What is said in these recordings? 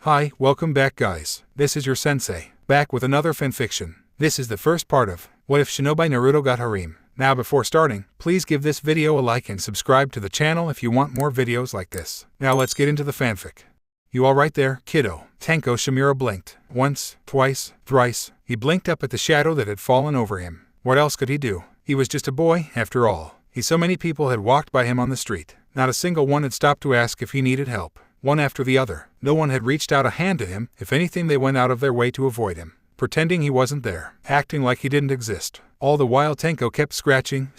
Hi, welcome back guys. This is your sensei, back with another fanfiction. This is the first part of What If Shinobi Naruto Got Harem. Now before starting, please give this video a like and subscribe to the channel if you want more videos like this. Now let's get into the fanfic. You all right there, kiddo? Tenko Shimura blinked. Once, twice, thrice. He blinked up at the shadow that had fallen over him. What else could he do? He was just a boy, after all. So many people had walked by him on the street. Not a single one had stopped to ask if he needed help. One after the other. No one had reached out a hand to him. If anything, they went out of their way to avoid him, pretending he wasn't there, acting like he didn't exist. All the while Tenko kept scratching,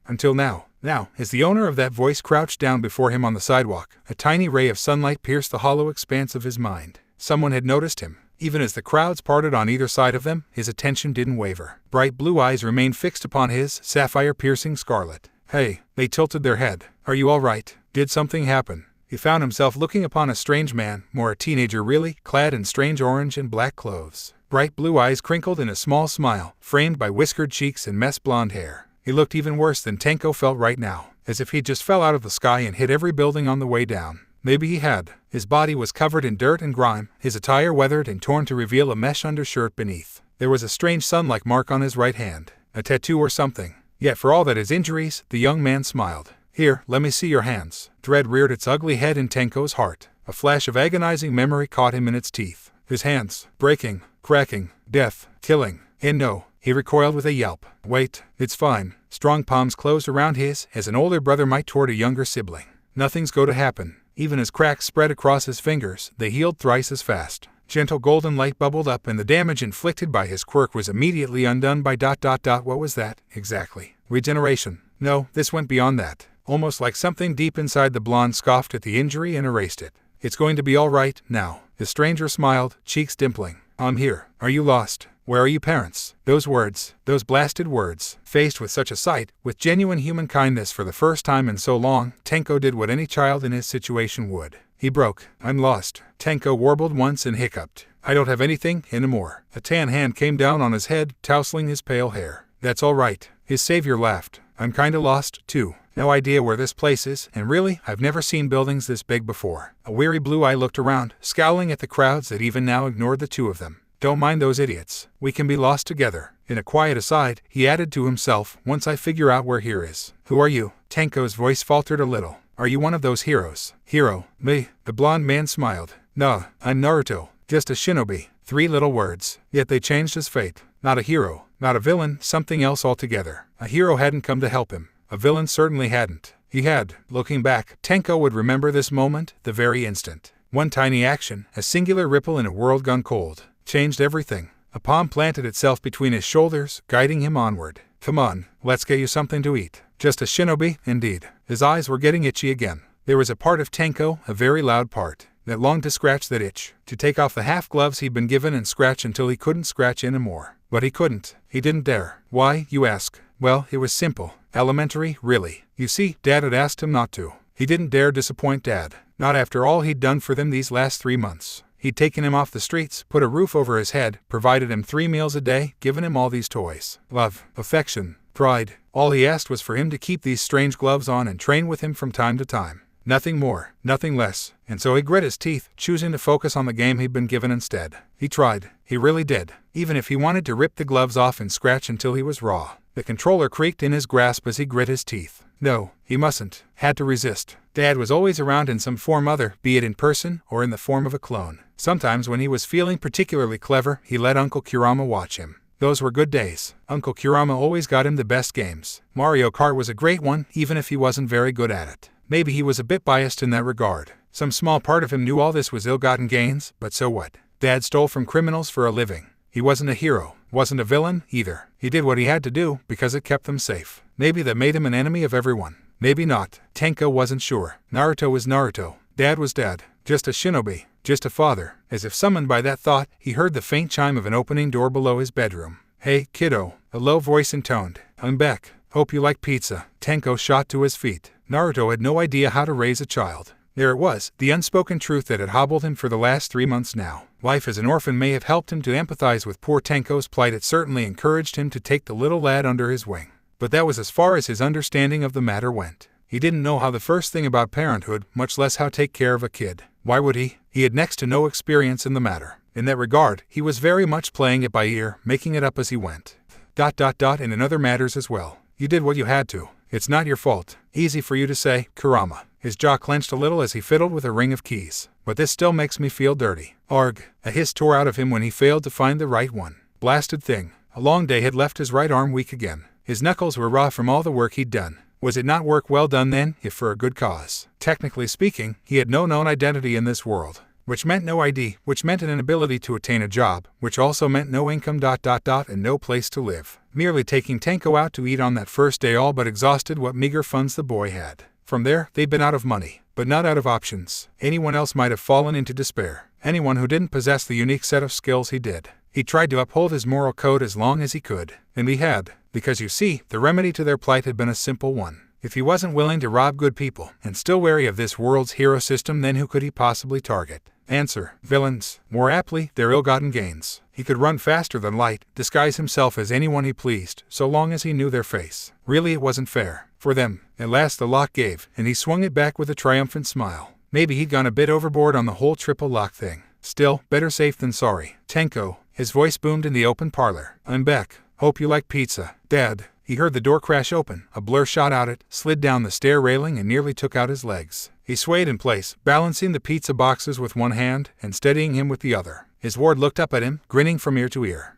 until now. Now, as the owner of that voice crouched down before him on the sidewalk, a tiny ray of sunlight pierced the hollow expanse of his mind. Someone had noticed him. Even as the crowds parted on either side of them, his attention didn't waver. Bright blue eyes remained fixed upon his, sapphire-piercing scarlet. Hey, they tilted their head. Are you all right? Did something happen? He found himself looking upon a strange man, more a teenager really, clad in strange orange and black clothes. Bright blue eyes crinkled in a small smile, framed by whiskered cheeks and messed blonde hair. He looked even worse than Tenko felt right now, as if he just fell out of the sky and hit every building on the way down. Maybe he had. His body was covered in dirt and grime, his attire weathered and torn to reveal a mesh undershirt beneath. There was a strange sun-like mark on his right hand, a tattoo or something. Yet for all that his injuries, the young man smiled. Here, let me see your hands. Dread reared its ugly head in Tenko's heart. A flash of agonizing memory caught him in its teeth. His hands, breaking, cracking, death, killing. And no, he recoiled with a yelp. Wait, it's fine. Strong palms closed around his, as an older brother might toward a younger sibling. Nothing's going to happen. Even as cracks spread across his fingers, they healed thrice as fast. Gentle golden light bubbled up and the damage inflicted by his quirk was immediately undone by ... What was that, exactly? Regeneration. No, this went beyond that. Almost like something deep inside the blonde scoffed at the injury and erased it. It's going to be all right, now. The stranger smiled, cheeks dimpling. I'm here. Are you lost? Where are you parents? Those words, those blasted words. Faced with such a sight, with genuine human kindness for the first time in so long, Tenko did what any child in his situation would. He broke. I'm lost. Tenko warbled once and hiccuped. I don't have anything anymore. A tan hand came down on his head, tousling his pale hair. That's all right. His savior laughed. I'm kinda lost, too. No idea where this place is, and really, I've never seen buildings this big before. A weary blue eye looked around, scowling at the crowds that even now ignored the two of them. Don't mind those idiots. We can be lost together. In a quiet aside, he added to himself, once I figure out where here is. Who are you? Tenko's voice faltered a little. Are you one of those heroes? Hero? Me? The blonde man smiled. Nah, I'm Naruto. Just a shinobi. 3 little words. Yet they changed his fate. Not a hero. Not a villain, something else altogether. A hero hadn't come to help him. A villain certainly hadn't. He had. Looking back, Tenko would remember this moment, the very instant. One tiny action, a singular ripple in a world gone cold, changed everything. A palm planted itself between his shoulders, guiding him onward. Come on, let's get you something to eat. Just a shinobi, indeed. His eyes were getting itchy again. There was a part of Tenko, a very loud part, that longed to scratch that itch, to take off the half gloves he'd been given and scratch until he couldn't scratch anymore. But he couldn't. He didn't dare. Why, you ask? Well, it was simple. Elementary, really. You see, Dad had asked him not to. He didn't dare disappoint Dad. Not after all he'd done for them these last 3 months. He'd taken him off the streets, put a roof over his head, provided him 3 meals a day, given him all these toys. Love, affection, pride. All he asked was for him to keep these strange gloves on and train with him from time to time. Nothing more, nothing less. And so he grit his teeth, choosing to focus on the game he'd been given instead. He tried. He really did. Even if he wanted to rip the gloves off and scratch until he was raw. The controller creaked in his grasp as he grit his teeth. No, he mustn't. Had to resist. Dad was always around in some form other, be it in person or in the form of a clone. Sometimes when he was feeling particularly clever, he let Uncle Kurama watch him. Those were good days. Uncle Kurama always got him the best games. Mario Kart was a great one, even if he wasn't very good at it. Maybe he was a bit biased in that regard. Some small part of him knew all this was ill-gotten gains, but so what? Dad stole from criminals for a living. He wasn't a hero, wasn't a villain, either. He did what he had to do, because it kept them safe. Maybe that made him an enemy of everyone. Maybe not. Tenko wasn't sure. Naruto was Naruto. Dad was Dad. Just a shinobi. Just a father. As if summoned by that thought, he heard the faint chime of an opening door below his bedroom. Hey, kiddo. A low voice intoned. I'm back. Hope you like pizza. Tenko shot to his feet. Naruto had no idea how to raise a child. There it was, the unspoken truth that had hobbled him for the last 3 months now. Life as an orphan may have helped him to empathize with poor Tenko's plight. It certainly encouraged him to take the little lad under his wing. But that was as far as his understanding of the matter went. He didn't know how the first thing about parenthood, much less how take care of a kid. Why would he? He had next to no experience in the matter. In that regard, he was very much playing it by ear, making it up as he went. And in other matters as well. You did what you had to. It's not your fault. Easy for you to say, Kurama. His jaw clenched a little as he fiddled with a ring of keys. But this still makes me feel dirty. Arg. A hiss tore out of him when he failed to find the right one. Blasted thing. A long day had left his right arm weak again. His knuckles were raw from all the work he'd done. Was it not work well done then, if for a good cause? Technically speaking, he had no known identity in this world. Which meant no ID, which meant an inability to attain a job, which also meant no income ... and no place to live. Merely taking Tenko out to eat on that first day all but exhausted what meager funds the boy had. From there, they'd been out of money, but not out of options. Anyone else might have fallen into despair. Anyone who didn't possess the unique set of skills he did. He tried to uphold his moral code as long as he could, and he had, because you see, the remedy to their plight had been a simple one. If he wasn't willing to rob good people, and still wary of this world's hero system, then who could he possibly target? Answer: villains. More aptly, their ill-gotten gains. He could run faster than light, disguise himself as anyone he pleased, so long as he knew their face. Really, it wasn't fair. For them. At last the lock gave, and he swung it back with a triumphant smile. Maybe he'd gone a bit overboard on the whole triple lock thing. Still, better safe than sorry. Tenko. His voice boomed in the open parlor. I'm back. Hope you like pizza. Dad. He heard the door crash open, a blur shot out it, slid down the stair railing and nearly took out his legs. He swayed in place, balancing the pizza boxes with one hand and steadying him with the other. His ward looked up at him, grinning from ear to ear.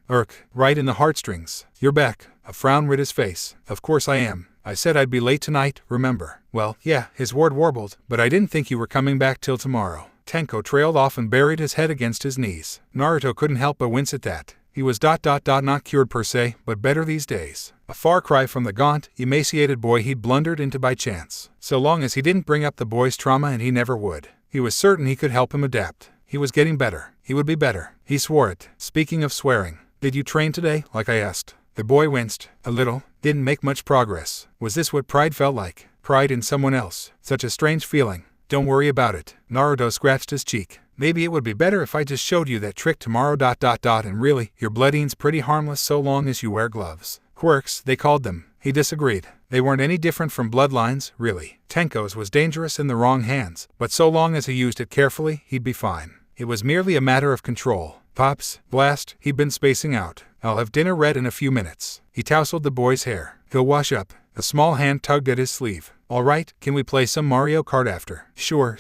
Right in the heartstrings. You're back. A frown rid his face. Of course I am. I said I'd be late tonight, remember? Well, yeah, his ward warbled, but I didn't think you were coming back till tomorrow. Tenko trailed off and buried his head against his knees. Naruto couldn't help but wince at that. He was ... not cured per se, but better these days. A far cry from the gaunt, emaciated boy he'd blundered into by chance. So long as he didn't bring up the boy's trauma, and he never would. He was certain he could help him adapt. He was getting better. He would be better. He swore it. Speaking of swearing, did you train today, like I asked? The boy winced. A little. Didn't make much progress. Was this what pride felt like? Pride in someone else. Such a strange feeling. Don't worry about it. Naruto scratched his cheek. Maybe it would be better if I just showed you that trick tomorrow ... and really, your blooding's pretty harmless so long as you wear gloves. Quirks, they called them. He disagreed. They weren't any different from bloodlines, really. Tenko's was dangerous in the wrong hands, but so long as he used it carefully, he'd be fine. It was merely a matter of control. Pops, blast, he'd been spacing out. I'll have dinner ready in a few minutes. He tousled the boy's hair. He'll wash up. A small hand tugged at his sleeve. All right, can we play some Mario Kart after? Sure,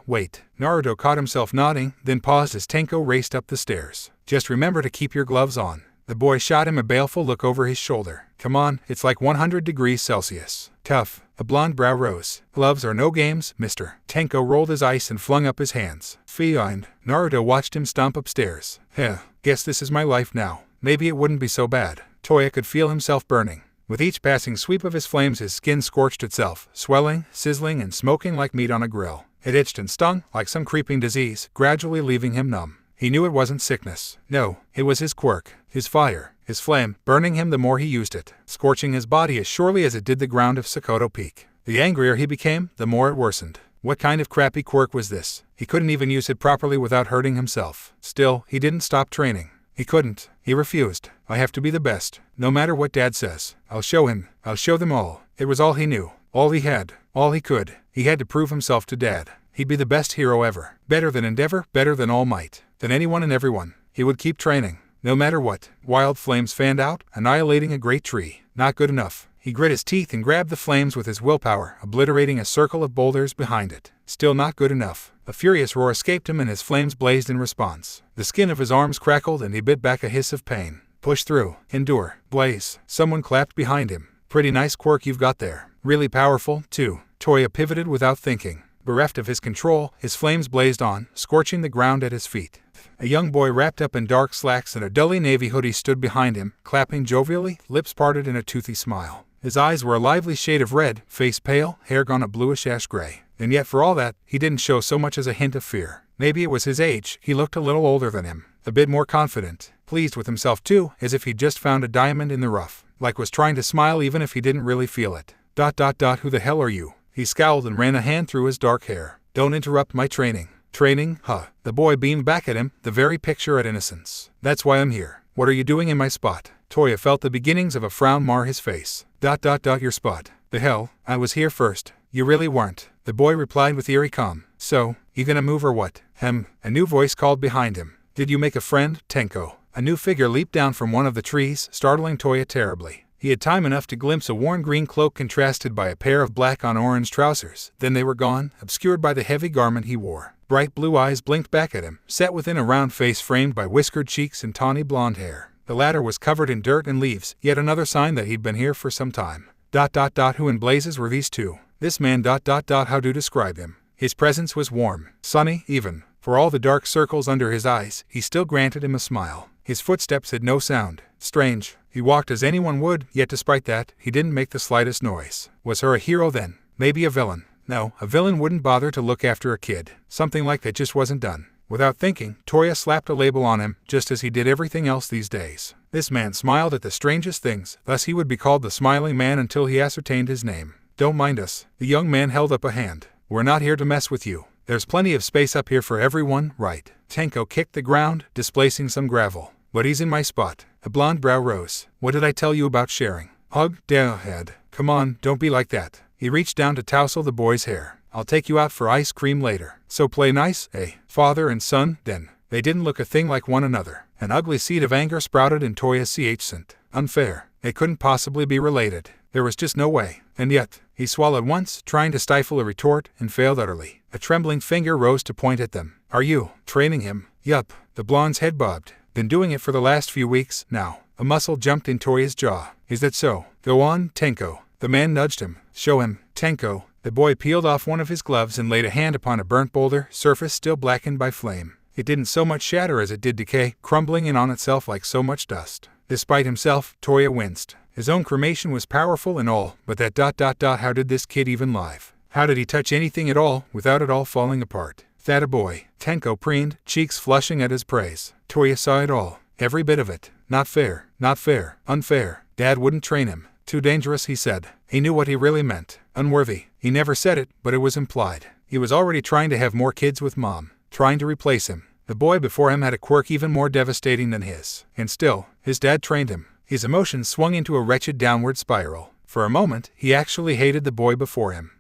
wait. Naruto caught himself nodding, then paused as Tenko raced up the stairs. Just remember to keep your gloves on. The boy shot him a baleful look over his shoulder. Come on, it's like 100 degrees Celsius. Tough. A blonde brow rose. Gloves are no games, mister. Tenko rolled his eyes and flung up his hands. Fiend. Naruto watched him stomp upstairs. Guess this is my life now. Maybe it wouldn't be so bad. Toya could feel himself burning. With each passing sweep of his flames, his skin scorched itself, swelling, sizzling, and smoking like meat on a grill. It itched and stung, like some creeping disease, gradually leaving him numb. He knew it wasn't sickness. No, it was his quirk, his fire, his flame, burning him the more he used it, scorching his body as surely as it did the ground of Sokoto Peak. The angrier he became, the more it worsened. What kind of crappy quirk was this? He couldn't even use it properly without hurting himself. Still, he didn't stop training. He couldn't. He refused. I have to be the best. No matter what Dad says. I'll show him. I'll show them all. It was all he knew. All he had. All he could. He had to prove himself to Dad. He'd be the best hero ever. Better than Endeavor, better than All Might. Than anyone and everyone. He would keep training. No matter what. Wild flames fanned out, annihilating a great tree. Not good enough. He grit his teeth and grabbed the flames with his willpower, obliterating a circle of boulders behind it. Still not good enough. A furious roar escaped him and his flames blazed in response. The skin of his arms crackled and he bit back a hiss of pain. Push through. Endure. Blaze. Someone clapped behind him. Pretty nice quirk you've got there. Really powerful, too. Toya pivoted without thinking. Bereft of his control, his flames blazed on, scorching the ground at his feet. A young boy wrapped up in dark slacks and a dully navy hoodie stood behind him, clapping jovially, lips parted in a toothy smile. His eyes were a lively shade of red, face pale, hair gone a bluish ash gray. And yet for all that, he didn't show so much as a hint of fear. Maybe it was his age, he looked a little older than him. A bit more confident. Pleased with himself too, as if he'd just found a diamond in the rough. Like was trying to smile even if he didn't really feel it. Who the hell are you? He scowled and ran a hand through his dark hair. Don't interrupt my training. Training? Huh. The boy beamed back at him, the very picture at innocence. That's why I'm here. What are you doing in my spot? Toya felt the beginnings of a frown mar his face. Your spot. The hell? I was here first. You really weren't, the boy replied with eerie calm. So, you gonna move or what? A new voice called behind him. Did you make a friend, Tenko? A new figure leaped down from one of the trees, startling Toya terribly. He had time enough to glimpse a worn green cloak contrasted by a pair of black-on-orange trousers. Then they were gone, obscured by the heavy garment he wore. Bright blue eyes blinked back at him, set within a round face framed by whiskered cheeks and tawny blonde hair. The latter was covered in dirt and leaves, yet another sign that he'd been here for some time. Who in blazes were these two? This man ... how to describe him? His presence was warm, sunny, even. For all the dark circles under his eyes, he still granted him a smile. His footsteps had no sound. Strange. He walked as anyone would, yet despite that, he didn't make the slightest noise. Was her a hero then? Maybe a villain. No, a villain wouldn't bother to look after a kid. Something like that just wasn't done. Without thinking, Toya slapped a label on him, just as he did everything else these days. This man smiled at the strangest things, thus he would be called the Smiling Man until he ascertained his name. Don't mind us. The young man held up a hand. We're not here to mess with you. There's plenty of space up here for everyone, right? Tenko kicked the ground, displacing some gravel. But he's in my spot. A blonde brow rose. What did I tell you about sharing? Hug, head. Come on, don't be like that. He reached down to tousle the boy's hair. I'll take you out for ice cream later. So play nice, eh? Father and son, then. They didn't look a thing like one another. An ugly seed of anger sprouted in Toya's ch-scent. Unfair. They couldn't possibly be related. There was just no way. And yet, he swallowed once, trying to stifle a retort, and failed utterly. A trembling finger rose to point at them. Are you training him? Yup. The blonde's head bobbed. Been doing it for the last few weeks, now. A muscle jumped in Toya's jaw. Is that so? Go on, Tenko. The man nudged him. Show him, Tenko. The boy peeled off one of his gloves and laid a hand upon a burnt boulder, surface still blackened by flame. It didn't so much shatter as it did decay, crumbling in on itself like so much dust. Despite himself, Toya winced. His own cremation was powerful and all, but that ... how did this kid even live? How did he touch anything at all, without it all falling apart? That a boy, Tenko preened, cheeks flushing at his praise. Toya saw it all, every bit of it. Not fair, unfair. Dad wouldn't train him. Too dangerous, he said. He knew what he really meant. Unworthy. He never said it, but it was implied. He was already trying to have more kids with Mom. Trying to replace him. The boy before him had a quirk even more devastating than his. And still, his dad trained him. His emotions swung into a wretched downward spiral. For a moment, he actually hated the boy before him.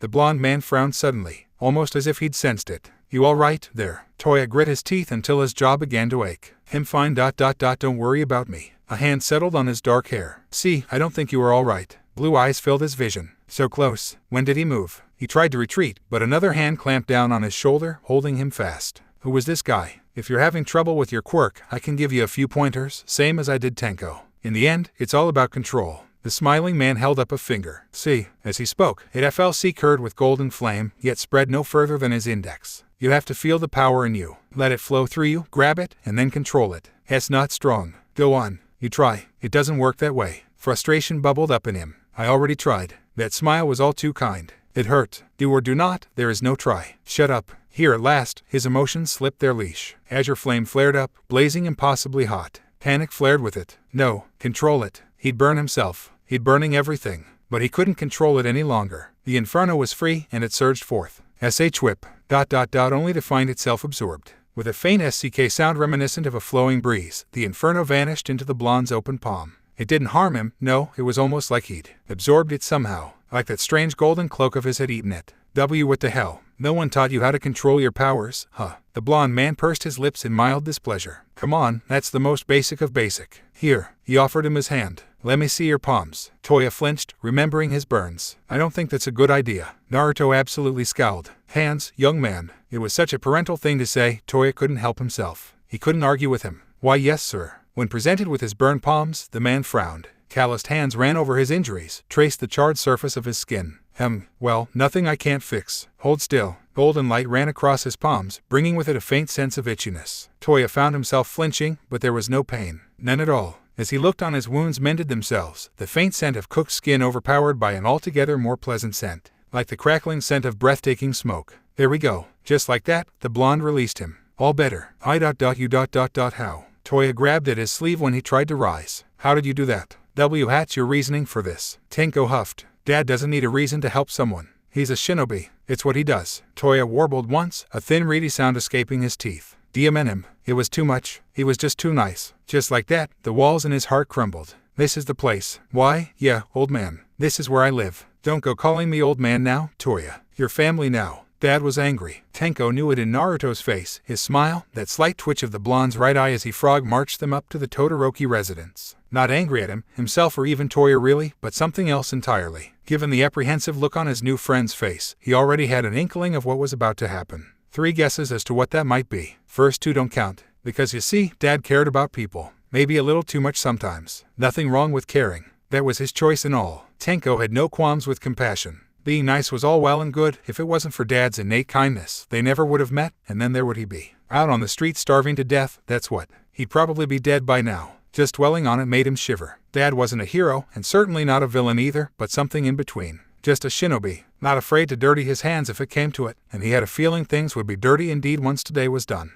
The blonde man frowned suddenly, almost as if he'd sensed it. You all right, there? Toya grit his teeth until his jaw began to ache. Fine. Don't worry about me. A hand settled on his dark hair. See, I don't think you were all right. Blue eyes filled his vision. So close. When did he move? He tried to retreat, but another hand clamped down on his shoulder, holding him fast. Who was this guy? If you're having trouble with your quirk, I can give you a few pointers, same as I did Tenko. In the end, it's all about control. The smiling man held up a finger. See, as he spoke, it FLC curd with golden flame, yet spread no further than his index. You have to feel the power in you. Let it flow through you, grab it, and then control it. It's not strong. Go on. You try. It doesn't work that way. Frustration bubbled up in him. I already tried. That smile was all too kind. It hurt. Do or do not, there is no try. Shut up. Here at last, his emotions slipped their leash. Azure flame flared up, blazing impossibly hot. Panic flared with it. No, control it. He'd burn himself. He'd burning everything. But he couldn't control it any longer. The inferno was free, and it surged forth. SH whip. ... only to find itself absorbed. With a faint SCK sound reminiscent of a flowing breeze, the inferno vanished into the blonde's open palm. It didn't harm him, no, it was almost like he'd absorbed it somehow, like that strange golden cloak of his had eaten it. What the hell? No one taught you how to control your powers, huh? The blonde man pursed his lips in mild displeasure. Come on, that's the most basic of basic. Here, he offered him his hand. Let me see your palms. Toya flinched, remembering his burns. I don't think that's a good idea. Naruto absolutely scowled. Hands, young man. It was such a parental thing to say, Toya couldn't help himself. He couldn't argue with him. Why yes, sir. When presented with his burned palms, the man frowned. Calloused hands ran over his injuries, traced the charred surface of his skin. Well, nothing I can't fix. Hold still. Golden light ran across his palms, bringing with it a faint sense of itchiness. Toya found himself flinching, but there was no pain. None at all. As he looked on, his wounds mended themselves, the faint scent of cooked skin overpowered by an altogether more pleasant scent, like the crackling scent of breathtaking smoke. There we go. Just like that, the blonde released him. All better. How? Toya grabbed at his sleeve when he tried to rise. How did you do that? What's your reasoning for this? Tenko huffed. Dad doesn't need a reason to help someone. He's a shinobi. It's what he does. Toya warbled once, a thin reedy sound escaping his teeth. him. It was too much. He was just too nice. Just like that, the walls in his heart crumbled. This is the place. Why, yeah, old man. This is where I live. Don't go calling me old man now, Toya. Your family now. Dad was angry. Tenko knew it in Naruto's face, his smile, that slight twitch of the blonde's right eye as he frog marched them up to the Todoroki residence. Not angry at him, himself or even Toya really, but something else entirely. Given the apprehensive look on his new friend's face, he already had an inkling of what was about to happen. 3 guesses as to what that might be. First 2 don't count. Because you see, Dad cared about people. Maybe a little too much sometimes. Nothing wrong with caring. That was his choice and all. Tenko had no qualms with compassion. Being nice was all well and good. If it wasn't for Dad's innate kindness, they never would have met, and then there would he be. Out on the street starving to death, that's what. He'd probably be dead by now. Just dwelling on it made him shiver. Dad wasn't a hero, and certainly not a villain either, but something in between. Just a shinobi, not afraid to dirty his hands if it came to it, and he had a feeling things would be dirty indeed once today was done.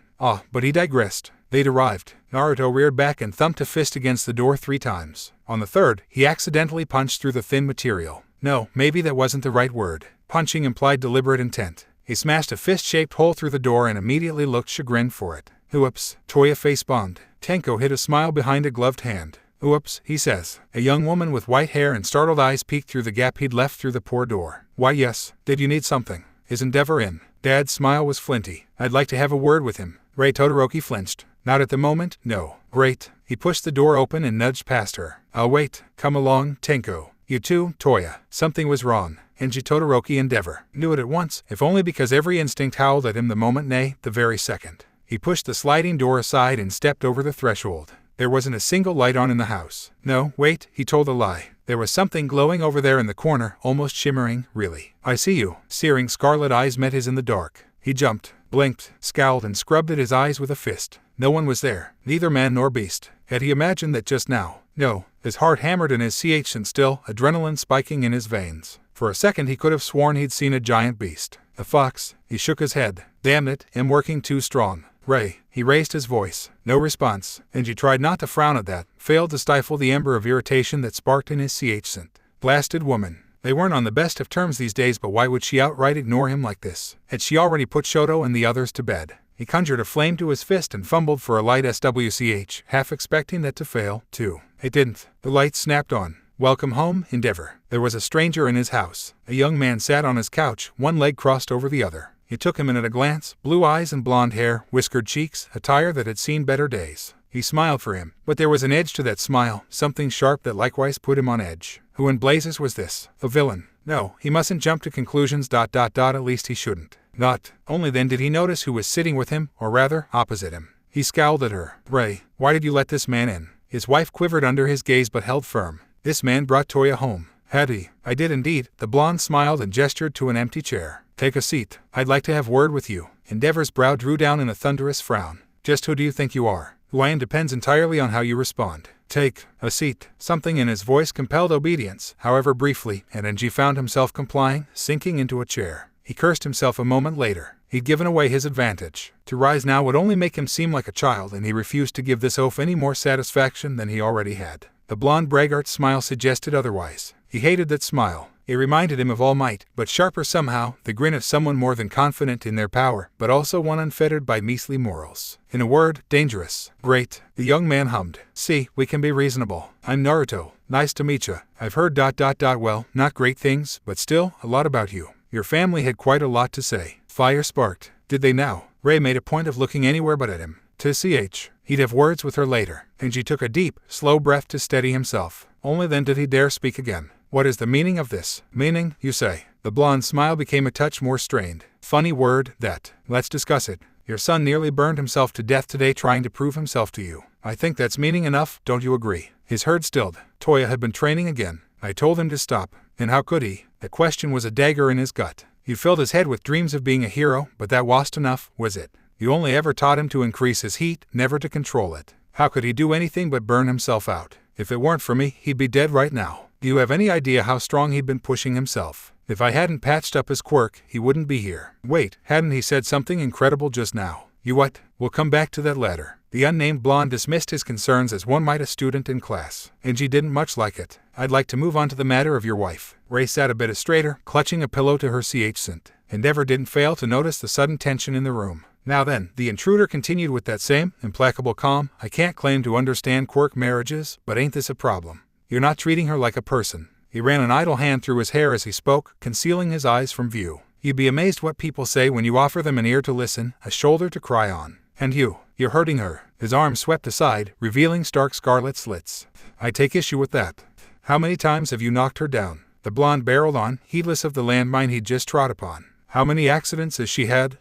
But he digressed. They'd arrived. Naruto reared back and thumped a fist against the door 3 times. On the third, he accidentally punched through the thin material. No, maybe that wasn't the right word. Punching implied deliberate intent. He smashed a fist-shaped hole through the door and immediately looked chagrined for it. Oops, Toya face-bombed. Tenko hid a smile behind a gloved hand. Oops, he says. A young woman with white hair and startled eyes peeked through the gap he'd left through the poor door. Why yes, did you need something? His endeavor in. Dad's smile was flinty. I'd like to have a word with him. Todoroki flinched. Not at the moment, no. Great. He pushed the door open and nudged past her. I'll wait. Come along, Tenko. You too, Toya. Something was wrong. Todoroki endeavor. Knew it at once, if only because every instinct howled at him the moment, nay, the very second. He pushed the sliding door aside and stepped over the threshold. There wasn't a single light on in the house. No, wait, he told a lie. There was something glowing over there in the corner, almost shimmering, really. I see you. Searing scarlet eyes met his in the dark. He jumped, blinked, scowled and scrubbed at his eyes with a fist. No one was there, neither man nor beast. Had he imagined that just now? No. His heart hammered in his ch and still, adrenaline spiking in his veins. For a second he could have sworn he'd seen a giant beast. A fox. He shook his head. Damn it, I'm working too strong. Ray. He raised his voice. No response. He tried not to frown at that, failed to stifle the ember of irritation that sparked in his ch. Blasted woman. They weren't on the best of terms these days, but why would she outright ignore him like this? Had she already put Shoto and the others to bed? He conjured a flame to his fist and fumbled for a light SWCH, half expecting that to fail, too. It didn't. The light snapped on. Welcome home, Endeavor. There was a stranger in his house. A young man sat on his couch, one leg crossed over the other. He took him in at a glance, blue eyes and blonde hair, whiskered cheeks, attire that had seen better days. He smiled for him, but there was an edge to that smile, something sharp that likewise put him on edge. Who in blazes was this? A villain? No, he mustn't jump to conclusions. At least he shouldn't. Not. Only then did he notice who was sitting with him, or rather, opposite him. He scowled at her. Ray, why did you let this man in? His wife quivered under his gaze but held firm. This man brought Toya home. Had he? I did indeed. The blonde smiled and gestured to an empty chair. Take a seat. I'd like to have word with you. Endeavor's brow drew down in a thunderous frown. Just who do you think you are? Who I am depends entirely on how you respond. Take a seat. Something in his voice compelled obedience, however briefly, and Enji found himself complying, sinking into a chair. He cursed himself a moment later. He'd given away his advantage. To rise now would only make him seem like a child, and he refused to give this oaf any more satisfaction than he already had. The blonde braggart's smile suggested otherwise. He hated that smile. It reminded him of All Might, but sharper somehow, the grin of someone more than confident in their power, but also one unfettered by measly morals. In a word, dangerous. Great. The young man hummed. See, we can be reasonable. I'm Naruto. Nice to meet you. I've heard ... well, not great things, but still, a lot about you. Your family had quite a lot to say. Fire sparked. Did they now? Ray made a point of looking anywhere but at him. To ch. He'd have words with her later. Enji took a deep, slow breath to steady himself. Only then did he dare speak again. What is the meaning of this? Meaning, you say? The blonde's smile became a touch more strained. Funny word, that. Let's discuss it. Your son nearly burned himself to death today trying to prove himself to you. I think that's meaning enough, don't you agree? His herd stilled. Toya had been training again. I told him to stop. And how could he? The question was a dagger in his gut. He filled his head with dreams of being a hero, but that wasn't enough, was it? You only ever taught him to increase his heat, never to control it. How could he do anything but burn himself out? If it weren't for me, he'd be dead right now. Do you have any idea how strong he'd been pushing himself? If I hadn't patched up his quirk, he wouldn't be here. Wait, hadn't he said something incredible just now? You what? We'll come back to that later. The unnamed blonde dismissed his concerns as one might a student in class. Enji didn't much like it. I'd like to move on to the matter of your wife. Ray sat a bit straighter, clutching a pillow to her ch. Endeavor didn't fail to notice the sudden tension in the room. Now then, the intruder continued with that same, implacable calm. I can't claim to understand quirk marriages, but ain't this a problem? You're not treating her like a person. He ran an idle hand through his hair as he spoke, concealing his eyes from view. You'd be amazed what people say when you offer them an ear to listen, a shoulder to cry on. And you're hurting her. His arm swept aside, revealing stark scarlet slits. I take issue with that. How many times have you knocked her down? The blonde barreled on, heedless of the landmine he'd just trod upon. How many accidents has she had?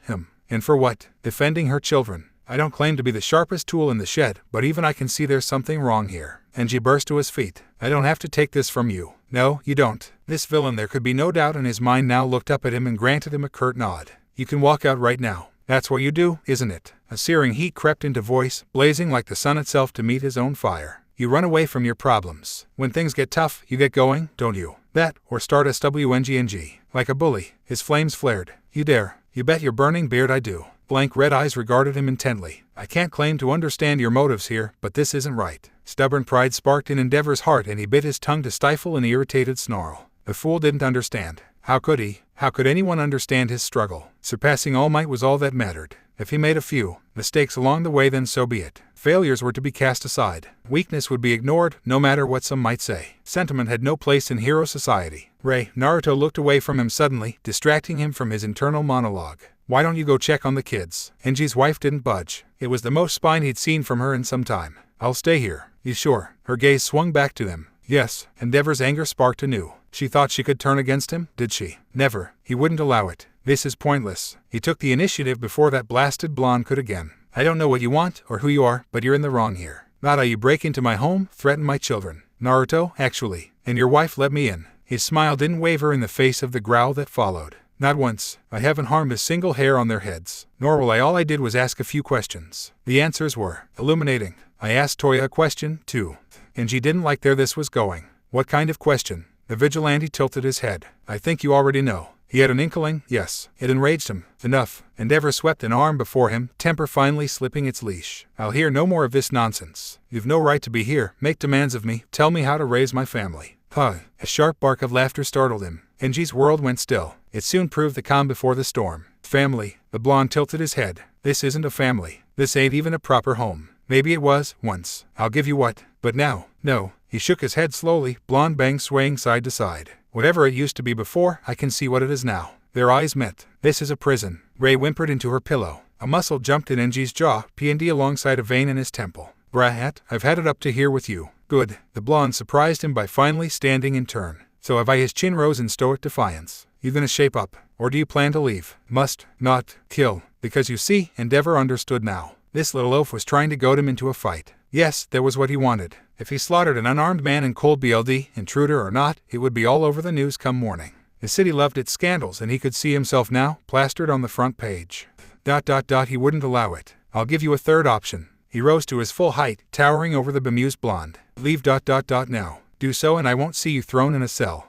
And for what? Defending her children. I don't claim to be the sharpest tool in the shed, but even I can see there's something wrong here. And she burst to his feet. I don't have to take this from you. No, you don't. This villain, there could be no doubt in his mind now, looked up at him and granted him a curt nod. You can walk out right now. That's what you do, isn't it? A searing heat crept into voice, blazing like the sun itself to meet his own fire. You run away from your problems. When things get tough, you get going, don't you? That, or start SWNGNG. Like a bully. His flames flared. You dare. You bet your burning beard I do. Blank red eyes regarded him intently. I can't claim to understand your motives here, but this isn't right. Stubborn pride sparked in Endeavor's heart and he bit his tongue to stifle an irritated snarl. The fool didn't understand. How could he? How could anyone understand his struggle? Surpassing all might was all that mattered. If he made a few mistakes along the way, then so be it. Failures were to be cast aside. Weakness would be ignored, no matter what some might say. Sentiment had no place in hero society. Naruto looked away from him suddenly, distracting him from his internal monologue. Why don't you go check on the kids? Enji's wife didn't budge. It was the most spine he'd seen from her in some time. I'll stay here. You sure? Her gaze swung back to them. Yes. Endeavor's anger sparked anew. She thought she could turn against him, did she? Never. He wouldn't allow it. This is pointless. He took the initiative before that blasted blonde could again. I don't know what you want or who you are, but you're in the wrong here. Not how you break into my home, threaten my children. Naruto, actually. And your wife let me in. His smile didn't waver in the face of the growl that followed. Not once. I haven't harmed a single hair on their heads. Nor will I. All I did was ask a few questions. The answers were illuminating. I asked Toya a question, too. And she didn't like where this was going. What kind of question? The vigilante tilted his head. I think you already know. He had an inkling, yes. It enraged him. Enough. Endeavor swept an arm before him, temper finally slipping its leash. I'll hear no more of this nonsense. You've no right to be here. Make demands of me. Tell me how to raise my family. A sharp bark of laughter startled him. Enji's world went still. It soon proved the calm before the storm. Family. The blonde tilted his head. This isn't a family. This ain't even a proper home. Maybe it was, once. I'll give you what. But now, no. He shook his head slowly, blonde bangs swaying side to side. Whatever it used to be before, I can see what it is now. Their eyes met. This is a prison. Ray whimpered into her pillow. A muscle jumped in Enji's jaw, P&D alongside a vein in his temple. Brat, I've had it up to here with you. Good. The blonde surprised him by finally standing in turn. So have I. His chin rose in stoic defiance. You gonna shape up? Or do you plan to leave? Must, not, kill. Because you see, Endeavor understood now. This little oaf was trying to goad him into a fight. Yes, that was what he wanted. If he slaughtered an unarmed man in cold blood, intruder or not, it would be all over the news come morning. The city loved its scandals and he could see himself now, plastered on the front page. He wouldn't allow it. I'll give you a third option. He rose to his full height, towering over the bemused blonde. Leave now. Do so and I won't see you thrown in a cell.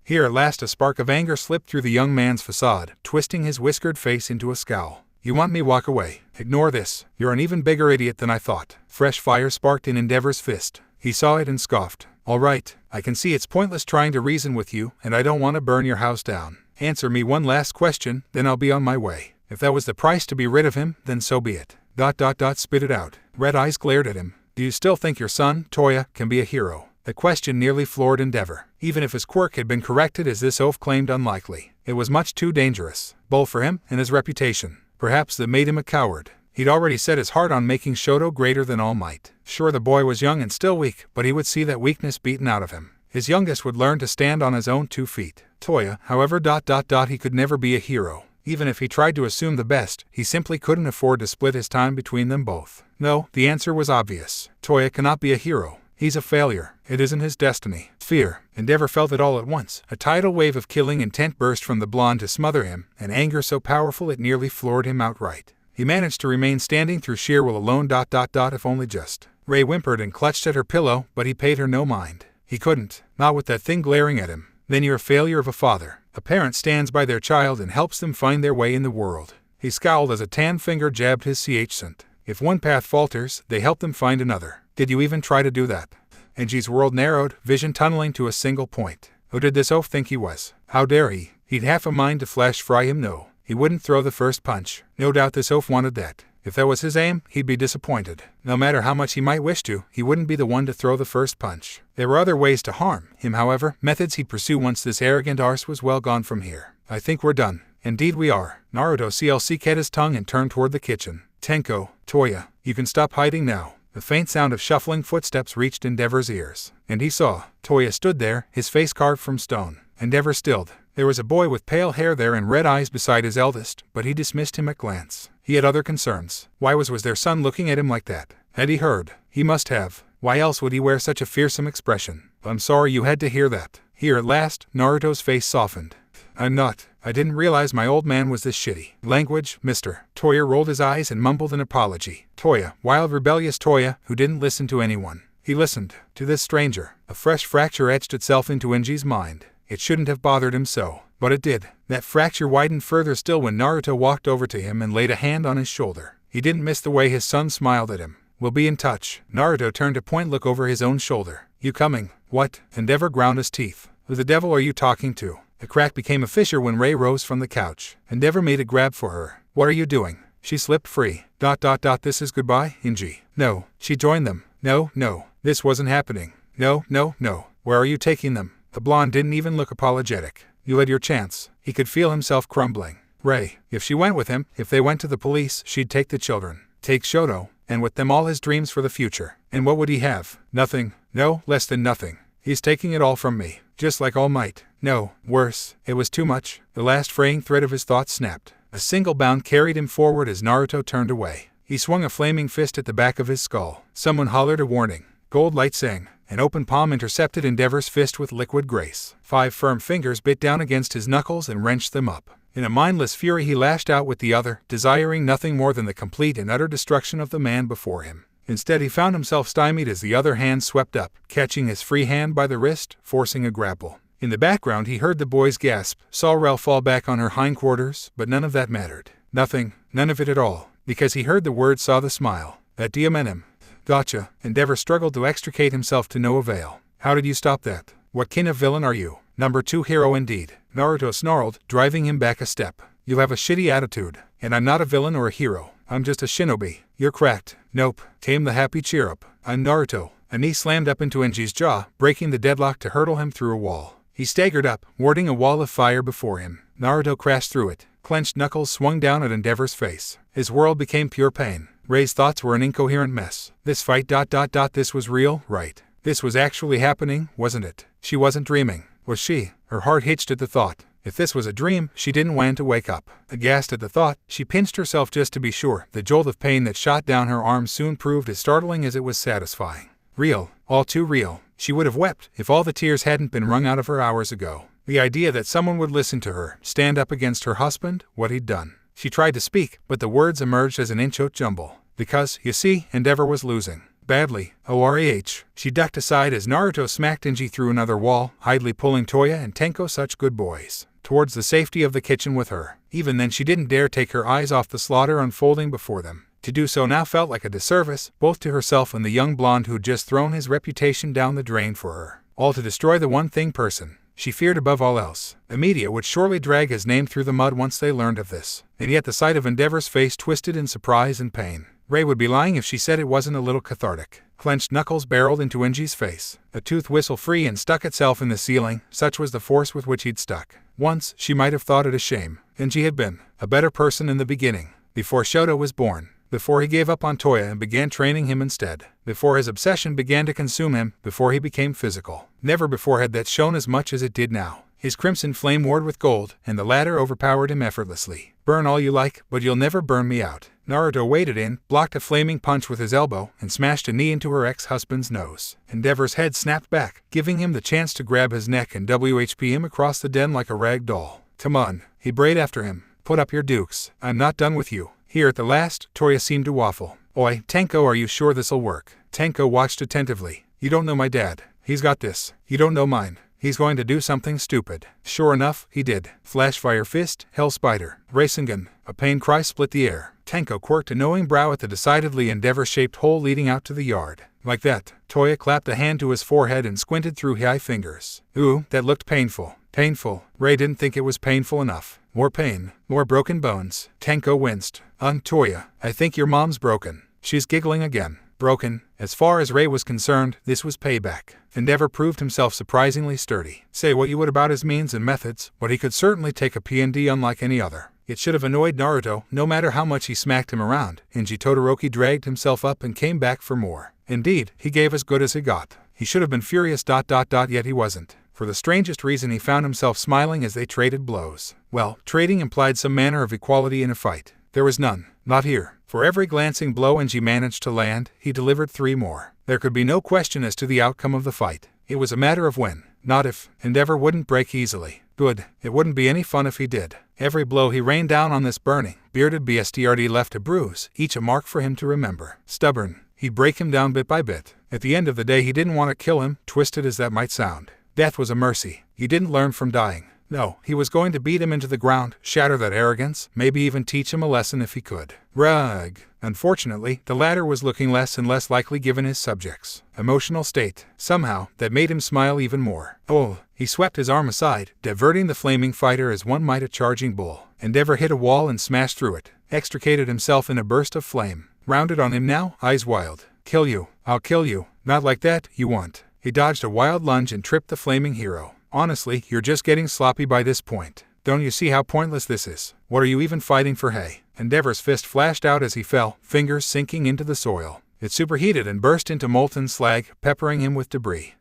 Here at last a spark of anger slipped through the young man's facade, twisting his whiskered face into a scowl. You want me walk away? Ignore this. You're an even bigger idiot than I thought. Fresh fire sparked in Endeavor's fist. He saw it and scoffed. All right, I can see it's pointless trying to reason with you, and I don't want to burn your house down. Answer me one last question, then I'll be on my way. If that was the price to be rid of him, then so be it. Spit it out. Red eyes glared at him. Do you still think your son, Toya, can be a hero? The question nearly floored Endeavor. Even if his quirk had been corrected as this oaf claimed unlikely, it was much too dangerous, both for him and his reputation. Perhaps that made him a coward. He'd already set his heart on making Shoto greater than All Might. Sure, the boy was young and still weak, but he would see that weakness beaten out of him. His youngest would learn to stand on his own 2 feet. Toya, however, he could never be a hero. Even if he tried to assume the best, he simply couldn't afford to split his time between them both. No, the answer was obvious. Toya cannot be a hero. He's a failure. It isn't his destiny. Fear. Endeavor felt it all at once. A tidal wave of killing intent burst from the blonde to smother him, an anger so powerful it nearly floored him outright. He managed to remain standing through sheer will alone. If only just. Ray whimpered and clutched at her pillow, but he paid her no mind. He couldn't. Not with that thing glaring at him. Then you're a failure of a father. A parent stands by their child and helps them find their way in the world. He scowled as a tan finger jabbed his scent. If one path falters, they help them find another. Did you even try to do that? Enji's world narrowed, vision tunneling to a single point. Who did this oaf think he was? How dare he? He'd half a mind to flash fry him. No. He wouldn't throw the first punch. No doubt this oaf wanted that. If that was his aim, he'd be disappointed. No matter how much he might wish to, he wouldn't be the one to throw the first punch. There were other ways to harm him, however, methods he'd pursue once this arrogant arse was well gone from here. I think we're done. Indeed we are. Naruto cut his tongue and turned toward the kitchen. Tenko, Toya, you can stop hiding now. The faint sound of shuffling footsteps reached Endeavor's ears, and he saw. Toya stood there, his face carved from stone. Endeavor stilled. There was a boy with pale hair there and red eyes beside his eldest, but he dismissed him at glance. He had other concerns. Why was their son looking at him like that? Had he heard? He must have. Why else would he wear such a fearsome expression? I'm sorry you had to hear that. Here at last, Naruto's face softened. I didn't realize my old man was this shitty. Language, mister. Toya rolled his eyes and mumbled an apology. Toya, wild rebellious Toya, who didn't listen to anyone. He listened to this stranger. A fresh fracture etched itself into Enji's mind. It shouldn't have bothered him so, but it did. That fracture widened further still when Naruto walked over to him and laid a hand on his shoulder. He didn't miss the way his son smiled at him. We'll be in touch. Naruto turned a point look over his own shoulder. You coming? What? Endeavor ground his teeth. Who the devil are you talking to? The crack became a fissure when Ray rose from the couch. Endeavor made a grab for her. What are you doing? She slipped free. This is goodbye, Enji. No. She joined them. No. This wasn't happening. No. Where are you taking them? The blonde didn't even look apologetic. You had your chance. He could feel himself crumbling. Ray, if she went with him, if they went to the police, she'd take the children. Take Shoto, and with them all his dreams for the future. And what would he have? Nothing. No, less than nothing. He's taking it all from me. Just like All Might. No, worse. It was too much. The last fraying thread of his thoughts snapped. A single bound carried him forward as Naruto turned away. He swung a flaming fist at the back of his skull. Someone hollered a warning. Gold Light sang. An open palm intercepted Endeavor's fist with liquid grace. 5 firm fingers bit down against his knuckles and wrenched them up. In a mindless fury he lashed out with the other, desiring nothing more than the complete and utter destruction of the man before him. Instead he found himself stymied as the other hand swept up, catching his free hand by the wrist, forcing a grapple. In the background he heard the boy's gasp, saw Rel fall back on her hindquarters, but none of that mattered. Nothing, none of it at all, because he heard the words, saw the smile. That Diamenem. Gotcha. Endeavor struggled to extricate himself to no avail. How did you stop that? What kind of villain are you? Number 2 hero indeed. Naruto snarled, driving him back a step. You have a shitty attitude, and I'm not a villain or a hero. I'm just a shinobi. You're cracked. Nope. Tame the happy cheer up. I'm Naruto. A knee slammed up into Enji's jaw, breaking the deadlock to hurtle him through a wall. He staggered up, warding a wall of fire before him. Naruto crashed through it. Clenched knuckles swung down at Endeavor's face. His world became pure pain. Ray's thoughts were an incoherent mess. This fight ... This was real, right? This was actually happening, wasn't it? She wasn't dreaming. Was she? Her heart hitched at the thought. If this was a dream, she didn't want to wake up. Aghast at the thought, she pinched herself just to be sure. The jolt of pain that shot down her arm soon proved as startling as it was satisfying. Real. All too real. She would have wept if all the tears hadn't been wrung out of her hours ago. The idea that someone would listen to her, stand up against her husband, what he'd done. She tried to speak, but the words emerged as an oneshot jumble. Because, you see, Endeavor was losing. Badly. ORAH. She ducked aside as Naruto smacked Enji through another wall, idly pulling Toya and Tenko, such good boys, towards the safety of the kitchen with her. Even then she didn't dare take her eyes off the slaughter unfolding before them. To do so now felt like a disservice, both to herself and the young blonde who'd just thrown his reputation down the drain for her. All to destroy the one person she feared above all else. The media would surely drag his name through the mud once they learned of this. And yet the sight of Endeavor's face twisted in surprise and pain. Ray would be lying if she said it wasn't a little cathartic. Clenched knuckles barreled into Enji's face. A tooth whistled free and stuck itself in the ceiling, such was the force with which he'd stuck. Once, she might have thought it a shame. Enji had been a better person in the beginning. Before Shoto was born. Before he gave up on Toya and began training him instead. Before his obsession began to consume him. Before he became physical. Never before had that shown as much as it did now. His crimson flame warred with gold, and the latter overpowered him effortlessly. Burn all you like, but you'll never burn me out. Naruto waded in, blocked a flaming punch with his elbow, and smashed a knee into her ex-husband's nose. Endeavor's head snapped back, giving him the chance to grab his neck and WHP him across the den like a rag doll. Come on, he brayed after him. Put up your dukes. I'm not done with you. Here at the last, Toya seemed to waffle. Oi, Tenko, are you sure this'll work? Tenko watched attentively. You don't know my dad. He's got this. You don't know mine. He's going to do something stupid. Sure enough, he did. Flashfire fist, hell spider, Rasengan. A pain cry split the air. Tenko quirked a knowing brow at the decidedly Endeavor-shaped hole leading out to the yard. Like that. Toya clapped a hand to his forehead and squinted through high fingers. Ooh, that looked painful. Painful. Ray didn't think it was painful enough. More pain, more broken bones. Tenko winced. Toya, I think your mom's broken. She's giggling again. Broken. As far as Ray was concerned, this was payback. Endeavor proved himself surprisingly sturdy. Say what you would about his means and methods, but he could certainly take a P&D unlike any other. It should have annoyed Naruto, no matter how much he smacked him around. Inji Todoroki dragged himself up and came back for more. Indeed, he gave as good as he got. He should have been furious. Yet he wasn't. For the strangest reason, he found himself smiling as they traded blows. Well, trading implied some manner of equality in a fight. There was none. Not here. For every glancing blow Enji managed to land, he delivered 3 more. There could be no question as to the outcome of the fight. It was a matter of when, not if. Endeavor wouldn't break easily. Good. It wouldn't be any fun if he did. Every blow he rained down on this burning, bearded BSTRD left a bruise, each a mark for him to remember. Stubborn. He'd break him down bit by bit. At the end of the day, he didn't want to kill him, twisted as that might sound. Death was a mercy. He didn't learn from dying. No, he was going to beat him into the ground, shatter that arrogance, maybe even teach him a lesson if he could. Rug. Unfortunately, the latter was looking less and less likely given his subject's emotional state. Somehow, that made him smile even more. Oh, he swept his arm aside, diverting the flaming fighter as one might a charging bull. Endeavor hit a wall and smashed through it, extricated himself in a burst of flame. Rounded on him now, eyes wild. Kill you. I'll kill you. Not like that, you won't. He dodged a wild lunge and tripped the flaming hero. Honestly, you're just getting sloppy by this point. Don't you see how pointless this is? What are you even fighting for, hey? Endeavor's fist flashed out as he fell, fingers sinking into the soil. It superheated and burst into molten slag, peppering him with debris.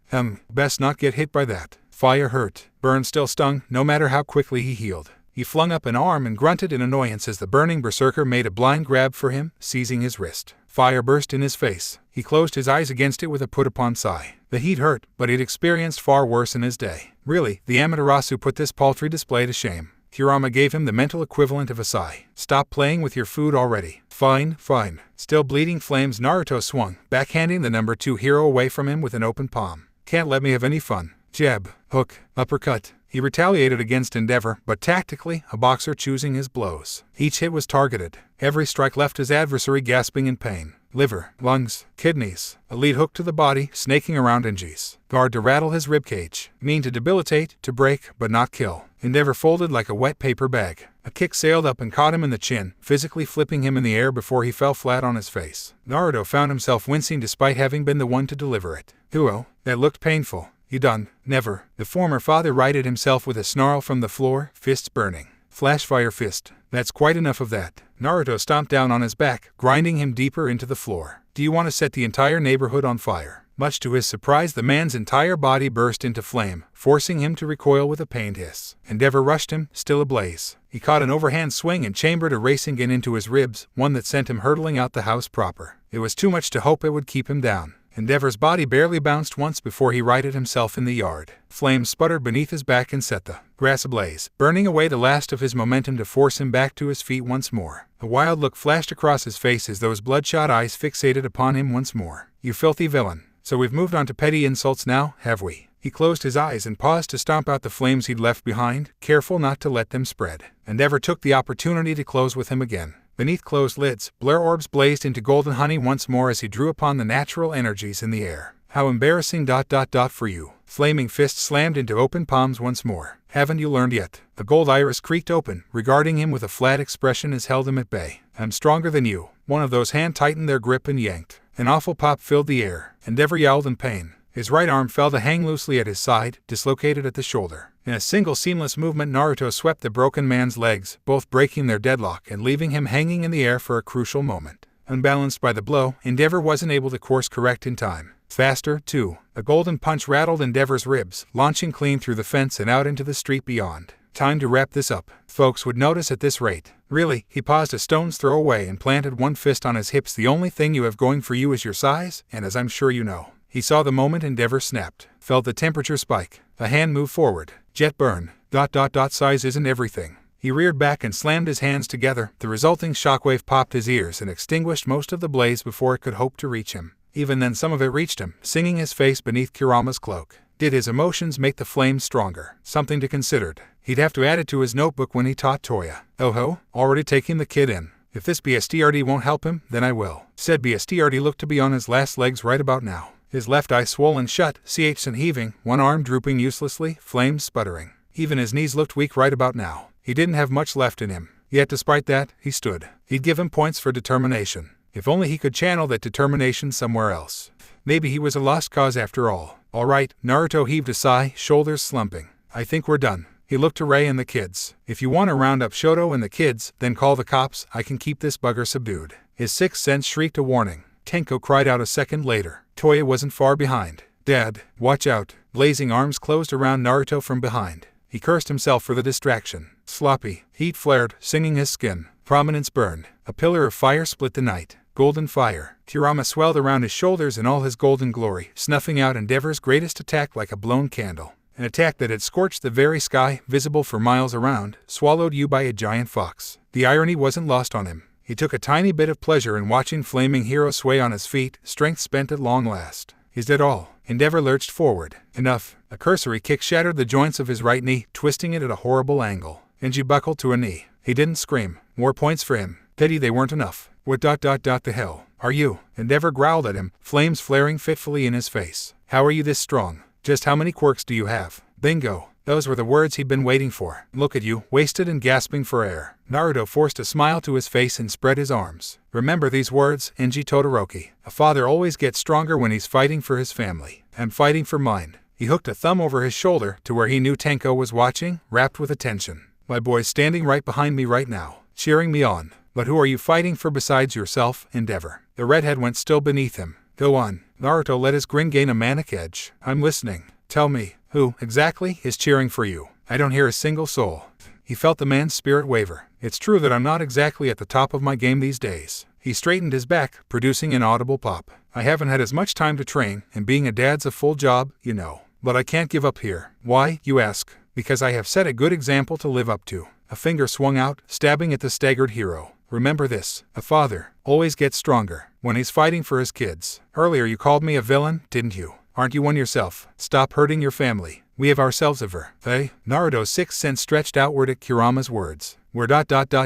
Best not get hit by that. Fire hurt. Burn still stung, no matter how quickly he healed. He flung up an arm and grunted in annoyance as the burning berserker made a blind grab for him, seizing his wrist. Fire burst in his face. He closed his eyes against it with a put-upon sigh. The heat hurt, but he'd experienced far worse in his day. Really, the Amaterasu put this paltry display to shame. Kurama gave him the mental equivalent of a sigh. Stop playing with your food already. Fine, fine. Still bleeding flames, Naruto swung, backhanding the number 2 hero away from him with an open palm. Can't let me have any fun. Jab, hook, uppercut. He retaliated against Endeavor, but tactically, a boxer choosing his blows. Each hit was targeted. Every strike left his adversary gasping in pain. Liver, lungs, kidneys. A lead hook to the body, snaking around Enji's guard to rattle his ribcage. Mean to debilitate, to break, but not kill. Endeavor folded like a wet paper bag. A kick sailed up and caught him in the chin, physically flipping him in the air before he fell flat on his face. Naruto found himself wincing despite having been the one to deliver it. Huo, that looked painful. You done? Never. The former father righted himself with a snarl from the floor, fists burning. Flashfire fist. That's quite enough of that. Naruto stomped down on his back, grinding him deeper into the floor. Do you want to set the entire neighborhood on fire? Much to his surprise, the man's entire body burst into flame, forcing him to recoil with a pained hiss. Endeavor rushed him, still ablaze. He caught an overhand swing and chambered a racing gun into his ribs, one that sent him hurtling out the house proper. It was too much to hope it would keep him down. Endeavor's body barely bounced once before he righted himself in the yard. Flames sputtered beneath his back and set the grass ablaze, burning away the last of his momentum to force him back to his feet once more. A wild look flashed across his face as those bloodshot eyes fixated upon him once more. You filthy villain. So we've moved on to petty insults now, have we? He closed his eyes and paused to stomp out the flames he'd left behind, careful not to let them spread. Endeavor took the opportunity to close with him again. Beneath closed lids, blur orbs blazed into golden honey once more as he drew upon the natural energies in the air. How embarrassing ... for you. Flaming fists slammed into open palms once more. Haven't you learned yet? The gold iris creaked open, regarding him with a flat expression as held him at bay. I'm stronger than you. One of those hands tightened their grip and yanked. An awful pop filled the air. Endeavor yelled in pain. His right arm fell to hang loosely at his side, dislocated at the shoulder. In a single seamless movement, Naruto swept the broken man's legs, both breaking their deadlock and leaving him hanging in the air for a crucial moment. Unbalanced by the blow, Endeavor wasn't able to course correct in time. Faster, too. A golden punch rattled Endeavor's ribs, launching clean through the fence and out into the street beyond. Time to wrap this up. Folks would notice at this rate. Really, he paused a stone's throw away and planted one fist on his hips. The only thing you have going for you is your size, and as I'm sure you know. He saw the moment Endeavor snapped, felt the temperature spike. A hand moved forward. Jet burn. ... Size isn't everything. He reared back and slammed his hands together. The resulting shockwave popped his ears and extinguished most of the blaze before it could hope to reach him. Even then, some of it reached him, singing his face beneath Kurama's cloak. Did his emotions make the flames stronger? Something to consider. He'd have to add it to his notebook when he taught Toya. Oh ho, already taking the kid in. If this BSTRD won't help him, then I will. Said BSTRD looked to be on his last legs right about now. His left eye swollen shut, CHs and heaving, one arm drooping uselessly, flames sputtering. Even his knees looked weak right about now. He didn't have much left in him. Yet despite that, he stood. He'd give him points for determination. If only he could channel that determination somewhere else. Maybe he was a lost cause after all. All right, Naruto heaved a sigh, shoulders slumping. I think we're done. He looked to Ray and the kids. If you want to round up Shoto and the kids, then call the cops. I can keep this bugger subdued. His sixth sense shrieked a warning. Tenko cried out a second later. Toya wasn't far behind. Dad, watch out. Blazing arms closed around Naruto from behind. He cursed himself for the distraction. Sloppy. Heat flared, singing his skin. Prominence burned. A pillar of fire split the night. Golden fire. Kurama swelled around his shoulders in all his golden glory, snuffing out Endeavor's greatest attack like a blown candle. An attack that had scorched the very sky, visible for miles around, swallowed you by a giant fox. The irony wasn't lost on him. He took a tiny bit of pleasure in watching Flaming Hero sway on his feet, strength spent at long last. Is that all? Endeavor lurched forward. Enough. A cursory kick shattered the joints of his right knee, twisting it at a horrible angle. Enji buckled to a knee. He didn't scream. More points for him. Pity they weren't enough. What the hell are you? Endeavor growled at him, flames flaring fitfully in his face. How are you this strong? Just how many quirks do you have? Bingo. Those were the words he'd been waiting for. Look at you, wasted and gasping for air. Naruto forced a smile to his face and spread his arms. Remember these words, Enji Todoroki. A father always gets stronger when he's fighting for his family. I'm fighting for mine. He hooked a thumb over his shoulder to where he knew Tenko was watching, rapt with attention. My boy's standing right behind me right now, cheering me on. But who are you fighting for besides yourself, Endeavor? The redhead went still beneath him. Go on. Naruto let his grin gain a manic edge. I'm listening. Tell me, who, exactly, is cheering for you? I don't hear a single soul. He felt the man's spirit waver. It's true that I'm not exactly at the top of my game these days. He straightened his back, producing an audible pop. I haven't had as much time to train, and being a dad's a full job, you know. But I can't give up here. Why, you ask? Because I have set a good example to live up to. A finger swung out, stabbing at the staggered hero. Remember this, a father always gets stronger when he's fighting for his kids. Earlier you called me a villain, didn't you? Aren't you one yourself? Stop hurting your family. We have ourselves a ver. Hey? Naruto's sixth sense stretched outward at Kurama's words. We're ...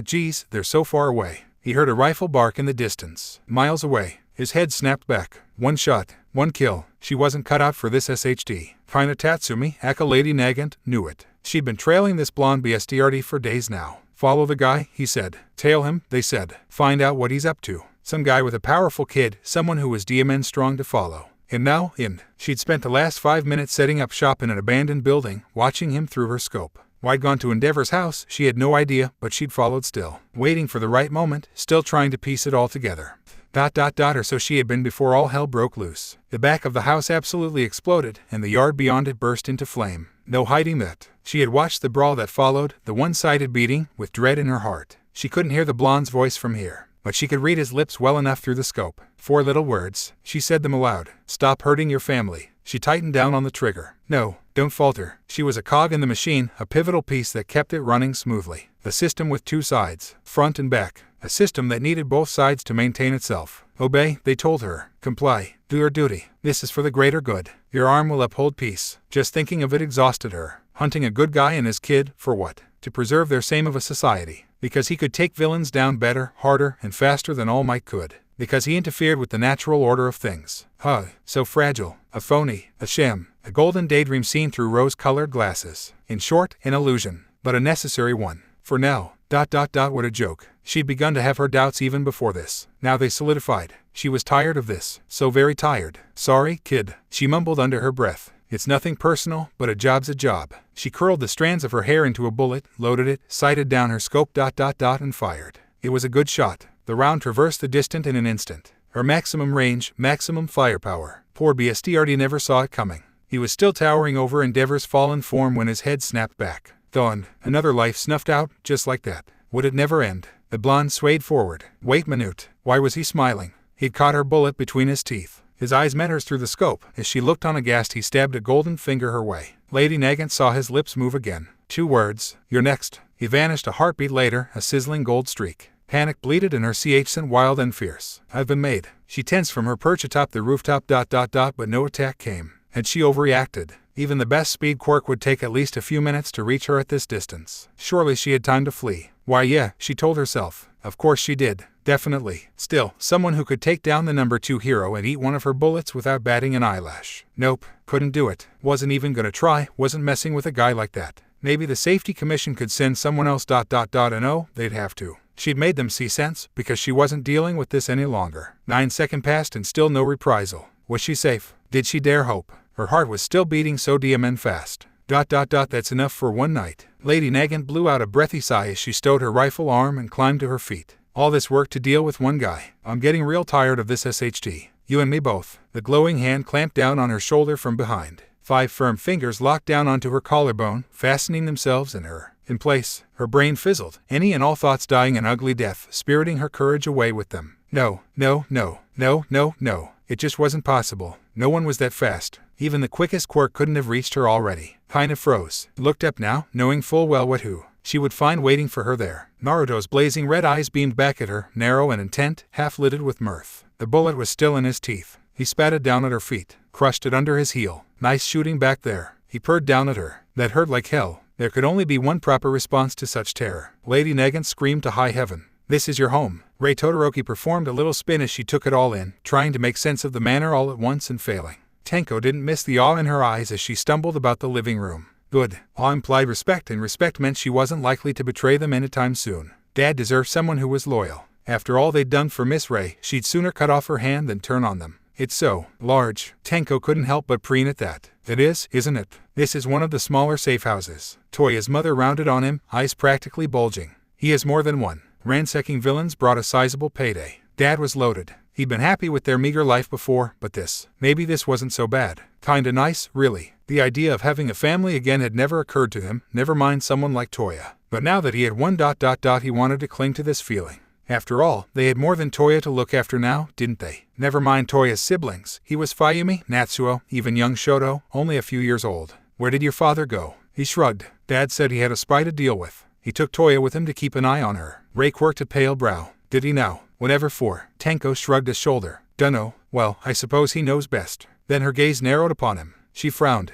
Geez, they're so far away. He heard a rifle bark in the distance. Miles away. His head snapped back. One shot. One kill. She wasn't cut out for this SHD. Kinda Tatsumi, aka Lady Nagant, knew it. She'd been trailing this blonde BSDRD for days now. Follow the guy, he said. Tail him, they said. Find out what he's up to. Some guy with a powerful kid, someone who was DMN strong to follow. And now, she'd spent the last 5 minutes setting up shop in an abandoned building, watching him through her scope. Why'd gone to Endeavor's house, she had no idea, but she'd followed still. Waiting for the right moment, still trying to piece it all together. ... Or so she had been before all hell broke loose. The back of the house absolutely exploded, and the yard beyond it burst into flame. No hiding that. She had watched the brawl that followed, the one-sided beating, with dread in her heart. She couldn't hear the blonde's voice from here, but she could read his lips well enough through the scope. 4 little words. She said them aloud. Stop hurting your family. She tightened down on the trigger. No, don't falter. She was a cog in the machine, a pivotal piece that kept it running smoothly. The system with 2 sides, front and back. A system that needed both sides to maintain itself. Obey, they told her. Comply. Do your duty. This is for the greater good. Your arm will uphold peace. Just thinking of it exhausted her. Hunting a good guy and his kid, for what? To preserve their same of a society. Because he could take villains down better, harder, and faster than All Might could. Because he interfered with the natural order of things. So fragile. A phony. A sham. A golden daydream seen through rose-colored glasses. In short, an illusion. But a necessary one. For now. ... What a joke. She'd begun to have her doubts even before this. Now they solidified. She was tired of this. So very tired. Sorry, kid. She mumbled under her breath. It's nothing personal, but a job's a job. She curled the strands of her hair into a bullet, loaded it, sighted down her scope ... and fired. It was a good shot. The round traversed the distance in an instant. Her maximum range, maximum firepower. Poor BSDRD never saw it coming. He was still towering over Endeavor's fallen form when his head snapped back. Dawn. Another life snuffed out, just like that. Would it never end? The blonde swayed forward. Wait minute. Why was he smiling? He'd caught her bullet between his teeth. His eyes met hers through the scope. As she looked on aghast, he stabbed a golden finger her way. Lady Nagant saw his lips move again. 2 words. You're next. He vanished a heartbeat later, a sizzling gold streak. Panic bleated and her CH sent wild and fierce. I've been made. She tensed from her perch atop the rooftop ... but no attack came. Had she overreacted? Even the best speed quirk would take at least a few minutes to reach her at this distance. Surely she had time to flee. Why yeah, she told herself. Of course she did. Definitely. Still, someone who could take down the number 2 hero and eat one of her bullets without batting an eyelash. Nope, couldn't do it. Wasn't even gonna try, wasn't messing with a guy like that. Maybe the safety commission could send someone else ... and oh, they'd have to. She'd made them see sense, because she wasn't dealing with this any longer. 9 seconds passed and still no reprisal. Was she safe? Did she dare hope? Her heart was still beating so fast. ... That's enough for one night. Lady Nagant blew out a breathy sigh as she stowed her rifle arm and climbed to her feet. All this work to deal with one guy. I'm getting real tired of this SHT. You and me both. The glowing hand clamped down on her shoulder from behind. 5 firm fingers locked down onto her collarbone, fastening themselves in place. Her brain fizzled, any and all thoughts dying an ugly death, spiriting her courage away with them. No. It just wasn't possible. No one was that fast. Even the quickest quirk couldn't have reached her already. Kinda froze. Looked up now, knowing full well who she would find waiting for her there. Naruto's blazing red eyes beamed back at her, narrow and intent, half-lidded with mirth. The bullet was still in his teeth. He spat it down at her feet, crushed it under his heel. Nice shooting back there. He purred down at her. That hurt like hell. There could only be one proper response to such terror. Lady Nagant screamed to high heaven. This is your home. Rei Todoroki performed a little spin as she took it all in, trying to make sense of the manner all at once and failing. Tenko didn't miss the awe in her eyes as she stumbled about the living room. Good. Awe implied respect, and respect meant she wasn't likely to betray them anytime soon. Dad deserved someone who was loyal. After all they'd done for Miss Rei, she'd sooner cut off her hand than turn on them. It's so large. Tenko couldn't help but preen at that. It is, isn't it? This is one of the smaller safe houses. Toya's mother rounded on him, eyes practically bulging. He has more than one. Ransacking villains brought a sizable payday. Dad was loaded. He'd been happy with their meager life before, but maybe this wasn't so bad. Kinda nice, really. The idea of having a family again had never occurred to him, never mind someone like Toya. But now that he had one ... he wanted to cling to this feeling. After all, they had more than Toya to look after now, didn't they? Never mind Toya's siblings. He was Fayumi, Natsuo, even young Shoto, only a few years old. Where did your father go? He shrugged. Dad said he had a spy to deal with. He took Toya with him to keep an eye on her. Rei quirked a pale brow. Did he now? Whatever for? Tenko shrugged his shoulder. Dunno. Well, I suppose he knows best. Then her gaze narrowed upon him. She frowned.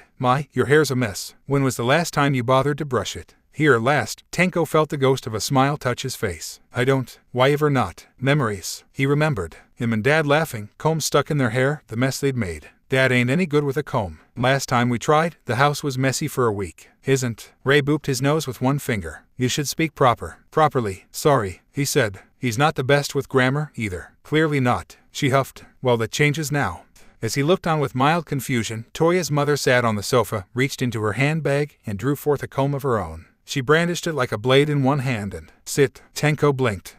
Your hair's a mess. When was the last time you bothered to brush it? Here at last, Tenko felt the ghost of a smile touch his face. I don't. Why ever not? Memories. He remembered. Him and Dad laughing, combs stuck in their hair, the mess they'd made. Dad ain't any good with a comb. Last time we tried, the house was messy for a week. Isn't? Rei booped his nose with one finger. You should speak properly. Sorry, he said. He's not the best with grammar, either. Clearly not. She huffed. Well, that changes now. As he looked on with mild confusion, Toya's mother sat on the sofa, reached into her handbag, and drew forth a comb of her own. She brandished it like a blade in one hand and, sit. Tenko blinked.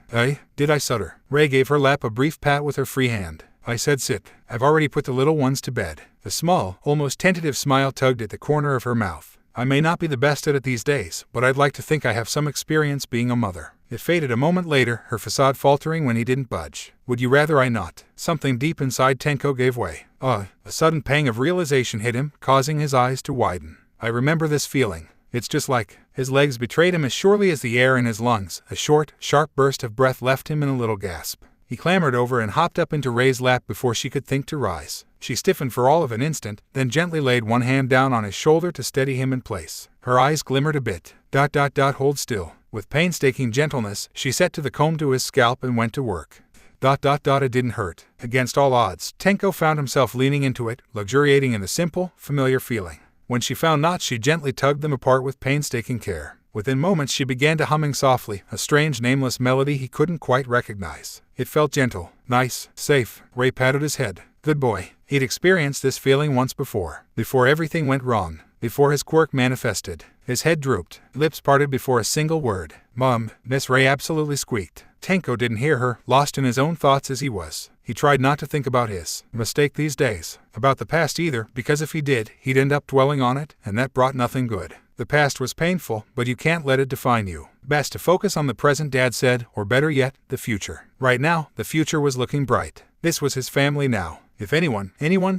Did I stutter? Rei gave her lap a brief pat with her free hand. I said sit. I've already put the little ones to bed. The small, almost tentative smile tugged at the corner of her mouth. I may not be the best at it these days, but I'd like to think I have some experience being a mother. It faded a moment later, her facade faltering when he didn't budge. Would you rather I not? Something deep inside Tenko gave way. A sudden pang of realization hit him, causing his eyes to widen. I remember this feeling. It's just like, his legs betrayed him as surely as the air in his lungs. A short, sharp burst of breath left him in a little gasp. He clambered over and hopped up into Rei's lap before she could think to rise. She stiffened for all of an instant, then gently laid one hand down on his shoulder to steady him in place. Her eyes glimmered a bit. Hold still. With painstaking gentleness, she set to the comb to his scalp and went to work. It didn't hurt. Against all odds, Tenko found himself leaning into it, luxuriating in the simple, familiar feeling. When she found knots, she gently tugged them apart with painstaking care. Within moments she began to humming softly, a strange nameless melody he couldn't quite recognize. It felt gentle, nice, safe. Rei patted his head. Good boy. He'd experienced this feeling once before everything went wrong, before his quirk manifested. His head drooped, lips parted before a single word. Mom, Miss Rei absolutely squeaked. Tenko didn't hear her, lost in his own thoughts as he was. He tried not to think about his mistake these days, about the past either, because if he did, he'd end up dwelling on it, and that brought nothing good. The past was painful, but you can't let it define you. Best to focus on the present, Dad said, or better yet, the future. Right now, the future was looking bright. This was his family now. If anyone,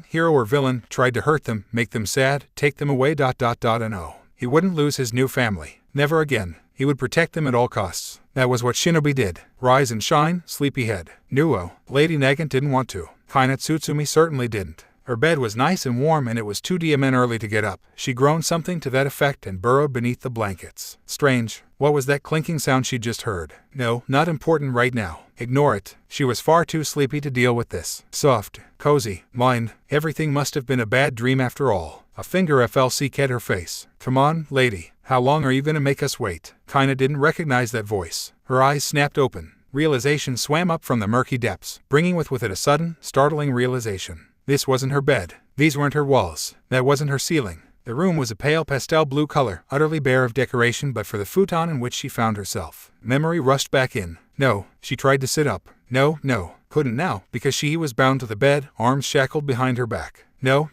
hero or villain, tried to hurt them, make them sad, take them away ... and oh, he wouldn't lose his new family. Never again. He would protect them at all costs. That was what Shinobi did. Rise and shine, sleepyhead. Nuo. Lady Nagant didn't want to. Kainatsutsumi certainly didn't. Her bed was nice and warm and it was too early to get up. She groaned something to that effect and burrowed beneath the blankets. Strange. What was that clinking sound she just heard? No, not important right now. Ignore it. She was far too sleepy to deal with this. Soft, cozy, mine. Everything must have been a bad dream after all. A finger FLC at her face. Come on, lady. How long are you gonna make us wait? Kinda didn't recognize that voice. Her eyes snapped open. Realization swam up from the murky depths, bringing with it a sudden, startling realization. This wasn't her bed. These weren't her walls. That wasn't her ceiling. The room was a pale pastel blue color, utterly bare of decoration but for the futon in which she found herself. Memory rushed back in. No, she tried to sit up. No, couldn't now, because she was bound to the bed, arms shackled behind her back. No.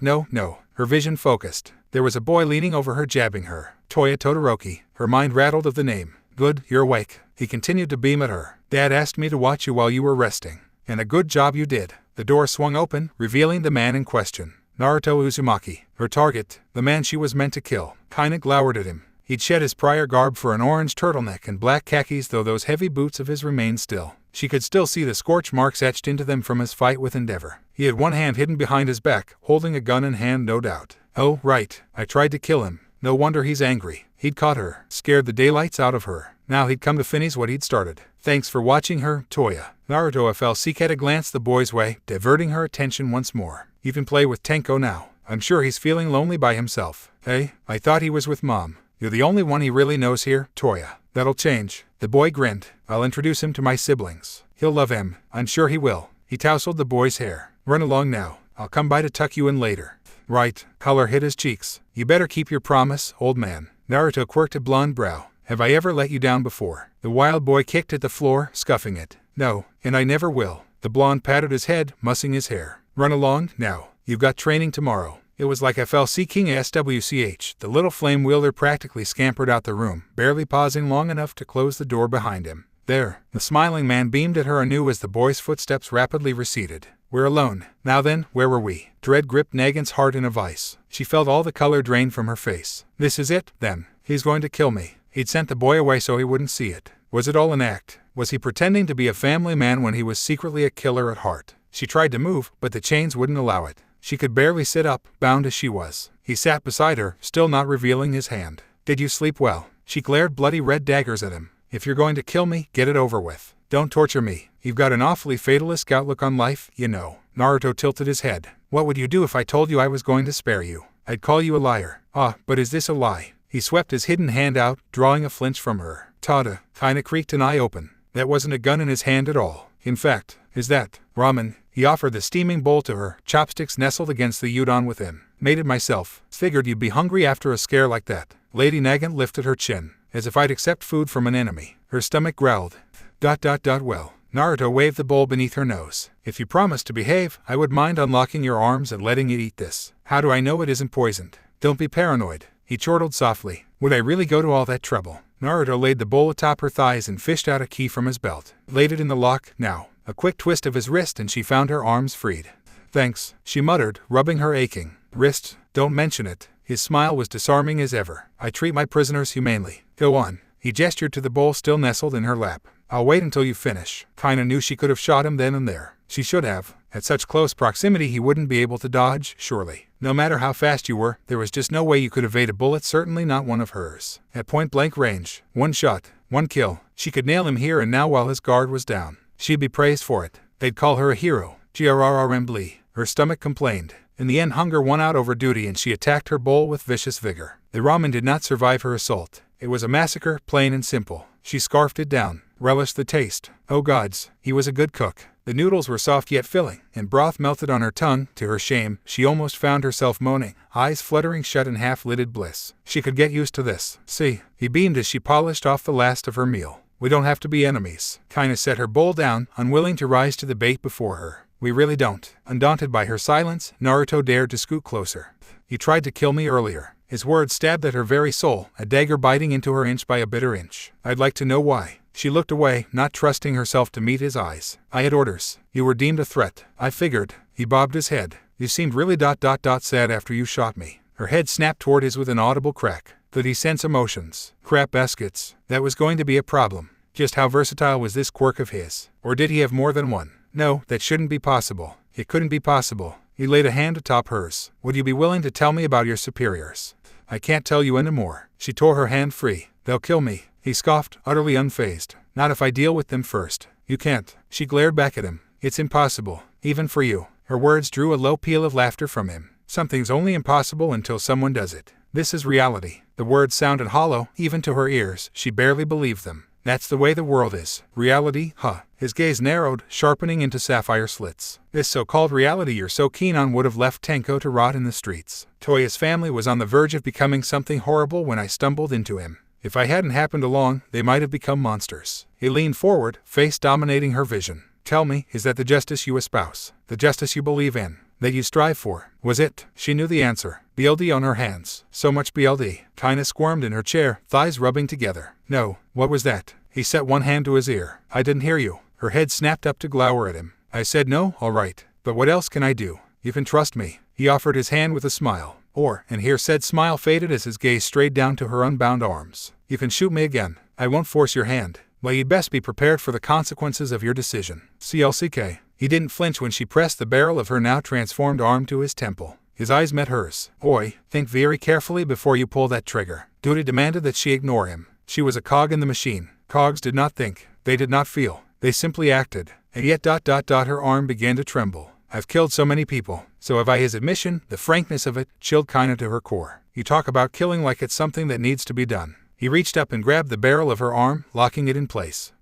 Her vision focused. There was a boy leaning over her, jabbing her. Toya Todoroki. Her mind rattled of the name. Good, you're awake. He continued to beam at her. Dad asked me to watch you while you were resting. And a good job you did. The door swung open, revealing the man in question. Naruto Uzumaki. Her target, the man she was meant to kill. Kinda glowered at him. He'd shed his prior garb for an orange turtleneck and black khakis, though those heavy boots of his remained still. She could still see the scorch marks etched into them from his fight with Endeavor. He had one hand hidden behind his back, holding a gun in hand, no doubt. Oh, right. I tried to kill him. No wonder he's angry. He'd caught her, scared the daylights out of her. Now he'd come to finish what he'd started. Thanks for watching her, Toya. Naruto FLC glanced the boy's way, diverting her attention once more. Even play with Tenko now. I'm sure he's feeling lonely by himself. Hey, I thought he was with Mom. You're the only one he really knows here, Toya. That'll change. The boy grinned. I'll introduce him to my siblings. He'll love him. I'm sure he will. He tousled the boy's hair. Run along now. I'll come by to tuck you in later. Right. Color hit his cheeks. You better keep your promise, old man. Naruto quirked a blonde brow. Have I ever let you down before? The wild boy kicked at the floor, scuffing it. No, and I never will. The blonde patted his head, mussing his hair. Run along, now. You've got training tomorrow. It was like FLC King SWCH. The little flame wielder practically scampered out the room, barely pausing long enough to close the door behind him. There. The smiling man beamed at her anew as the boy's footsteps rapidly receded. We're alone. Now then, where were we? Dread gripped Nagin's heart in a vice. She felt all the color drain from her face. This is it, then. He's going to kill me. He'd sent the boy away so he wouldn't see it. Was it all an act? Was he pretending to be a family man when he was secretly a killer at heart? She tried to move, but the chains wouldn't allow it. She could barely sit up, bound as she was. He sat beside her, still not revealing his hand. Did you sleep well? She glared bloody red daggers at him. If you're going to kill me, get it over with. Don't torture me. You've got an awfully fatalist outlook on life, you know. Naruto tilted his head. What would you do if I told you I was going to spare you? I'd call you a liar. Ah, but is this a lie? He swept his hidden hand out, drawing a flinch from her. Tada. Kinda creaked an eye open. That wasn't a gun in his hand at all. In fact, is that ramen? He offered the steaming bowl to her, chopsticks nestled against the udon within. Made it myself. Figured you'd be hungry after a scare like that. Lady Nagin lifted her chin. As if I'd accept food from an enemy. Her stomach growled. Well. Naruto waved the bowl beneath her nose. If you promise to behave, I would mind unlocking your arms and letting you eat this. How do I know it isn't poisoned? Don't be paranoid. He chortled softly. Would I really go to all that trouble? Naruto laid the bowl atop her thighs and fished out a key from his belt. Laid it in the lock, now. A quick twist of his wrist and she found her arms freed. Thanks, she muttered, rubbing her aching wrist. Don't mention it. His smile was disarming as ever. I treat my prisoners humanely. Go on. He gestured to the bowl still nestled in her lap. I'll wait until you finish. Kinda knew she could have shot him then and there. She should have. At such close proximity he wouldn't be able to dodge, surely. No matter how fast you were, there was just no way you could evade a bullet, certainly not one of hers. At point-blank range, one shot, one kill. She could nail him here and now while his guard was down. She'd be praised for it. They'd call her a hero. Grrrmbly. Her stomach complained. In the end, hunger won out over duty and she attacked her bowl with vicious vigor. The ramen did not survive her assault. It was a massacre, plain and simple. She scarfed it down, relished the taste. Oh gods, he was a good cook. The noodles were soft yet filling, and broth melted on her tongue. To her shame, she almost found herself moaning, eyes fluttering shut in half-lidded bliss. She could get used to this. See, he beamed as she polished off the last of her meal. We don't have to be enemies. Kinda set her bowl down, unwilling to rise to the bait before her. We really don't. Undaunted by her silence, Naruto dared to scoot closer. You tried to kill me earlier. His words stabbed at her very soul, a dagger biting into her inch by a bitter inch. I'd like to know why. She looked away, not trusting herself to meet his eyes. I had orders. You were deemed a threat. I figured. He bobbed his head. You seemed really sad after you shot me. Her head snapped toward his with an audible crack. Did he sense emotions? Crap baskets. That was going to be a problem. Just how versatile was this quirk of his? Or did he have more than one? No, that shouldn't be possible. It couldn't be possible. He laid a hand atop hers. Would you be willing to tell me about your superiors? I can't tell you anymore. She tore her hand free. They'll kill me. He scoffed, utterly unfazed. Not if I deal with them first. You can't. She glared back at him. It's impossible. Even for you. Her words drew a low peal of laughter from him. Something's only impossible until someone does it. This is reality. The words sounded hollow, even to her ears. She barely believed them. That's the way the world is. Reality, huh? His gaze narrowed, sharpening into sapphire slits. This so-called reality you're so keen on would have left Tenko to rot in the streets. Toya's family was on the verge of becoming something horrible when I stumbled into him. If I hadn't happened along, they might have become monsters. He leaned forward, face dominating her vision. Tell me, is that the justice you espouse? The justice you believe in? That you strive for? Was it? She knew the answer. BLD on her hands. So much BLD. Kinda squirmed in her chair, thighs rubbing together. No. What was that? He set one hand to his ear. I didn't hear you. Her head snapped up to glower at him. I said no, all right. But what else can I do? You can trust me. He offered his hand with a smile. And here said smile faded as his gaze strayed down to her unbound arms. You can shoot me again. I won't force your hand. Well, you'd best be prepared for the consequences of your decision. CLCK. He didn't flinch when she pressed the barrel of her now transformed arm to his temple. His eyes met hers. Oi, think very carefully before you pull that trigger. Duty demanded that she ignore him. She was a cog in the machine. Cogs did not think. They did not feel. They simply acted. And yet ... her arm began to tremble. I've killed so many people. So have I. His admission, the frankness of it, chilled kinda to her core. You talk about killing like it's something that needs to be done. He reached up and grabbed the barrel of her arm, locking it in place.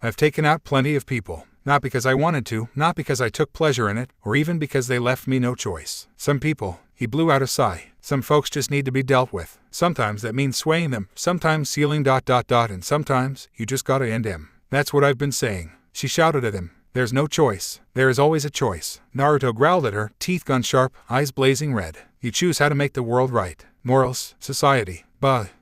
I've taken out plenty of people. Not because I wanted to, not because I took pleasure in it, or even because they left me no choice. Some people, he blew out a sigh. Some folks just need to be dealt with. Sometimes that means swaying them, sometimes sealing ... and sometimes, you just gotta end him. That's what I've been saying. She shouted at him. There's no choice. There is always a choice. Naruto growled at her, teeth gun sharp, eyes blazing red. You choose how to make the world right. Morals, society.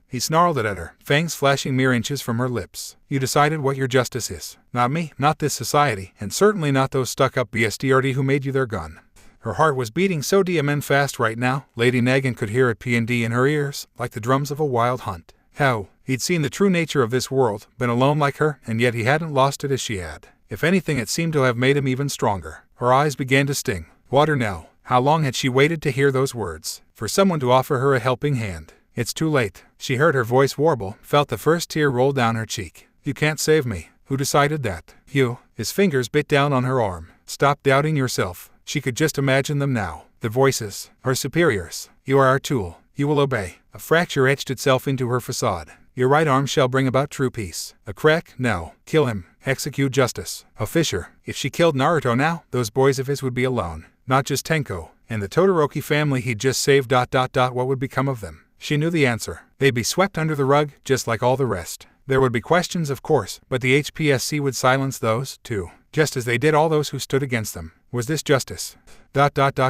He snarled it at her, fangs flashing mere inches from her lips. You decided what your justice is. Not me, not this society, and certainly not those stuck-up BSDRD who made you their gun. Her heart was beating so DMN fast right now, Lady Nagin could hear it P&D in her ears, like the drums of a wild hunt. How? He'd seen the true nature of this world, been alone like her, and yet he hadn't lost it as she had. If anything, it seemed to have made him even stronger. Her eyes began to sting. Water now. How long had she waited to hear those words? For someone to offer her a helping hand. It's too late. She heard her voice warble, felt the first tear roll down her cheek. You can't save me. Who decided that? You. His fingers bit down on her arm. Stop doubting yourself. She could just imagine them now. The voices. Her superiors. You are our tool. You will obey. A fracture etched itself into her facade. Your right arm shall bring about true peace. A crack? No. Kill him. Execute justice. A fissure. If she killed Naruto now, those boys of his would be alone. Not just Tenko. And the Todoroki family he'd just saved ... What would become of them? She knew the answer. They'd be swept under the rug, just like all the rest. There would be questions, of course, but the HPSC would silence those, too. Just as they did all those who stood against them. Was this justice? ...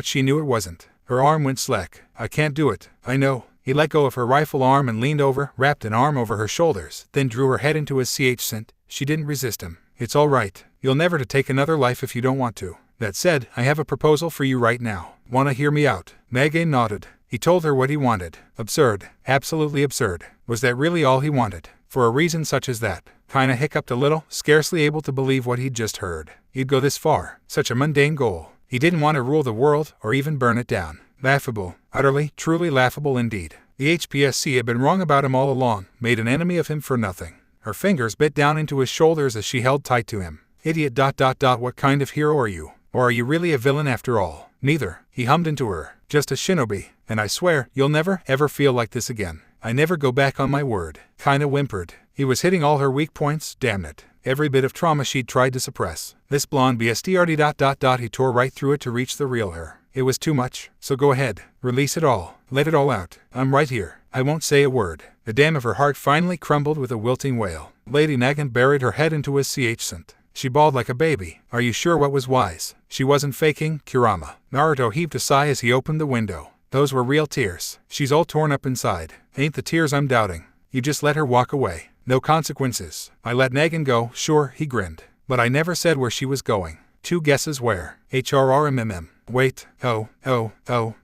She knew it wasn't. Her arm went slack. I can't do it. I know. He let go of her rifle arm and leaned over, wrapped an arm over her shoulders, then drew her head into his CH-scent. She didn't resist him. It's all right. You'll never to take another life if you don't want to. That said, I have a proposal for you right now. Wanna hear me out? Nage nodded. He told her what he wanted. Absurd. Absolutely absurd. Was that really all he wanted? For a reason such as that? Kinda hiccuped a little, scarcely able to believe what he'd just heard. He'd go this far. Such a mundane goal. He didn't want to rule the world, or even burn it down. Laughable. Utterly, truly laughable indeed. The HPSC had been wrong about him all along, made an enemy of him for nothing. Her fingers bit down into his shoulders as she held tight to him. Idiot ... What kind of hero are you? Or are you really a villain after all? Neither. He hummed into her. Just a shinobi. And I swear, you'll never, ever feel like this again. I never go back on my word. Kinda whimpered. He was hitting all her weak points, damn it. Every bit of trauma she'd tried to suppress. This blonde BSDRD ... He tore right through it to reach the real her. It was too much. So go ahead. Release it all. Let it all out. I'm right here. I won't say a word. The dam of her heart finally crumbled with a wilting wail. Lady Nagin buried her head into his CH-scent. She bawled like a baby. Are you sure what was wise? She wasn't faking, Kurama. Naruto heaved a sigh as he opened the window. Those were real tears. She's all torn up inside. Ain't the tears I'm doubting. You just let her walk away. No consequences. I let Nagin go, sure, he grinned. But I never said where she was going. 2 guesses where. HRRMMM. Wait. Oh,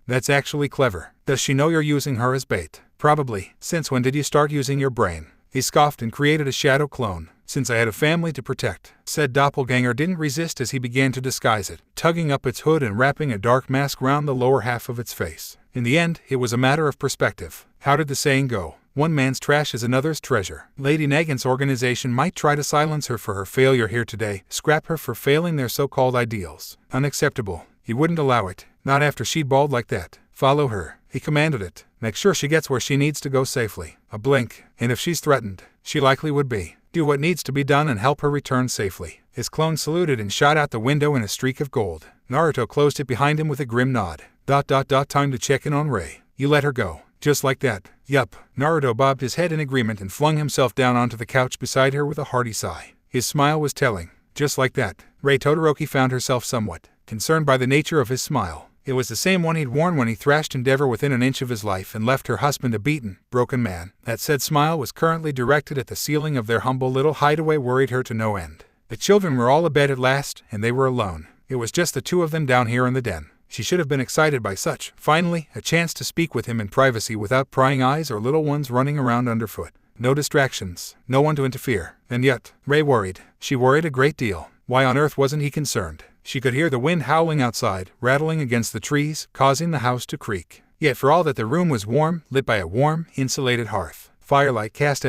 that's actually clever. Does she know you're using her as bait? Probably. Since when did you start using your brain? He scoffed and created a shadow clone. Since I had a family to protect. Said doppelganger didn't resist as he began to disguise it, tugging up its hood and wrapping a dark mask round the lower half of its face. In the end, it was a matter of perspective. How did the saying go? One man's trash is another's treasure. Lady Nagin's organization might try to silence her for her failure here today, scrap her for failing their so-called ideals. Unacceptable. He wouldn't allow it. Not after she'd bawled like that. Follow her. he commanded it. Make sure she gets where she needs to go safely. A blink, and if she's threatened, she likely would be. Do what needs to be done and help her return safely. His clone saluted and shot out the window in a streak of gold. Naruto closed it behind him with a grim nod. Time to check in on Rei. You let her go. Just like that. Yup. Naruto bobbed his head in agreement and flung himself down onto the couch beside her with a hearty sigh. His smile was telling. Just like that. Rei Todoroki found herself somewhat concerned by the nature of his smile. It was the same one he'd worn when he thrashed Endeavor within an inch of his life and left her husband a beaten, broken man. That said smile was currently directed at the ceiling of their humble little hideaway worried her to no end. The children were all abed at last, and they were alone. It was just the two of them down here in the den. She should have been excited by such, finally, a chance to speak with him in privacy without prying eyes or little ones running around underfoot. No distractions, no one to interfere. And yet, Rei worried. She worried a great deal. Why on earth wasn't he concerned? She could hear the wind howling outside, rattling against the trees, causing the house to creak. Yet for all that the room was warm, lit by a warm, insulated hearth. Firelight cast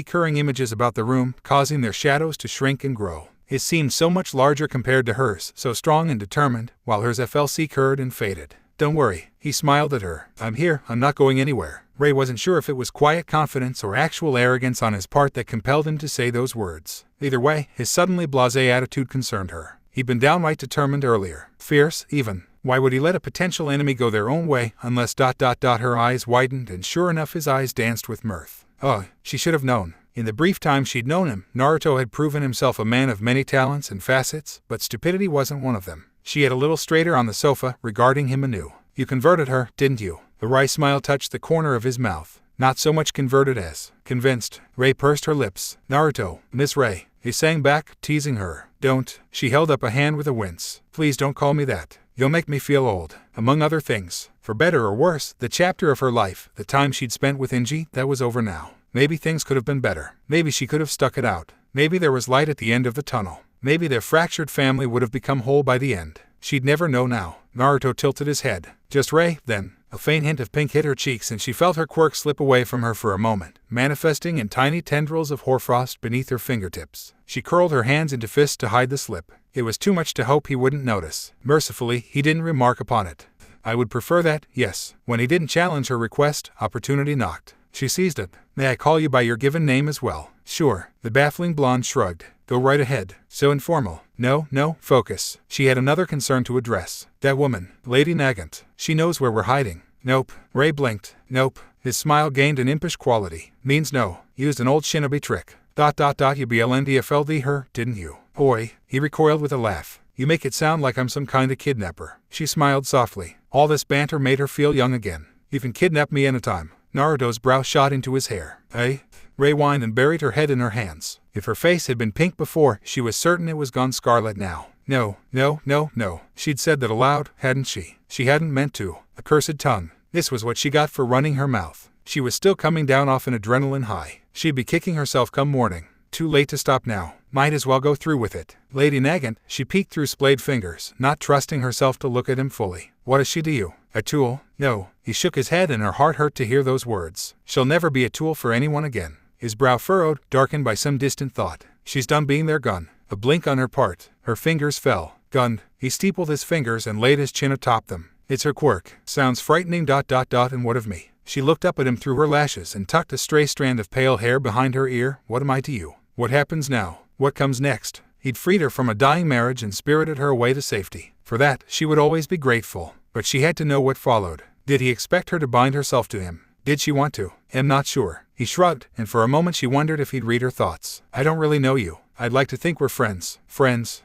curring images about the room, causing their shadows to shrink and grow. His seemed so much larger compared to hers, so strong and determined, while hers curred and faded. Don't worry, he smiled at her. I'm here, I'm not going anywhere. Rei wasn't sure if it was quiet confidence or actual arrogance on his part that compelled him to say those words. Either way, his suddenly blasé attitude concerned her. He'd been downright determined earlier. Fierce, even. Why would he let a potential enemy go their own way unless ... Her eyes widened and sure enough his eyes danced with mirth. She should have known. In the brief time she'd known him, Naruto had proven himself a man of many talents and facets, but stupidity wasn't one of them. She had a little straighter on the sofa, regarding him anew. You converted her, didn't you? The wry smile touched the corner of his mouth. Not so much converted as convinced. Rei pursed her lips. Naruto, Miss Rei. He sang back, teasing her. Don't. She held up a hand with a wince. Please don't call me that. You'll make me feel old. Among other things. For better or worse, the chapter of her life, the time she'd spent with Inji, that was over now. Maybe things could have been better. Maybe she could have stuck it out. Maybe there was light at the end of the tunnel. Maybe their fractured family would have become whole by the end. She'd never know now. Naruto tilted his head. Just Rei, then. A faint hint of pink hit her cheeks and she felt her quirk slip away from her for a moment, manifesting in tiny tendrils of hoarfrost beneath her fingertips. She curled her hands into fists to hide the slip. It was too much to hope he wouldn't notice. Mercifully, he didn't remark upon it. I would prefer that, yes. When he didn't challenge her request, opportunity knocked. She seized it. May I call you by your given name as well? Sure. The baffling blonde shrugged. Go right ahead. So informal. No, focus. She had another concern to address. That woman, Lady Nagant. She knows where we're hiding. Nope. Rei blinked. Nope. His smile gained an impish quality. Means no. Used an old shinobi trick. You blndfld her, didn't you? Oi. He recoiled with a laugh. You make it sound like I'm some kind of kidnapper. She smiled softly. All this banter made her feel young again. You can kidnap me anytime. Naruto's brow shot into his hair. Hey? Rei whined and buried her head in her hands. If her face had been pink before, she was certain it was gone scarlet now. No. She'd said that aloud, hadn't she? She hadn't meant to. Accursed tongue. This was what she got for running her mouth. She was still coming down off an adrenaline high. She'd be kicking herself come morning. Too late to stop now. Might as well go through with it. Lady Nagant, she peeked through splayed fingers, not trusting herself to look at him fully. What is she to you? A tool? No. He shook his head and her heart hurt to hear those words. She'll never be a tool for anyone again. His brow furrowed, darkened by some distant thought. She's done being their gun. A blink on her part. Her fingers fell. Gunned. He steepled his fingers and laid his chin atop them. It's her quirk. Sounds frightening ... And what of me? She looked up at him through her lashes and tucked a stray strand of pale hair behind her ear. What am I to you? What happens now? What comes next? He'd freed her from a dying marriage and spirited her away to safety. For that, she would always be grateful. But she had to know what followed. Did he expect her to bind herself to him? Did she want to? I'm not sure. He shrugged, and for a moment she wondered if he'd read her thoughts. I don't really know you. I'd like to think we're friends. Friends?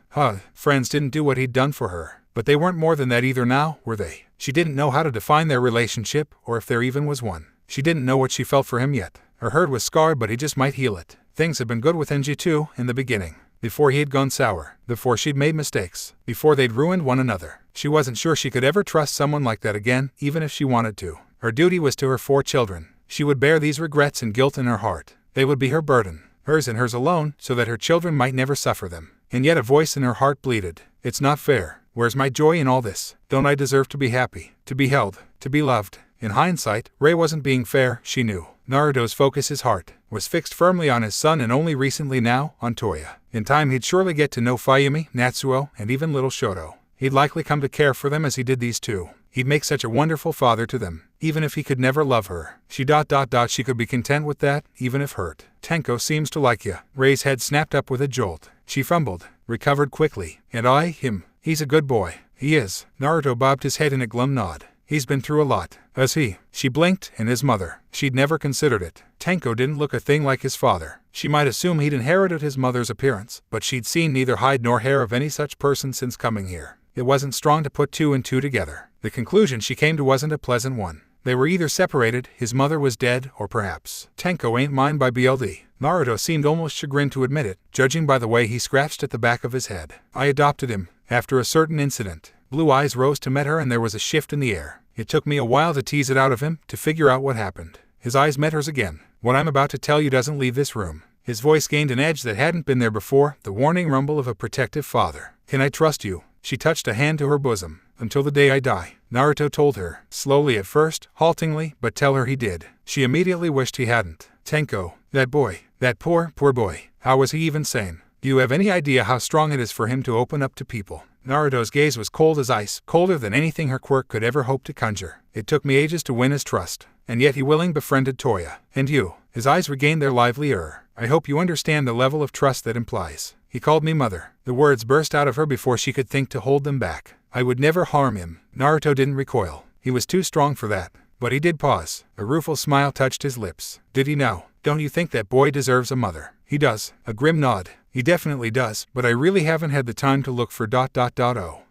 Friends didn't do what he'd done for her. But they weren't more than that either now, were they? She didn't know how to define their relationship, or if there even was one. She didn't know what she felt for him yet. Her hurt was scarred, but he just might heal it. Things had been good with Enji too, in the beginning. Before he had gone sour. Before she'd made mistakes. Before they'd ruined one another. She wasn't sure she could ever trust someone like that again, even if she wanted to. Her duty was to her 4 children. She would bear these regrets and guilt in her heart. They would be her burden. Hers and hers alone, so that her children might never suffer them. And yet a voice in her heart bleated. It's not fair. Where's my joy in all this? Don't I deserve to be happy? To be held? To be loved? In hindsight, Rei wasn't being fair, she knew. Naruto's focus, his heart, was fixed firmly on his son and only recently now, on Toya. In time he'd surely get to know Fayumi, Natsuo, and even little Shoto. He'd likely come to care for them as he did these two. He'd make such a wonderful father to them, even if he could never love her. She could be content with that, even if hurt. Tenko seems to like ya. Rei's head snapped up with a jolt. She fumbled, recovered quickly. And him. He's a good boy. He is. Naruto bobbed his head in a glum nod. He's been through a lot. Has he? She blinked, and his mother. She'd never considered it. Tenko didn't look a thing like his father. She might assume he'd inherited his mother's appearance, but she'd seen neither hide nor hair of any such person since coming here. It wasn't strong to put two and two together. The conclusion she came to wasn't a pleasant one. They were either separated, his mother was dead, or perhaps Tenko ain't mine by BLD. Naruto seemed almost chagrined to admit it, judging by the way he scratched at the back of his head. I adopted him, after a certain incident. Blue eyes rose to meet her and there was a shift in the air. It took me a while to tease it out of him, to figure out what happened. His eyes met hers again. What I'm about to tell you doesn't leave this room. His voice gained an edge that hadn't been there before, the warning rumble of a protective father. Can I trust you? She touched a hand to her bosom. Until the day I die, Naruto told her, slowly at first, haltingly, but tell her he did. She immediately wished he hadn't. Tenko, that boy, that poor boy, how was he even sane? Do you have any idea how strong it is for him to open up to people? Naruto's gaze was cold as ice, colder than anything her quirk could ever hope to conjure. It took me ages to win his trust, and yet he willingly befriended Toya. And you. His eyes regained their lively I hope you understand the level of trust that implies. He called me mother. The words burst out of her before she could think to hold them back. I would never harm him. Naruto didn't recoil. He was too strong for that. But he did pause. A rueful smile touched his lips. Did he now? Don't you think that boy deserves a mother? He does. A grim nod. He definitely does, but I really haven't had the time to look for ...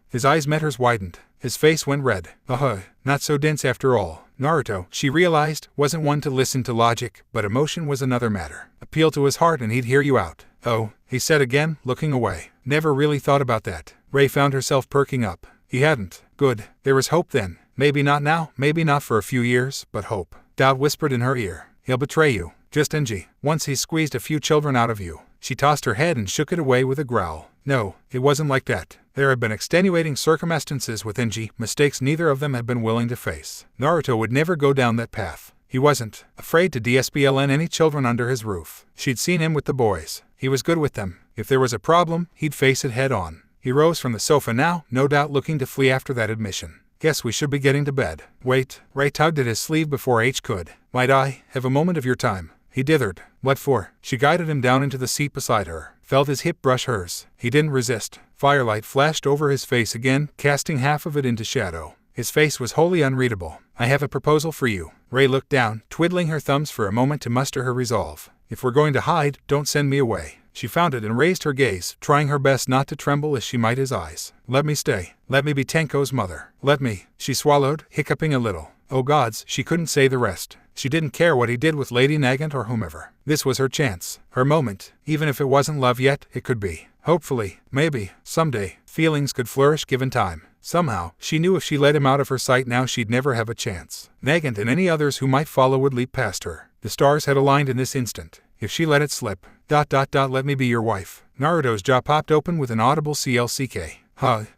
His eyes met hers widened. His face went red. Not so dense after all. Naruto, she realized, wasn't one to listen to logic, but emotion was another matter. Appeal to his heart and he'd hear you out. Oh, he said again, looking away. Never really thought about that. Rei found herself perking up. He hadn't. Good. There was hope then. Maybe not now, maybe not for a few years, but hope. Doubt whispered in her ear. He'll betray you. Just Enji. Once he's squeezed a few children out of you. She tossed her head and shook it away with a growl. No, it wasn't like that. There had been extenuating circumstances with Enji, mistakes neither of them had been willing to face. Naruto would never go down that path. He wasn't afraid to DSBLN any children under his roof. She'd seen him with the boys. He was good with them. If there was a problem, he'd face it head on. He rose from the sofa now, no doubt looking to flee after that admission. Guess we should be getting to bed. Wait. Rei tugged at his sleeve before H could. Might I have a moment of your time? He dithered. What for? She guided him down into the seat beside her, felt his hip brush hers. He didn't resist. Firelight flashed over his face again, casting half of it into shadow. His face was wholly unreadable. I have a proposal for you. Rei looked down, twiddling her thumbs for a moment to muster her resolve. If we're going to hide, don't send me away. She found it and raised her gaze, trying her best not to tremble as she might his eyes. Let me stay. Let me be Tenko's mother. Let me. She swallowed, hiccuping a little. Oh gods, she couldn't say the rest. She didn't care what he did with Lady Nagant or whomever. This was her chance. Her moment. Even if it wasn't love yet, it could be. Hopefully, maybe, someday, feelings could flourish given time. Somehow, she knew if she let him out of her sight now she'd never have a chance. Nagant and any others who might follow would leap past her. The stars had aligned in this instant. If she let it slip. ... Let me be your wife. Naruto's jaw popped open with an audible CLCK.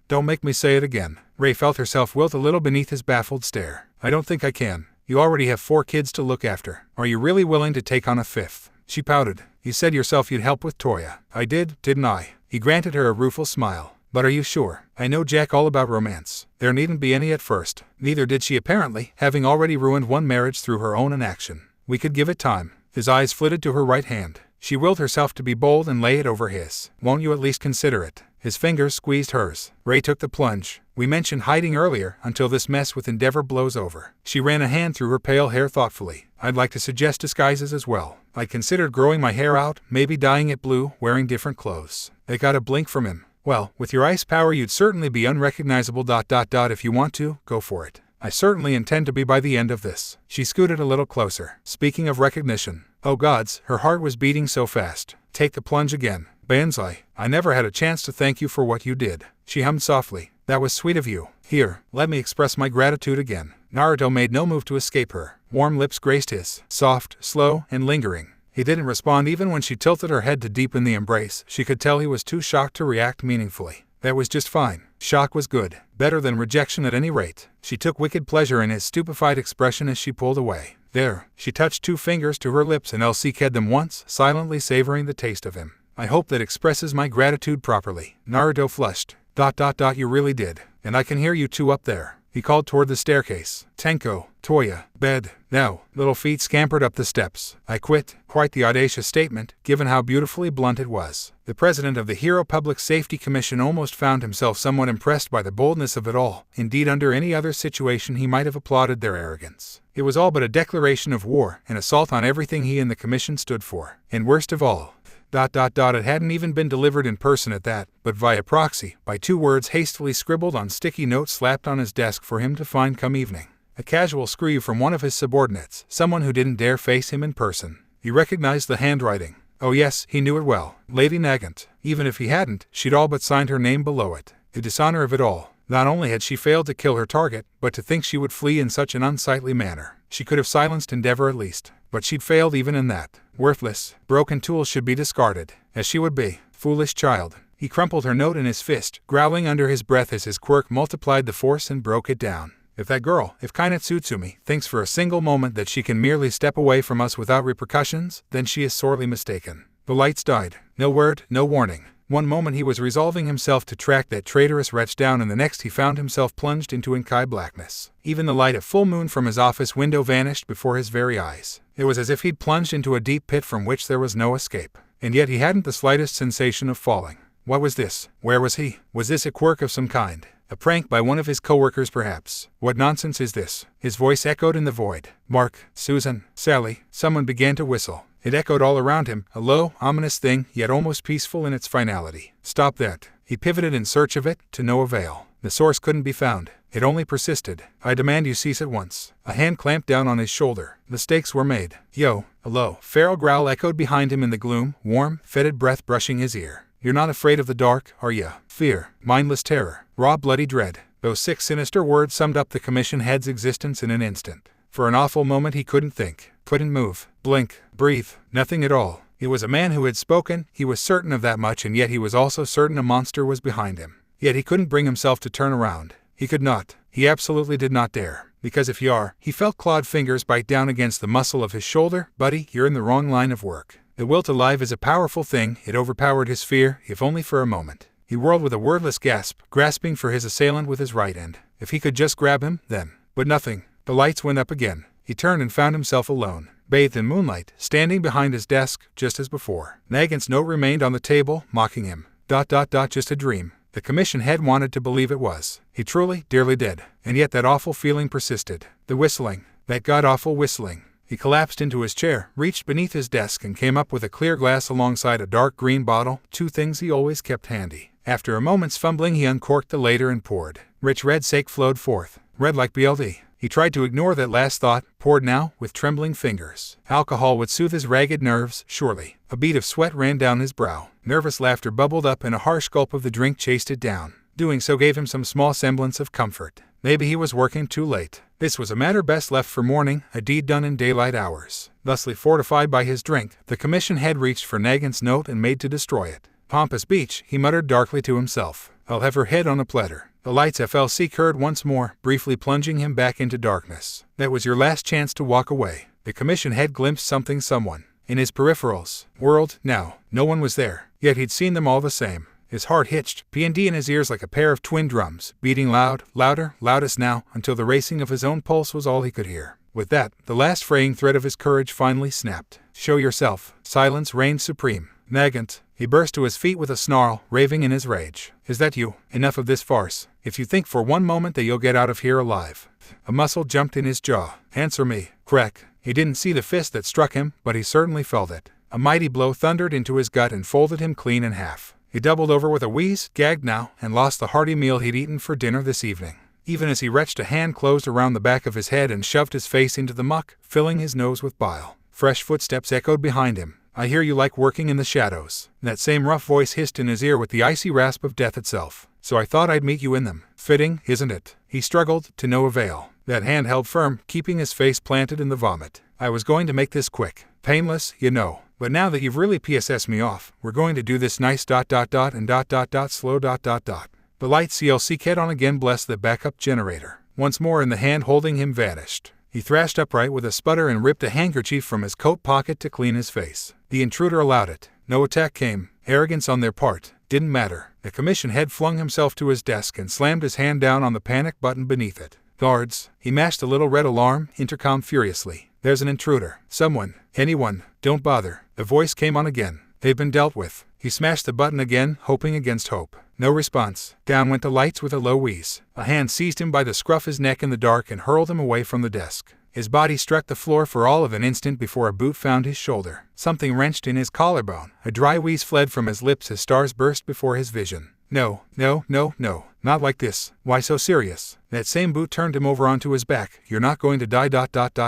Don't make me say it again. Rei felt herself wilt a little beneath his baffled stare. I don't think I can. You already have 4 kids to look after. Are you really willing to take on a 5th? She pouted. You said yourself you'd help with Toya. I did, didn't I? He granted her a rueful smile. But are you sure? I know jack all about romance. There needn't be any at first. Neither did she apparently, having already ruined one marriage through her own inaction. We could give it time. His eyes flitted to her right hand. She willed herself to be bold and lay it over his. Won't you at least consider it? His fingers squeezed hers. Rei took the plunge. We mentioned hiding earlier, until this mess with Endeavor blows over. She ran a hand through her pale hair thoughtfully. I'd like to suggest disguises as well. I considered growing my hair out, maybe dyeing it blue, wearing different clothes. They got a blink from him. Well, with your ice power you'd certainly be unrecognizable ... If you want to, go for it. I certainly intend to be by the end of this. She scooted a little closer. Speaking of recognition. Oh gods, her heart was beating so fast. Take the plunge again. Banzai, I never had a chance to thank you for what you did. She hummed softly. That was sweet of you. Here, let me express my gratitude again. Naruto made no move to escape her. Warm lips graced his. Soft, slow, and lingering. He didn't respond even when she tilted her head to deepen the embrace. She could tell he was too shocked to react meaningfully. That was just fine. Shock was good. Better than rejection at any rate. She took wicked pleasure in his stupefied expression as she pulled away. There. She touched 2 fingers to her lips and LCK'd them once, silently savoring the taste of him. I hope that expresses my gratitude properly. Naruto flushed. ... You really did. And I can hear you 2 up there. He called toward the staircase. Tenko, Toya, bed. No. Little feet scampered up the steps. I quit. Quite the audacious statement, given how beautifully blunt it was. The president of the Hero Public Safety Commission almost found himself somewhat impressed by the boldness of it all. Indeed, under any other situation he might have applauded their arrogance. It was all but a declaration of war, an assault on everything he and the commission stood for. And worst of all, it hadn't even been delivered in person at that, but via proxy, by 2 words hastily scribbled on sticky notes slapped on his desk for him to find come evening. A casual screeve from one of his subordinates, someone who didn't dare face him in person. He recognized the handwriting. Oh yes, he knew it well. Lady Nagant. Even if he hadn't, she'd all but signed her name below it. The dishonor of it all. Not only had she failed to kill her target, but to think she would flee in such an unsightly manner. She could have silenced Endeavor at least. But she'd failed even in that. Worthless, broken tools should be discarded, as she would be. Foolish child. He crumpled her note in his fist, growling under his breath as his quirk multiplied the force and broke it down. If Kainetsutsumi thinks for a single moment that she can merely step away from us without repercussions, then she is sorely mistaken. The lights died. No word, no warning. One moment he was resolving himself to track that traitorous wretch down, and the next he found himself plunged into inkai blackness. Even the light of full moon from his office window vanished before his very eyes. It was as if he'd plunged into a deep pit from which there was no escape. And yet he hadn't the slightest sensation of falling. What was this? Where was he? Was this a quirk of some kind? A prank by one of his coworkers, perhaps? What nonsense is this? His voice echoed in the void. Mark, Susan, Sally. Someone began to whistle. It echoed all around him, a low, ominous thing, yet almost peaceful in its finality. Stop that. He pivoted in search of it, to no avail. The source couldn't be found. It only persisted. I demand you cease at once. A hand clamped down on his shoulder. The stakes were made. Yo, a low, feral growl echoed behind him in the gloom, warm, fetid breath brushing his ear. You're not afraid of the dark, are ya? Fear, mindless terror, raw bloody dread. Those 6 sinister words summed up the commission head's existence in an instant. For an awful moment he couldn't think, couldn't move, blink, breathe, nothing at all. It was a man who had spoken, he was certain of that much, and yet he was also certain a monster was behind him. Yet he couldn't bring himself to turn around. He could not. He absolutely did not dare. Because if he felt clawed fingers bite down against the muscle of his shoulder. Buddy, you're in the wrong line of work. The will to live is a powerful thing. It overpowered his fear, if only for a moment. He whirled with a wordless gasp, grasping for his assailant with his right hand. If he could just grab him, then. But nothing. The lights went up again. He turned and found himself alone, bathed in moonlight, standing behind his desk, just as before. Nagant's note remained on the table, mocking him. Just a dream. The commission head wanted to believe it was. He truly, dearly did. And yet that awful feeling persisted. The whistling. That god-awful whistling. He collapsed into his chair, reached beneath his desk, and came up with a clear glass alongside a dark green bottle, 2 things he always kept handy. After a moment's fumbling he uncorked the later and poured. Rich red sake flowed forth. Red like BLD. He tried to ignore that last thought, poured now, with trembling fingers. Alcohol would soothe his ragged nerves, surely. A bead of sweat ran down his brow. Nervous laughter bubbled up, and a harsh gulp of the drink chased it down. Doing so gave him some small semblance of comfort. Maybe he was working too late. This was a matter best left for morning, a deed done in daylight hours. Thusly fortified by his drink, the commission head reached for Nagant's note and made to destroy it. Pompous beach, he muttered darkly to himself. I'll have her head on a platter. The lights FLC curd once more, briefly plunging him back into darkness. That was your last chance to walk away. The commission head glimpsed someone. In his peripherals. World, now. No one was there. Yet he'd seen them all the same. His heart hitched, P&D in his ears like a pair of twin drums, beating loud, louder, loudest now, until the racing of his own pulse was all he could hear. With that, the last fraying thread of his courage finally snapped. Show yourself. Silence reigned supreme. Nagant. He burst to his feet with a snarl, raving in his rage. Is that you? Enough of this farce. If you think for one moment that you'll get out of here alive. A muscle jumped in his jaw. Answer me. Crack. He didn't see the fist that struck him, but he certainly felt it. A mighty blow thundered into his gut and folded him clean in half. He doubled over with a wheeze, gagged now, and lost the hearty meal he'd eaten for dinner this evening. Even as he retched, a hand closed around the back of his head and shoved his face into the muck, filling his nose with bile. Fresh footsteps echoed behind him. I hear you like working in the shadows. That same rough voice hissed in his ear with the icy rasp of death itself. So I thought I'd meet you in them. Fitting, isn't it? He struggled, to no avail. That hand held firm, keeping his face planted in the vomit. I was going to make this quick. Painless, you know. But now that you've really PSS'd me off, we're going to do this nice ... and ... slow ... The light CLC kept on again. Bless the backup generator. Once more, and the hand holding him vanished. He thrashed upright with a sputter and ripped a handkerchief from his coat pocket to clean his face. The intruder allowed it. No attack came. Arrogance on their part. Didn't matter. The commission head flung himself to his desk and slammed his hand down on the panic button beneath it. Guards. He mashed the little red alarm intercom furiously. There's an intruder. Someone. Anyone. Don't bother. The voice came on again. They've been dealt with. He smashed the button again, hoping against hope. No response. Down went the lights with a low wheeze. A hand seized him by the scruff of his neck in the dark and hurled him away from the desk. His body struck the floor for all of an instant before a boot found his shoulder. Something wrenched in his collarbone. A dry wheeze fled from his lips as stars burst before his vision. No, no, no, no. Not like this. Why so serious? That same boot turned him over onto his back. You're not going to die ...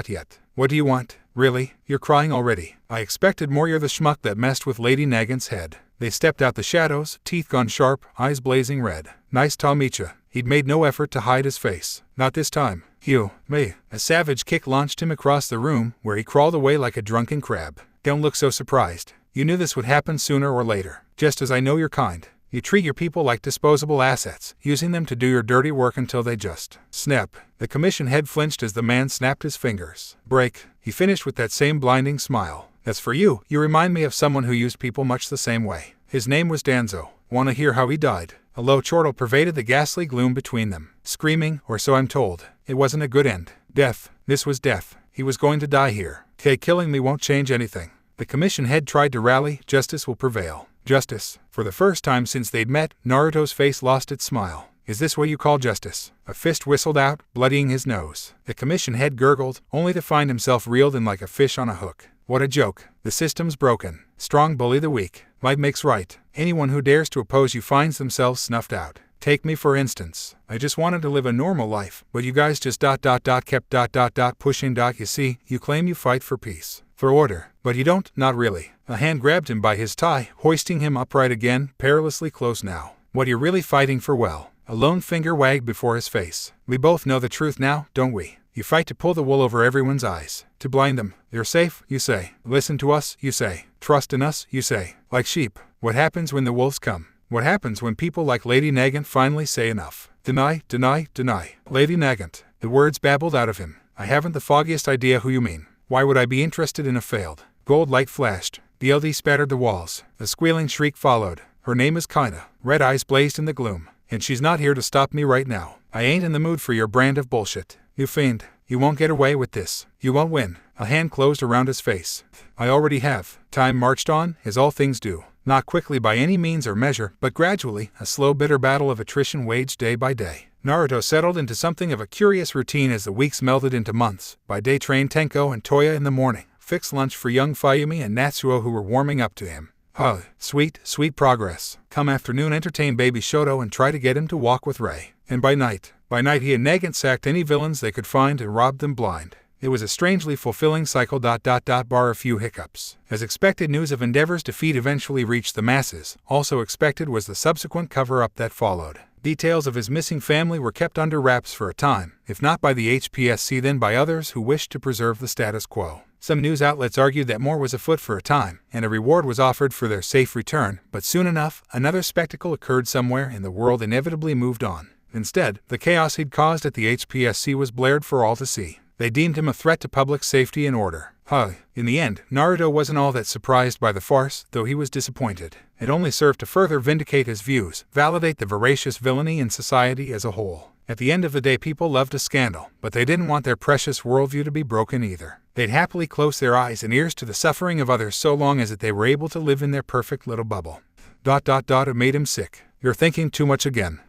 yet. What do you want? Really? You're crying already. I expected more. You're the schmuck that messed with Lady Nagant's head. They stepped out the shadows, teeth gone sharp, eyes blazing red. Nice to meet ya. He'd made no effort to hide his face. Not this time. Me. A savage kick launched him across the room, where he crawled away like a drunken crab. Don't look so surprised. You knew this would happen sooner or later. Just as I know you're kind. You treat your people like disposable assets, using them to do your dirty work until they just snap. The commission head flinched as the man snapped his fingers. Break. He finished with that same blinding smile. That's for you. You remind me of someone who used people much the same way. His name was Danzo. Want to hear how he died? A low chortle pervaded the ghastly gloom between them. Screaming, or so I'm told. It wasn't a good end. Death. This was death. He was going to die here. Killing me won't change anything. The commission head tried to rally. Justice will prevail. Justice. For the first time since they'd met, Naruto's face lost its smile. Is this what you call justice? A fist whistled out, bloodying his nose. The commission head gurgled, only to find himself reeled in like a fish on a hook. What a joke. The system's broken. Strong bully the weak. Might makes right. Anyone who dares to oppose you finds themselves snuffed out. Take me for instance. I just wanted to live a normal life, but you guys just kept pushing. You see, you claim you fight for peace, for order, but you don't, not really. A hand grabbed him by his tie, hoisting him upright again, perilously close now. What you're really fighting for, well. A lone finger wagged before his face. We both know the truth now, don't we? You fight to pull the wool over everyone's eyes, to blind them. You're safe, you say. Listen to us, you say. Trust in us, you say. Like sheep. What happens when the wolves come? What happens when people like Lady Nagant finally say enough? Deny. Lady Nagant. The words babbled out of him. I haven't the foggiest idea who you mean. Why would I be interested in a failed? Gold light flashed. The LD spattered the walls. A squealing shriek followed. Her name is Kaina. Red eyes blazed in the gloom. And she's not here to stop me right now. I ain't in the mood for your brand of bullshit. You fiend. You won't get away with this. You won't win. A hand closed around his face. I already have. Time marched on, as all things do. Not quickly by any means or measure, but gradually, a slow bitter battle of attrition waged day by day. Naruto settled into something of a curious routine as the weeks melded into months. By day trained Tenko and Toya in the morning, fixed lunch for young Fayumi and Natsuo who were warming up to him. Sweet progress. Come afternoon entertain baby Shoto and try to get him to walk with Rei. And by night he and Nagant sacked any villains they could find and robbed them blind. It was a strangely fulfilling cycle. Bar a few hiccups. As expected, news of Endeavor's defeat eventually reached the masses. Also expected was the subsequent cover-up that followed. Details of his missing family were kept under wraps for a time, if not by the HPSC then by others who wished to preserve the status quo. Some news outlets argued that more was afoot for a time, and a reward was offered for their safe return, but soon enough, another spectacle occurred somewhere and the world inevitably moved on. Instead, the chaos he'd caused at the HPSC was blared for all to see. They deemed him a threat to public safety and order. In the end, Naruto wasn't all that surprised by the farce, though he was disappointed. It only served to further vindicate his views, validate the voracious villainy in society as a whole. At the end of the day, people loved a scandal, but they didn't want their precious worldview to be broken either. They'd happily close their eyes and ears to the suffering of others so long as they were able to live in their perfect little bubble. It made him sick. You're thinking too much again.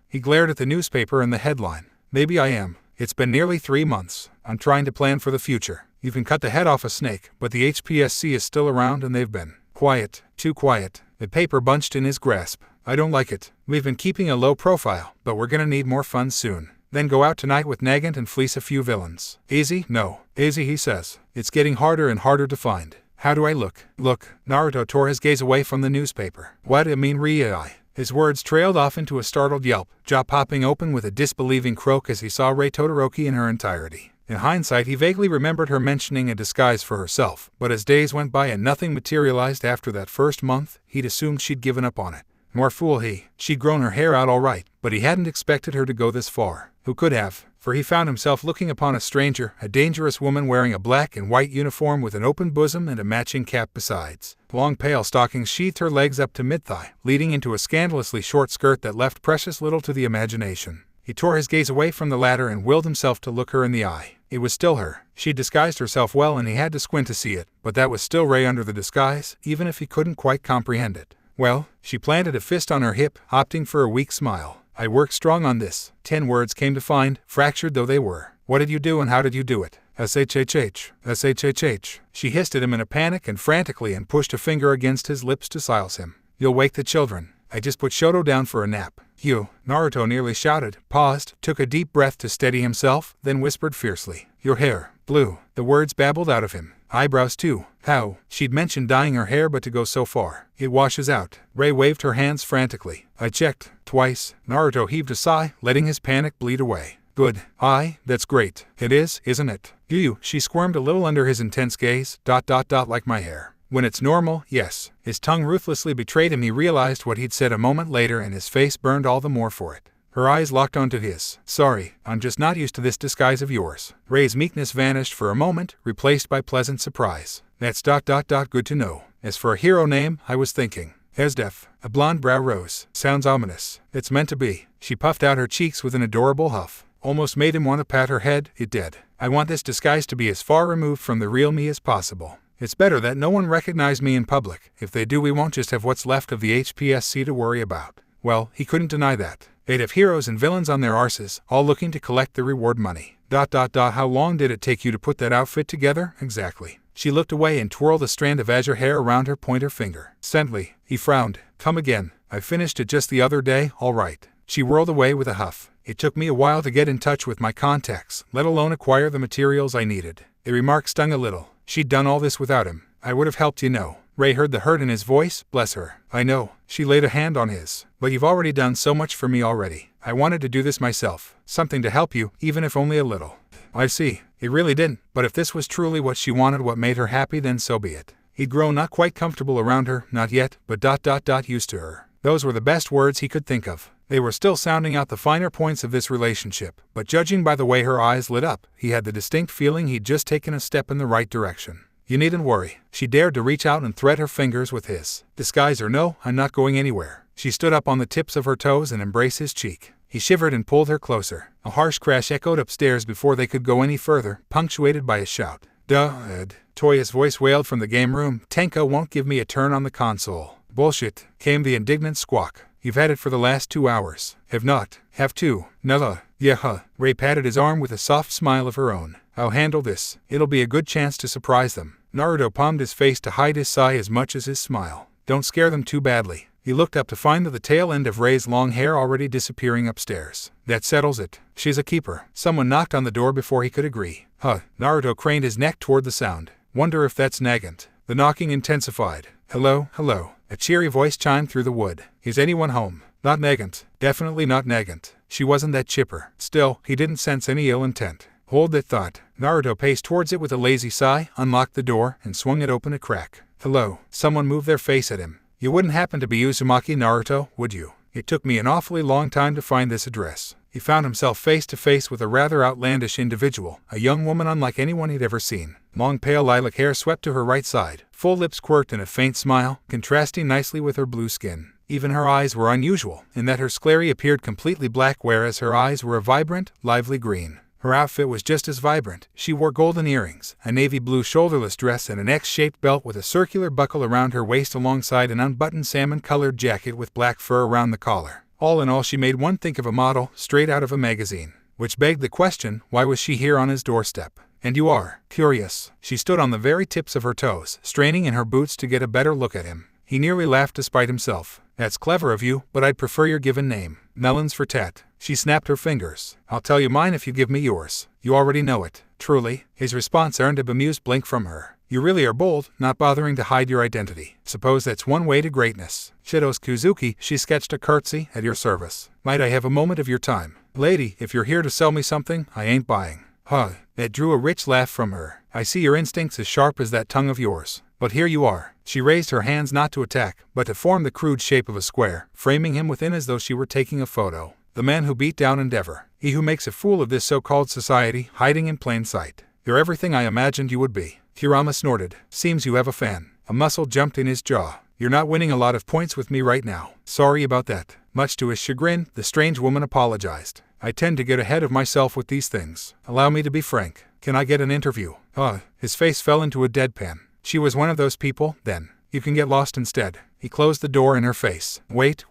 He glared at the newspaper and the headline. Maybe I am. It's been nearly 3 months. I'm trying to plan for the future. You can cut the head off a snake, but the HPSC is still around and they've been quiet, too quiet. The paper bunched in his grasp. I don't like it. We've been keeping a low profile, but we're gonna need more funds soon. Then go out tonight with Nagant and fleece a few villains. Easy? No. Easy, he says. It's getting harder and harder to find. How do I look? Look. Naruto tore his gaze away from the newspaper. What I mean, Rie. His words trailed off into a startled yelp, jaw popping open with a disbelieving croak as he saw Rei Todoroki in her entirety. In hindsight, he vaguely remembered her mentioning a disguise for herself, but as days went by and nothing materialized after that first month, he'd assumed she'd given up on it. More fool he. She'd grown her hair out all right, but he hadn't expected her to go this far. Who could have? For he found himself looking upon a stranger, a dangerous woman wearing a black and white uniform with an open bosom and a matching cap besides. Long pale stockings sheathed her legs up to mid-thigh, leading into a scandalously short skirt that left precious little to the imagination. He tore his gaze away from the latter and willed himself to look her in the eye. It was still her. She'd disguised herself well and he had to squint to see it, but that was still Ray under the disguise, even if he couldn't quite comprehend it. Well, she planted a fist on her hip, opting for a weak smile. I worked strong on this. 10 words came to find, fractured though they were. What did you do and how did you do it? SHHH. She hissed at him in a panic and frantically and pushed a finger against his lips to silence him. You'll wake the children. I just put Shoto down for a nap. You, Naruto nearly shouted, paused, took a deep breath to steady himself, then whispered fiercely. Your hair, blue. The words babbled out of him. Eyebrows too. How? She'd mentioned dyeing her hair, but to go so far. It washes out. Ray waved her hands frantically. I checked. Twice. Naruto heaved a sigh, letting his panic bleed away. Good. That's great. It is, isn't it? You, she squirmed a little under his intense gaze, ... like my hair. When it's normal, yes. His tongue ruthlessly betrayed him. He realized what he'd said a moment later and his face burned all the more for it. Her eyes locked onto his. Sorry, I'm just not used to this disguise of yours. Ray's meekness vanished for a moment, replaced by pleasant surprise. That's ... good to know. As for a hero name, I was thinking. Esdef. A blonde brow rose. Sounds ominous. It's meant to be. She puffed out her cheeks with an adorable huff. Almost made him want to pat her head. It did. I want this disguise to be as far removed from the real me as possible. It's better that no one recognize me in public. If they do, we won't just have what's left of the HPSC to worry about. Well, he couldn't deny that. They'd have heroes and villains on their arses, all looking to collect the reward money. ... How long did it take you to put that outfit together? Exactly. She looked away and twirled a strand of azure hair around her pointer finger. Scently. He frowned. Come again. I finished it just the other day, all right. She whirled away with a huff. It took me a while to get in touch with my contacts, let alone acquire the materials I needed. The remark stung a little. She'd done all this without him. I would have helped, you know. Ray heard the hurt in his voice. Bless her. I know. She laid a hand on his. But you've already done so much for me already. I wanted to do this myself. Something to help you, even if only a little. I see. It really didn't. But if this was truly what she wanted, what made her happy, then so be it. He'd grown not quite comfortable around her, not yet, but ... used to her. Those were the best words he could think of. They were still sounding out the finer points of this relationship, but judging by the way her eyes lit up, he had the distinct feeling he'd just taken a step in the right direction. You needn't worry. She dared to reach out and thread her fingers with his. Disguise or no, I'm not going anywhere. She stood up on the tips of her toes and embraced his cheek. He shivered and pulled her closer. A harsh crash echoed upstairs before they could go any further, punctuated by a shout. Ed. Toya's voice wailed from the game room. Tenko won't give me a turn on the console. Bullshit, came the indignant squawk. You've had it for the last 2 hours. Have not. Have to. Nulla. Yeah. Ray patted his arm with a soft smile of her own. I'll handle this. It'll be a good chance to surprise them. Naruto palmed his face to hide his sigh as much as his smile. Don't scare them too badly. He looked up to find the tail end of Ray's long hair already disappearing upstairs. That settles it. She's a keeper. Someone knocked on the door before he could agree. Naruto craned his neck toward the sound. Wonder if that's Nagant. The knocking intensified. Hello. A cheery voice chimed through the wood. Is anyone home? Not Nagant. Definitely not Nagant. She wasn't that chipper. Still, he didn't sense any ill intent. Hold that thought. Naruto paced towards it with a lazy sigh, unlocked the door, and swung it open a crack. Hello. Someone moved their face at him. You wouldn't happen to be Uzumaki Naruto, would you? It took me an awfully long time to find this address. He found himself face to face with a rather outlandish individual, a young woman unlike anyone he'd ever seen. Long pale lilac hair swept to her right side, full lips quirked in a faint smile, contrasting nicely with her blue skin. Even her eyes were unusual, in that her sclera appeared completely black whereas her eyes were a vibrant, lively green. Her outfit was just as vibrant. She wore golden earrings, a navy blue shoulderless dress and an X-shaped belt with a circular buckle around her waist alongside an unbuttoned salmon-colored jacket with black fur around the collar. All in all, she made one think of a model straight out of a magazine. Which begged the question, why was she here on his doorstep? And you are curious. She stood on the very tips of her toes, straining in her boots to get a better look at him. He nearly laughed despite himself. That's clever of you, but I'd prefer your given name. Melons for tat. She snapped her fingers. I'll tell you mine if you give me yours. You already know it. Truly. His response earned a bemused blink from her. You really are bold, not bothering to hide your identity. Suppose that's one way to greatness. Shido's Kuzuki, she sketched a curtsy, at your service. Might I have a moment of your time? Lady, if you're here to sell me something, I ain't buying. That drew a rich laugh from her. I see your instincts as sharp as that tongue of yours. But here you are. She raised her hands not to attack, but to form the crude shape of a square, framing him within as though she were taking a photo. The man who beat down Endeavor. He who makes a fool of this so-called society, hiding in plain sight. You're everything I imagined you would be. Kurama snorted. Seems you have a fan. A muscle jumped in his jaw. You're not winning a lot of points with me right now. Sorry about that. Much to his chagrin, the strange woman apologized. I tend to get ahead of myself with these things. Allow me to be frank. Can I get an interview? His face fell into a deadpan. She was one of those people, then. You can get lost instead. He closed the door in her face. Wait.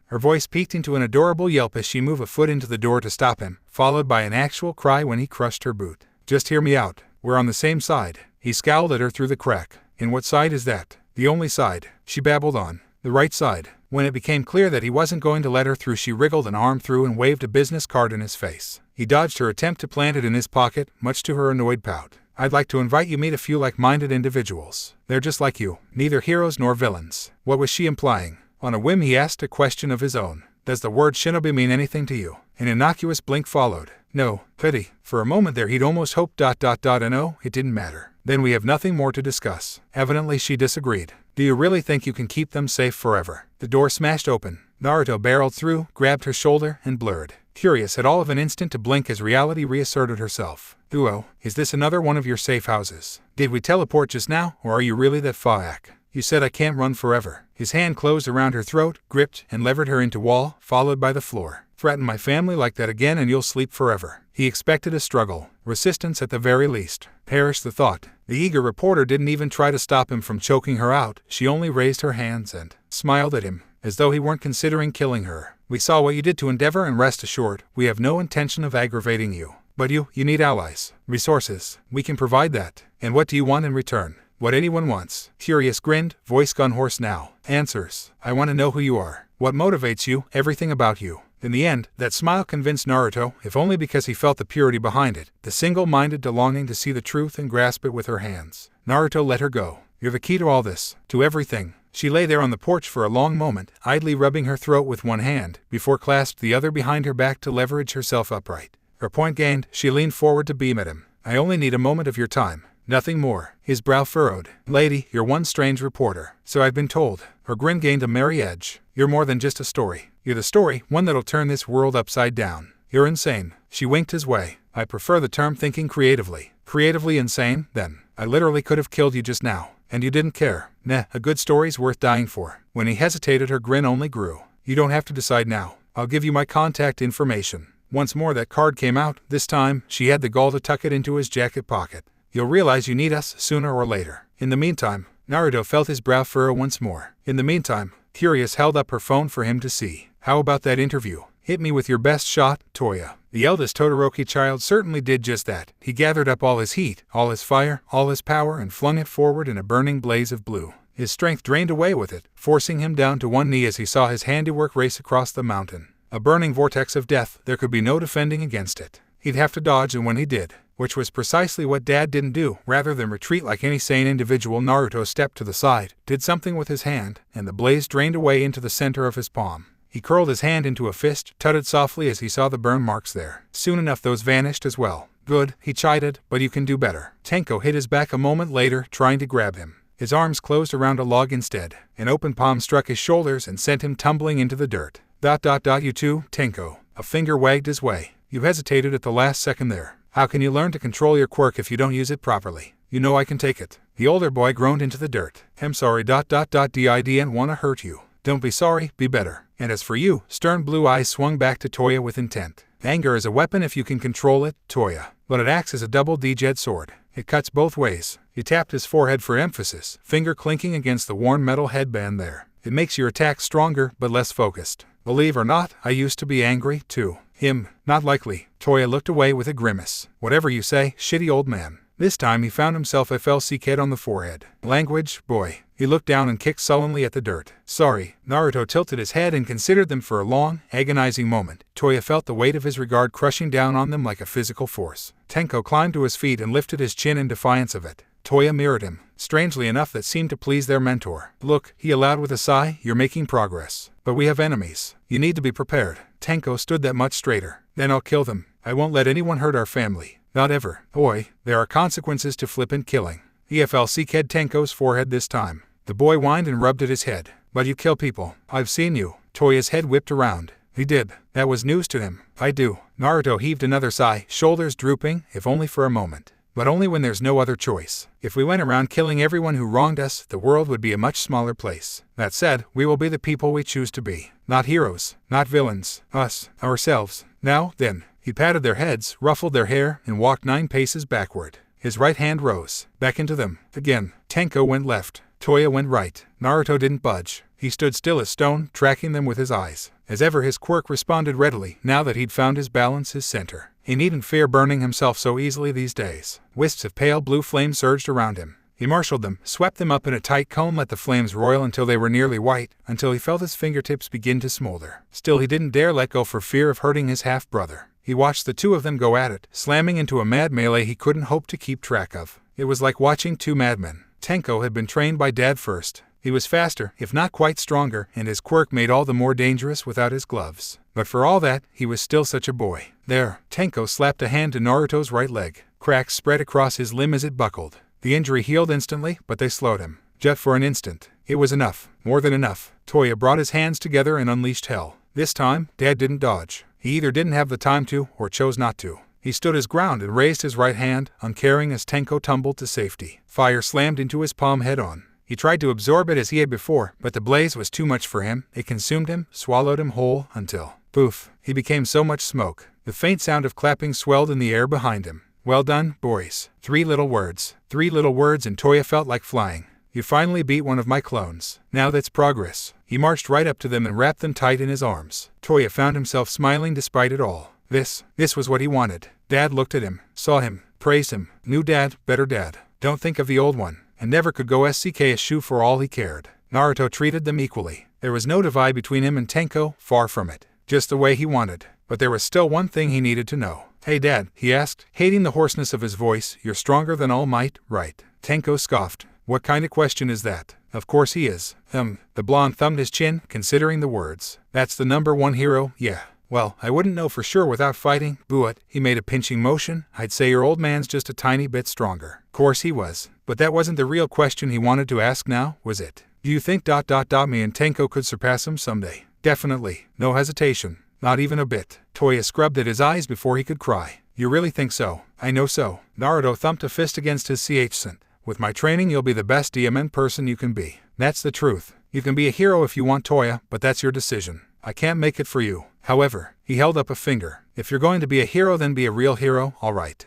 Her voice peaked into an adorable yelp as she moved a foot into the door to stop him, followed by an actual cry when he crushed her boot. Just hear me out. We're on the same side. He scowled at her through the crack. And what side is that? The only side. She babbled on. The right side. When it became clear that he wasn't going to let her through, she wriggled an arm through and waved a business card in his face. He dodged her attempt to plant it in his pocket, much to her annoyed pout. I'd like to invite you to meet a few like-minded individuals. They're just like you, neither heroes nor villains. What was she implying? On a whim he asked a question of his own. Does the word shinobi mean anything to you? An innocuous blink followed. No, pity. For a moment there he'd almost hoped ... and oh, it didn't matter. Then we have nothing more to discuss. Evidently she disagreed. Do you really think you can keep them safe forever? The door smashed open. Naruto barreled through, grabbed her shoulder, and blurred. Curious had all of an instant to blink as reality reasserted herself. Duo, is this another one of your safe houses? Did we teleport just now, or are you really that faak? You said I can't run forever. His hand closed around her throat, gripped, and levered her into wall, followed by the floor. Threaten my family like that again and you'll sleep forever. He expected a struggle, resistance at the very least. Perish the thought. The eager reporter didn't even try to stop him from choking her out. She only raised her hands and smiled at him, as though he weren't considering killing her. We saw what you did to Endeavor and rest assured, we have no intention of aggravating you. But you need allies, resources. We can provide that. And what do you want in return? What anyone wants. Curious grinned, voice gun hoarse now. Answers. I want to know who you are. What motivates you, everything about you. In the end, that smile convinced Naruto, if only because he felt the purity behind it, the single-minded longing to see the truth and grasp it with her hands. Naruto let her go. You're the key to all this, to everything. She lay there on the porch for a long moment, idly rubbing her throat with one hand, before clasped the other behind her back to leverage herself upright. Her point gained, she leaned forward to beam at him. I only need a moment of your time. Nothing more. His brow furrowed. Lady, you're one strange reporter. So I've been told. Her grin gained a merry edge. You're more than just a story. You're the story, one that'll turn this world upside down. You're insane. She winked his way. I prefer the term thinking creatively. Creatively insane, then. I literally could have killed you just now. And you didn't care. Nah, a good story's worth dying for. When he hesitated, her grin only grew. You don't have to decide now. I'll give you my contact information. Once more that card came out. This time, she had the gall to tuck it into his jacket pocket. You'll realize you need us sooner or later. In the meantime, Naruto felt his brow furrow once more. In the meantime, Curious held up her phone for him to see. How about that interview? Hit me with your best shot, Toya. The eldest Todoroki child certainly did just that. He gathered up all his heat, all his fire, all his power and flung it forward in a burning blaze of blue. His strength drained away with it, forcing him down to one knee as he saw his handiwork race across the mountain. A burning vortex of death, there could be no defending against it. He'd have to dodge, and when he did, which was precisely what Dad didn't do, rather than retreat like any sane individual, Naruto stepped to the side, did something with his hand, and the blaze drained away into the center of his palm. He curled his hand into a fist, tutted softly as he saw the burn marks there. Soon enough those vanished as well. Good, he chided, but you can do better. Tenko hit his back a moment later, trying to grab him. His arms closed around a log instead. An open palm struck his shoulders and sent him tumbling into the dirt. You too, Tenko. A finger wagged his way. You hesitated at the last second there. How can you learn to control your quirk if you don't use it properly? You know I can take it. The older boy groaned into the dirt. I'm sorry. Didn't want to hurt you. Don't be sorry, be better. And as for you, stern blue eyes swung back to Toya with intent. Anger is a weapon if you can control it, Toya. But it acts as a double-edged sword. It cuts both ways. He tapped his forehead for emphasis, finger clinking against the worn metal headband there. It makes your attack stronger, but less focused. Believe or not, I used to be angry, too. Him, not likely. Toya looked away with a grimace. Whatever you say, shitty old man. This time he found himself a FLC kid on the forehead. Language, boy. He looked down and kicked sullenly at the dirt. Sorry. Naruto tilted his head and considered them for a long, agonizing moment. Toya felt the weight of his regard crushing down on them like a physical force. Tenko climbed to his feet and lifted his chin in defiance of it. Toya mirrored him. Strangely enough, that seemed to please their mentor. Look, he allowed with a sigh, you're making progress. But we have enemies. You need to be prepared. Tenko stood that much straighter. Then I'll kill them. I won't let anyone hurt our family. Not ever. Boy, there are consequences to flippant killing. EFLC-ked Tenko's forehead this time. The boy whined and rubbed at his head. But you kill people. I've seen you. Toya's head whipped around. He did. That was news to him. I do. Naruto heaved another sigh, shoulders drooping, if only for a moment. but only when there's no other choice. If we went around killing everyone who wronged us, the world would be a much smaller place. That said, we will be the people we choose to be. Not heroes, not villains, us, ourselves. Now, then. He patted their heads, ruffled their hair, and walked 9 paces backward. His right hand rose, beckoned to them. Again, Tenko went left. Toya went right. Naruto didn't budge. He stood still as stone, tracking them with his eyes. As ever, his quirk responded readily, now that he'd found his balance, his center. He needn't fear burning himself so easily these days. Wisps of pale blue flame surged around him. He marshaled them, swept them up in a tight cone, let the flames roil until they were nearly white, until he felt his fingertips begin to smolder. Still, he didn't dare let go for fear of hurting his half-brother. He watched the two of them go at it, slamming into a mad melee he couldn't hope to keep track of. It was like watching 2 madmen. Tenko had been trained by Dad first. He was faster, if not quite stronger, and his quirk made all the more dangerous without his gloves. But for all that, he was still such a boy. There, Tenko slapped a hand to Naruto's right leg. Cracks spread across his limb as it buckled. The injury healed instantly, but they slowed him. Just for an instant. It was enough. More than enough. Toya brought his hands together and unleashed hell. This time, Dad didn't dodge. He either didn't have the time to, or chose not to. He stood his ground and raised his right hand, uncaring as Tenko tumbled to safety. Fire slammed into his palm head-on. He tried to absorb it as he had before, but the blaze was too much for him. It consumed him, swallowed him whole, until, poof, he became so much smoke. The faint sound of clapping swelled in the air behind him. Well done, boys. 3 little words. 3 little words, and Toya felt like flying. You finally beat one of my clones. Now that's progress. He marched right up to them and wrapped them tight in his arms. Toya found himself smiling despite it all. This was what he wanted. Dad looked at him, saw him, praised him. New dad, better dad. Don't think of the old one. And never could go SCK a shoe for all he cared. Naruto treated them equally. There was no divide between him and Tenko, far from it. Just the way he wanted. But there was still one thing he needed to know. Hey Dad, he asked, hating the hoarseness of his voice, you're stronger than All Might, right? Tenko scoffed. What kind of question is that? Of course he is. The blonde thumbed his chin, considering the words. That's the #1 hero, yeah. Well, I wouldn't know for sure without fighting, but, he made a pinching motion, I'd say your old man's just a tiny bit stronger. Course he was. But that wasn't the real question he wanted to ask now, was it? Do you think ... me and Tenko could surpass him someday? Definitely. No hesitation. Not even a bit. Toya scrubbed at his eyes before he could cry. You really think so? I know so. Naruto thumped a fist against his CH. With my training you'll be the best DMN person you can be. That's the truth. You can be a hero if you want, Toya, but that's your decision. I can't make it for you. However, he held up a finger. If you're going to be a hero, then be a real hero, alright.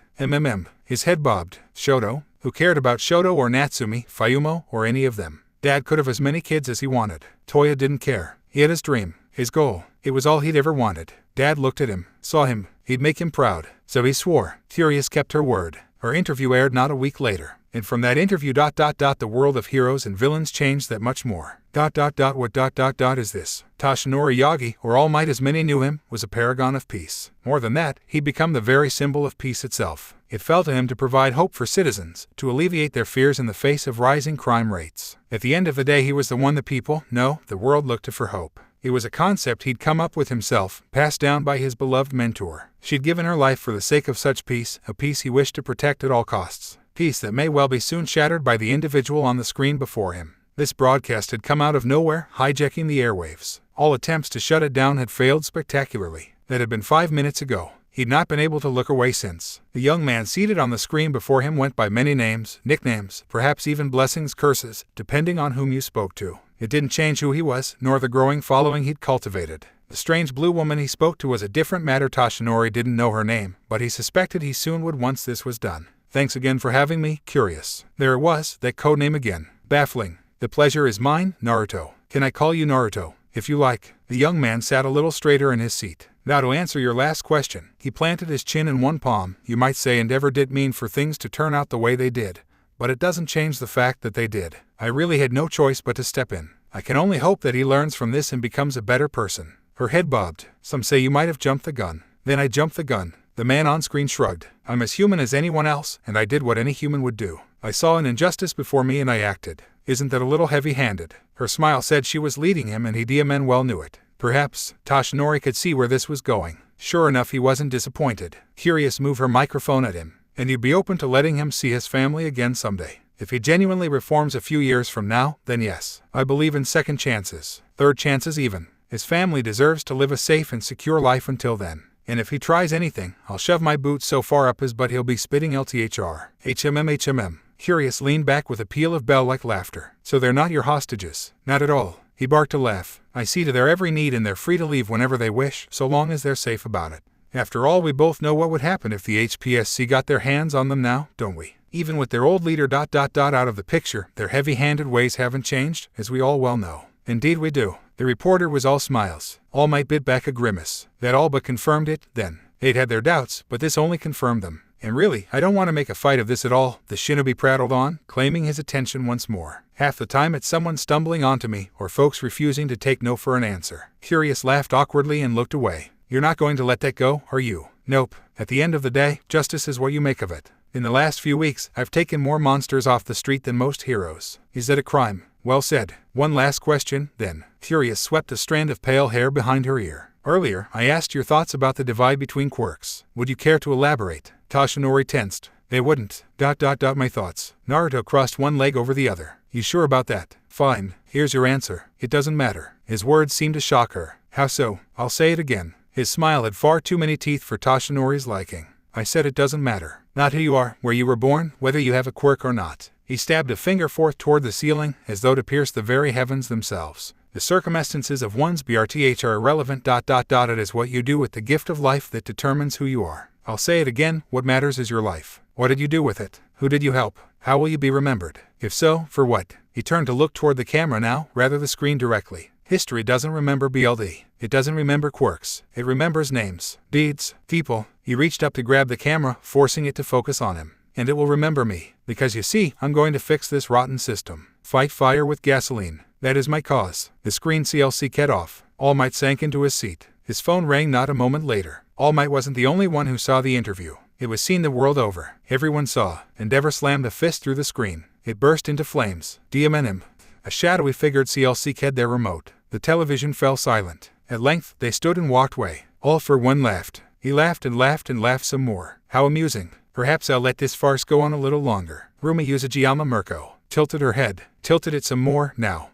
His head bobbed. Shoto? Who cared about Shoto or Natsumi, Fayumo, or any of them? Dad could have as many kids as he wanted. Toya didn't care. He had his dream, his goal. It was all he'd ever wanted. Dad looked at him, saw him. He'd make him proud. So he swore. Furious kept her word. Her interview aired not a week later. And from that interview ... the world of heroes and villains changed that much more. What ... is this? Toshinori Yagi, or All Might as many knew him, was a paragon of peace. More than that, he'd become the very symbol of peace itself. It fell to him to provide hope for citizens, to alleviate their fears in the face of rising crime rates. At the end of the day, he was the one the people, no, the world looked to for hope. It was a concept he'd come up with himself, passed down by his beloved mentor. She'd given her life for the sake of such peace, a peace he wished to protect at all costs. Peace that may well be soon shattered by the individual on the screen before him. This broadcast had come out of nowhere, hijacking the airwaves. All attempts to shut it down had failed spectacularly. That had been 5 minutes ago. He'd not been able to look away since. The young man seated on the screen before him went by many names, nicknames, perhaps even blessings, curses, depending on whom you spoke to. It didn't change who he was, nor the growing following he'd cultivated. The strange blue woman he spoke to was a different matter. Toshinori didn't know her name, but he suspected he soon would once this was done. Thanks again for having me, Curious. There it was, that codename again. Baffling. The pleasure is mine, Naruto. Can I call you Naruto? If you like. The young man sat a little straighter in his seat. Now to answer your last question. He planted his chin in one palm, you might say, and ever did mean for things to turn out the way they did. But it doesn't change the fact that they did. I really had no choice but to step in. I can only hope that he learns from this and becomes a better person. Her head bobbed. Some say you might have jumped the gun. Then I jumped the gun. The man on screen shrugged. I'm as human as anyone else, and I did what any human would do. I saw an injustice before me and I acted. Isn't that a little heavy-handed? Her smile said she was leading him, and he DMN well knew it. Perhaps Toshinori could see where this was going. Sure enough, he wasn't disappointed. Curious moved her microphone at him. And you'd be open to letting him see his family again someday. If he genuinely reforms a few years from now, then yes. I believe in second chances. Third chances even. His family deserves to live a safe and secure life until then. And if he tries anything, I'll shove my boot so far up his butt he'll be spitting LTHR. HMM. Curious leaned back with a peal of bell-like laughter. So they're not your hostages? Not at all. He barked a laugh. I see to their every need and they're free to leave whenever they wish, so long as they're safe about it. After all, we both know what would happen if the HPSC got their hands on them now, don't we? Even with their old leader ... out of the picture, their heavy-handed ways haven't changed, as we all well know. Indeed we do. The reporter was all smiles. All Might bit back a grimace. That all but confirmed it, then. They'd had their doubts, but this only confirmed them. And really, I don't want to make a fight of this at all, the shinobi prattled on, claiming his attention once more. Half the time it's someone stumbling onto me, or folks refusing to take no for an answer. Curious laughed awkwardly and looked away. You're not going to let that go, are you? Nope. At the end of the day, justice is what you make of it. In the last few weeks, I've taken more monsters off the street than most heroes. Is that a crime? Well said. One last question, then. Curious swept a strand of pale hair behind her ear. Earlier, I asked your thoughts about the divide between quirks. Would you care to elaborate? Tashinori tensed. They wouldn't. My thoughts. Naruto crossed one leg over the other. You sure about that? Fine. Here's your answer. It doesn't matter. His words seemed to shock her. How so? I'll say it again. His smile had far too many teeth for Tashinori's liking. I said it doesn't matter. Not who you are, where you were born, whether you have a quirk or not. He stabbed a finger forth toward the ceiling, as though to pierce the very heavens themselves. The circumstances of one's BRTH are irrelevant. It is what you do with the gift of life that determines who you are. I'll say it again, what matters is your life. What did you do with it? Who did you help? How will you be remembered? If so, for what? He turned to look toward the camera now, rather the screen directly. History doesn't remember BLD. It doesn't remember quirks. It remembers names, deeds, people. He reached up to grab the camera, forcing it to focus on him. And it will remember me. Because you see, I'm going to fix this rotten system. Fight fire with gasoline. That is my cause. The screen CLC cut off. All Might sank into his seat. His phone rang not a moment later. All Might wasn't the only one who saw the interview. It was seen the world over. Everyone saw. Endeavor slammed a fist through the screen. It burst into flames. DMNM. A shadowy figured CLC ked their remote. The television fell silent. At length, they stood and walked away. All for one laughed. He laughed and laughed and laughed some more. How amusing. Perhaps I'll let this farce go on a little longer. Rumi Usajiyama Mirko tilted her head. Tilted it some more, now.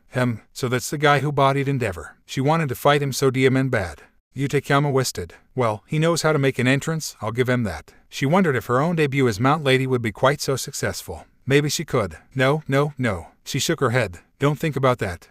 So that's the guy who bodied Endeavor. She wanted to fight him so DMN bad. Utekama whisted. Well, he knows how to make an entrance, I'll give him that. She wondered if her own debut as Mount Lady would be quite so successful. Maybe she could. No. She shook her head. Don't think about that.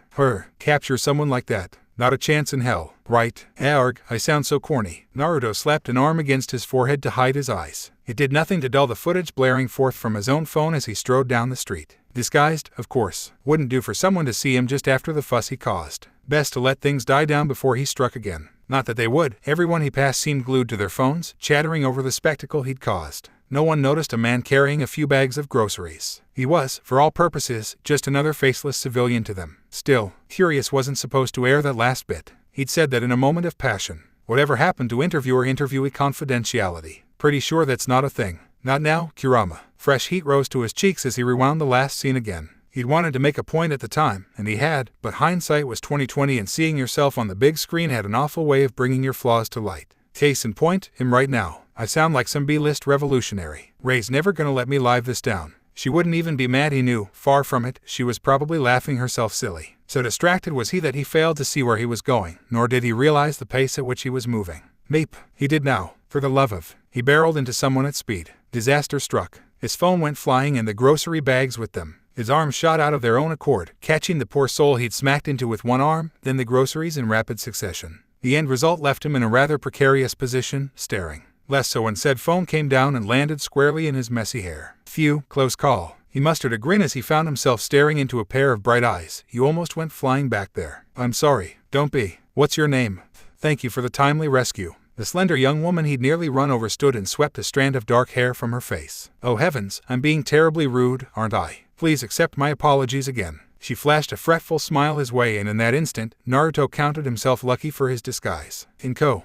Capture someone like that. Not a chance in hell. Right? Arg, I sound so corny. Naruto slapped an arm against his forehead to hide his eyes. It did nothing to dull the footage blaring forth from his own phone as he strode down the street. Disguised, of course. Wouldn't do for someone to see him just after the fuss he caused. Best to let things die down before he struck again. Not that they would. Everyone he passed seemed glued to their phones, chattering over the spectacle he'd caused. No one noticed a man carrying a few bags of groceries. He was, for all purposes, just another faceless civilian to them. Still, Curious wasn't supposed to air that last bit. He'd said that in a moment of passion. Whatever happened to interviewee confidentiality? Pretty sure that's not a thing. Not now, Kurama. Fresh heat rose to his cheeks as he rewound the last scene again. He'd wanted to make a point at the time, and he had, but hindsight was 20/20 and seeing yourself on the big screen had an awful way of bringing your flaws to light. Case in point, him right now. I sound like some B-list revolutionary. Ray's never gonna let me live this down. She wouldn't even be mad, he knew. Far from it, she was probably laughing herself silly. So distracted was he that he failed to see where he was going, nor did he realize the pace at which he was moving. Meep, he did now. For the love of. He barreled into someone at speed. Disaster struck. His phone went flying and the grocery bags with them. His arms shot out of their own accord, catching the poor soul he'd smacked into with one arm, then the groceries in rapid succession. The end result left him in a rather precarious position, staring. Less so when said phone came down and landed squarely in his messy hair. Phew, close call. He mustered a grin as he found himself staring into a pair of bright eyes. You almost went flying back there. I'm sorry. Don't be. What's your name? Thank you for the timely rescue. The slender young woman he'd nearly run over stood and swept a strand of dark hair from her face. Oh heavens, I'm being terribly rude, aren't I? Please accept my apologies again. She flashed a fretful smile his way and in that instant, Naruto counted himself lucky for his disguise. Inko.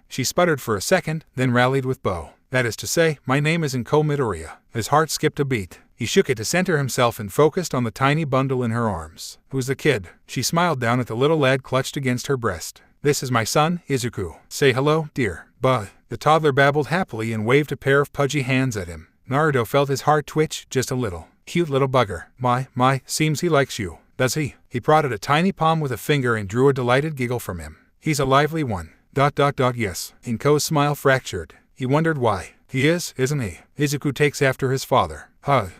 She sputtered for a second, then rallied with Bo. That is to say, my name is Inko Midoriya. His heart skipped a beat. He shook it to center himself and focused on the tiny bundle in her arms. Who's the kid? She smiled down at the little lad clutched against her breast. This is my son, Izuku. Say hello, dear. Buh. The toddler babbled happily and waved a pair of pudgy hands at him. Naruto felt his heart twitch, just a little. Cute little bugger. My, seems he likes you. Does he? He prodded a tiny palm with a finger and drew a delighted giggle from him. He's a lively one. Yes. Inko's smile fractured. He wondered why. He is, isn't he? Izuku takes after his father.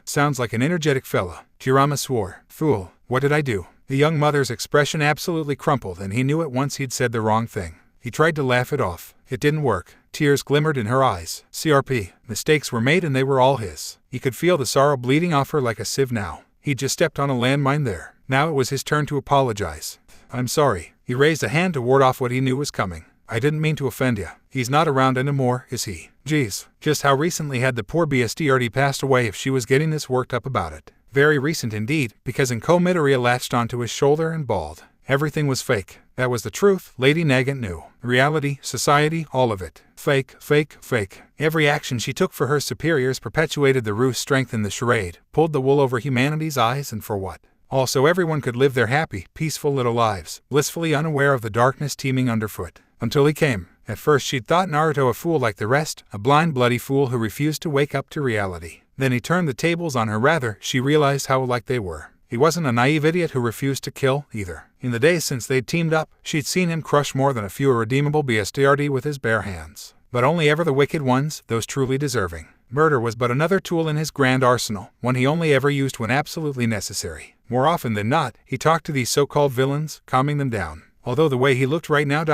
Sounds like an energetic fella. Kirama swore. Fool, what did I do? The young mother's expression absolutely crumpled, and he knew at once he'd said the wrong thing. He tried to laugh it off. It didn't work. Tears glimmered in her eyes. CRP. Mistakes were made and they were all his. He could feel the sorrow bleeding off her like a sieve now. He'd just stepped on a landmine there. Now it was his turn to apologize. I'm sorry. He raised a hand to ward off what he knew was coming. I didn't mean to offend you. He's not around anymore, is he? Geez, just how recently had the poor BSDRD passed away if she was getting this worked up about it? Very recent indeed, because Inko Midoriya latched onto his shoulder and bawled. Everything was fake. That was the truth, Lady Nagant knew. Reality, society, all of it. Fake, fake, fake. Every action she took for her superiors perpetuated the ruse, strengthened the charade, pulled the wool over humanity's eyes, and for what? Also, everyone could live their happy, peaceful little lives, blissfully unaware of the darkness teeming underfoot. Until he came. At first she'd thought Naruto a fool like the rest, a blind bloody fool who refused to wake up to reality. Then he turned the tables on her, rather, she realized how alike they were. He wasn't a naive idiot who refused to kill, either. In the days since they'd teamed up, she'd seen him crush more than a few irredeemable BSDRD with his bare hands. But only ever the wicked ones, those truly deserving. Murder was but another tool in his grand arsenal, one he only ever used when absolutely necessary. More often than not, he talked to these so-called villains, calming them down. Although the way he looked right now,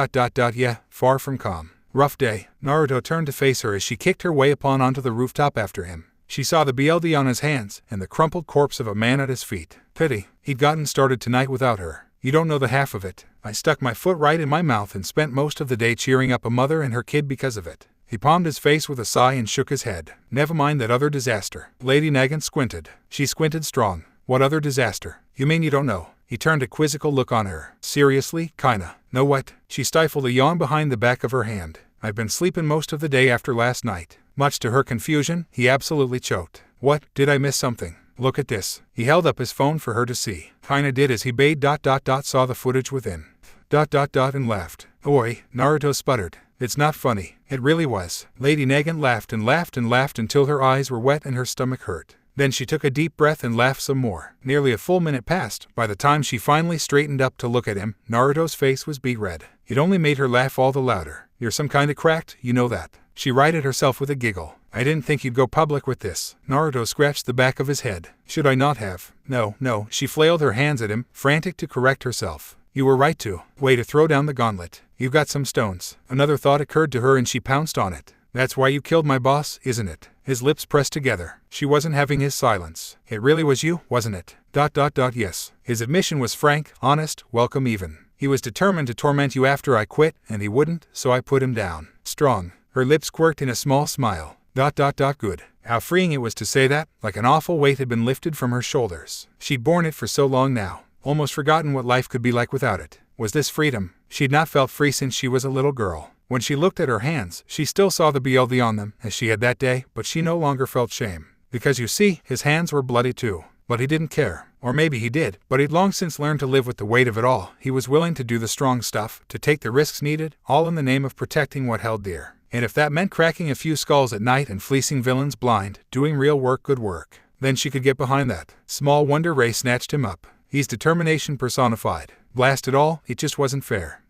yeah, far from calm. Rough day. Naruto turned to face her as she kicked her way onto the rooftop after him. She saw the BLD on his hands and the crumpled corpse of a man at his feet. Pity. He'd gotten started tonight without her. You don't know the half of it. I stuck my foot right in my mouth and spent most of the day cheering up a mother and her kid because of it. He palmed his face with a sigh and shook his head. Never mind that other disaster. Lady Nagant squinted. She squinted strong. What other disaster? You mean you don't know? He turned a quizzical look on her. Seriously, kinda. Know what? She stifled a yawn behind the back of her hand. I've been sleeping most of the day after last night. Much to her confusion, he absolutely choked. What? Did I miss something? Look at this. He held up his phone for her to see. Kinda did as he bade ... saw the footage within. ... and laughed. Oi, Naruto sputtered. It's not funny. It really was. Lady Nagant laughed and laughed and laughed until her eyes were wet and her stomach hurt. Then she took a deep breath and laughed some more. Nearly a full minute passed. By the time she finally straightened up to look at him, Naruto's face was beet red. It only made her laugh all the louder. You're some kinda cracked, you know that. She righted herself with a giggle. I didn't think you'd go public with this. Naruto scratched the back of his head. Should I not have? No. She flailed her hands at him, frantic to correct herself. You were right to. Way to throw down the gauntlet. You've got some stones. Another thought occurred to her and she pounced on it. That's why you killed my boss, isn't it? His lips pressed together. She wasn't having his silence. It really was you, wasn't it? ... Yes. His admission was frank, honest, welcome even. He was determined to torment you after I quit, and he wouldn't, so I put him down. Strong. Her lips quirked in a small smile. ... Good. How freeing it was to say that, like an awful weight had been lifted from her shoulders. She'd borne it for so long now, almost forgotten what life could be like without it. Was this freedom? She'd not felt free since she was a little girl. When she looked at her hands, she still saw the BLD on them, as she had that day, but she no longer felt shame. Because you see, his hands were bloody too. But he didn't care. Or maybe he did, but he'd long since learned to live with the weight of it all. He was willing to do the strong stuff, to take the risks needed, all in the name of protecting what held dear. And if that meant cracking a few skulls at night and fleecing villains blind, doing real work, good work, then she could get behind that. Small wonder Ray snatched him up. He's determination personified. Blast it all, it just wasn't fair. ...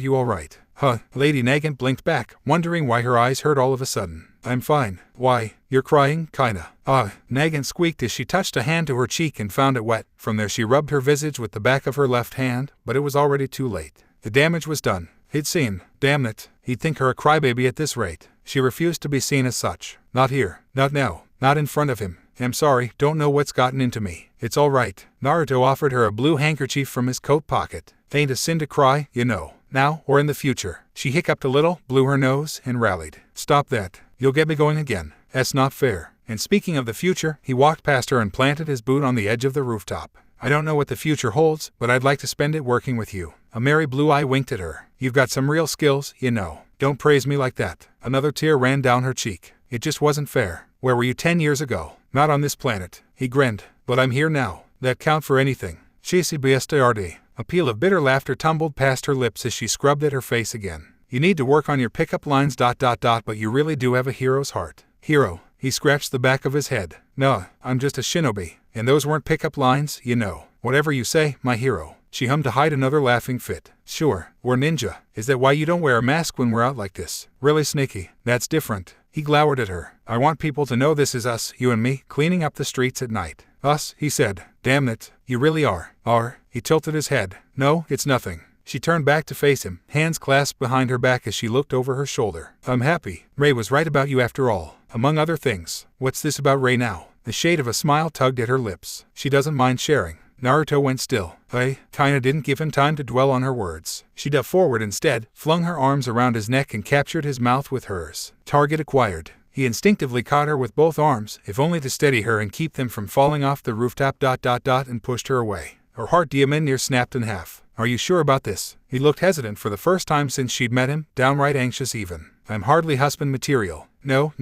You all right? Lady Nagant blinked back, wondering why her eyes hurt all of a sudden. I'm fine. Why? You're crying, kinda. Nagant squeaked as she touched a hand to her cheek and found it wet. From there she rubbed her visage with the back of her left hand, but it was already too late. The damage was done. He'd seen. Damn it. He'd think her a crybaby at this rate. She refused to be seen as such. Not here. Not now. Not in front of him. I'm sorry, don't know what's gotten into me. It's all right. Naruto offered her a blue handkerchief from his coat pocket. Ain't a sin to cry, you know. Now, or in the future. She hiccuped a little, blew her nose, and rallied. Stop that. You'll get me going again. That's not fair. And speaking of the future, he walked past her and planted his boot on the edge of the rooftop. I don't know what the future holds, but I'd like to spend it working with you. A merry blue eye winked at her. You've got some real skills, you know. Don't praise me like that. Another tear ran down her cheek. It just wasn't fair. Where were you 10 years ago? Not on this planet. He grinned. But I'm here now. That count for anything. Chisi BSTRD. A peal of bitter laughter tumbled past her lips as she scrubbed at her face again. You need to work on your pickup lines ... but you really do have a hero's heart. Hero. He scratched the back of his head. No, I'm just a shinobi. And those weren't pickup lines, you know. Whatever you say, my hero. she hummed to hide another laughing fit. Sure, we're ninja. Is that why you don't wear a mask when we're out like this? Really sneaky. That's different. He glowered at her. I want people to know this is us, you and me, cleaning up the streets at night. Us, he said. Damn it, you really are. He tilted his head. No, it's nothing. She turned back to face him, hands clasped behind her back as she looked over her shoulder. I'm happy. Ray was right about you after all. Among other things. What's this about Ray now? The shade of a smile tugged at her lips. She doesn't mind sharing. Naruto went still. Kinda didn't give him time to dwell on her words. She dove forward instead, flung her arms around his neck and captured his mouth with hers. Target acquired. He instinctively caught her with both arms, if only to steady her and keep them from falling off the rooftop ... and pushed her away. Her heart diamond near snapped in half. Are you sure about this? He looked hesitant for the first time since she'd met him, downright anxious even. I'm hardly husband material. No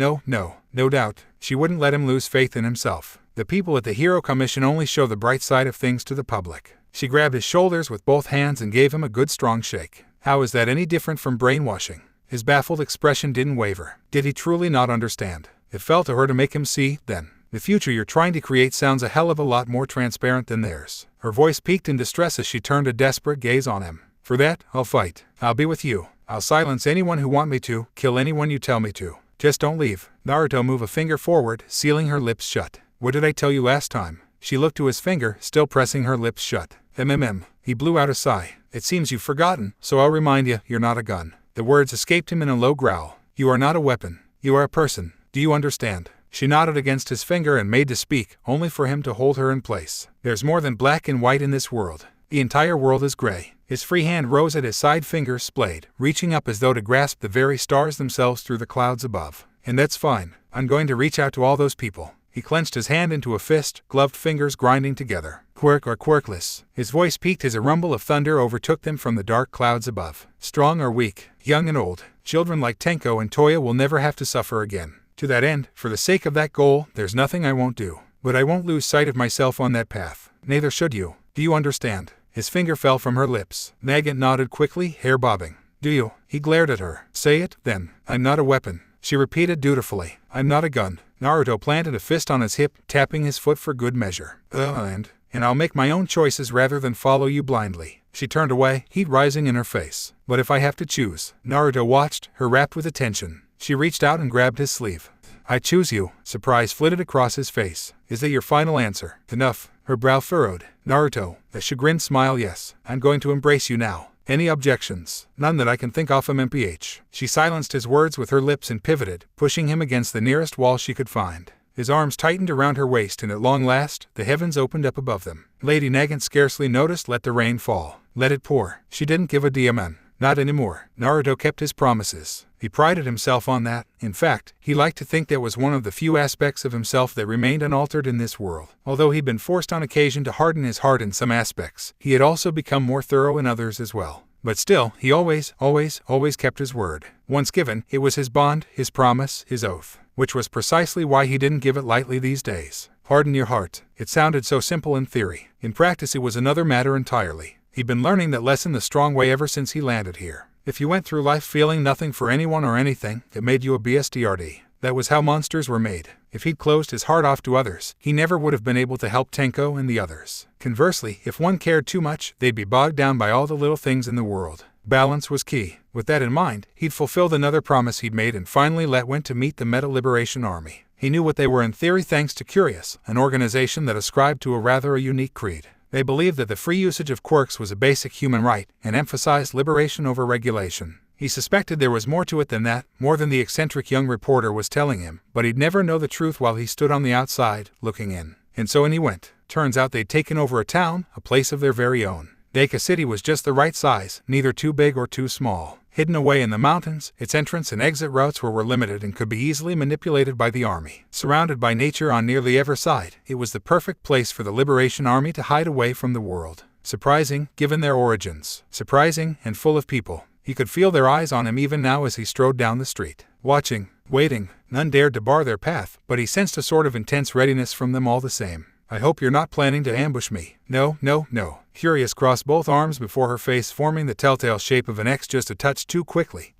doubt. She wouldn't let him lose faith in himself. The people at the Hero Commission only show the bright side of things to the public. She grabbed his shoulders with both hands and gave him a good strong shake. How is that any different from brainwashing? His baffled expression didn't waver. Did he truly not understand? It fell to her to make him see, then. The future you're trying to create sounds a hell of a lot more transparent than theirs. Her voice peaked in distress as she turned a desperate gaze on him. For that, I'll fight. I'll be with you. I'll silence anyone who want me to, kill anyone you tell me to. Just don't leave. Naruto moved a finger forward, sealing her lips shut. What did I tell you last time? She looked to his finger, still pressing her lips shut. He blew out a sigh. It seems you've forgotten, so I'll remind you, you're not a gun. The words escaped him in a low growl. You are not a weapon. You are a person. Do you understand? She nodded against his finger and made to speak, only for him to hold her in place. There's more than black and white in this world. The entire world is gray. His free hand rose at his side, fingers splayed, reaching up as though to grasp the very stars themselves through the clouds above. And that's fine. I'm going to reach out to all those people. He clenched his hand into a fist, gloved fingers grinding together. Quirk or quirkless. His voice peaked as a rumble of thunder overtook them from the dark clouds above. Strong or weak, young and old, children like Tenko and Toya will never have to suffer again. To that end, for the sake of that goal, there's nothing I won't do. But I won't lose sight of myself on that path. Neither should you. Do you understand? His finger fell from her lips. Nagant nodded quickly, hair bobbing. Do you? He glared at her. Say it, then. I'm not a weapon. She repeated dutifully. I'm not a gun. Naruto planted a fist on his hip, tapping his foot for good measure. And I'll make my own choices rather than follow you blindly. She turned away, heat rising in her face. But if I have to choose. Naruto watched, her rapt with attention. She reached out and grabbed his sleeve. I choose you. Surprise flitted across his face. Is that your final answer? Enough. Her brow furrowed. Naruto, a chagrined smile. Yes. I'm going to embrace you now. Any objections? None that I can think of, MPH. She silenced his words with her lips and pivoted, pushing him against the nearest wall she could find. His arms tightened around her waist and at long last, the heavens opened up above them. Lady Nagant scarcely noticed. Let the rain fall. Let it pour. She didn't give a damn. Not anymore. Naruto kept his promises. He prided himself on that. In fact, he liked to think that was one of the few aspects of himself that remained unaltered in this world. Although he'd been forced on occasion to harden his heart in some aspects, he had also become more thorough in others as well. But still, he always kept his word. Once given, it was his bond, his promise, his oath. Which was precisely why he didn't give it lightly these days. Harden your heart. It sounded so simple in theory. In practice it was another matter entirely. He'd been learning that lesson the strong way ever since he landed here. If you went through life feeling nothing for anyone or anything, it made you a BSTRD. That was how monsters were made. If he'd closed his heart off to others, he never would have been able to help Tenko and the others. Conversely, if one cared too much, they'd be bogged down by all the little things in the world. Balance was key. With that in mind, he'd fulfilled another promise he'd made and finally went to meet the Meta Liberation Army. He knew what they were in theory thanks to Curious, an organization that ascribed to a rather unique creed. They believed that the free usage of quirks was a basic human right, and emphasized liberation over regulation. He suspected there was more to it than that, more than the eccentric young reporter was telling him, but he'd never know the truth while he stood on the outside, looking in. And so in he went. Turns out they'd taken over a town, a place of their very own. Deka City was just the right size, neither too big or too small. Hidden away in the mountains, its entrance and exit routes were limited and could be easily manipulated by the army. Surrounded by nature on nearly every side, it was the perfect place for the Liberation Army to hide away from the world. Surprising, given their origins. Surprising, and full of people. He could feel their eyes on him even now as he strode down the street. Watching, waiting, none dared to bar their path, but he sensed a sort of intense readiness from them all the same. I hope you're not planning to ambush me. No. Curious crossed both arms before her face, forming the telltale shape of an X just a touch too quickly,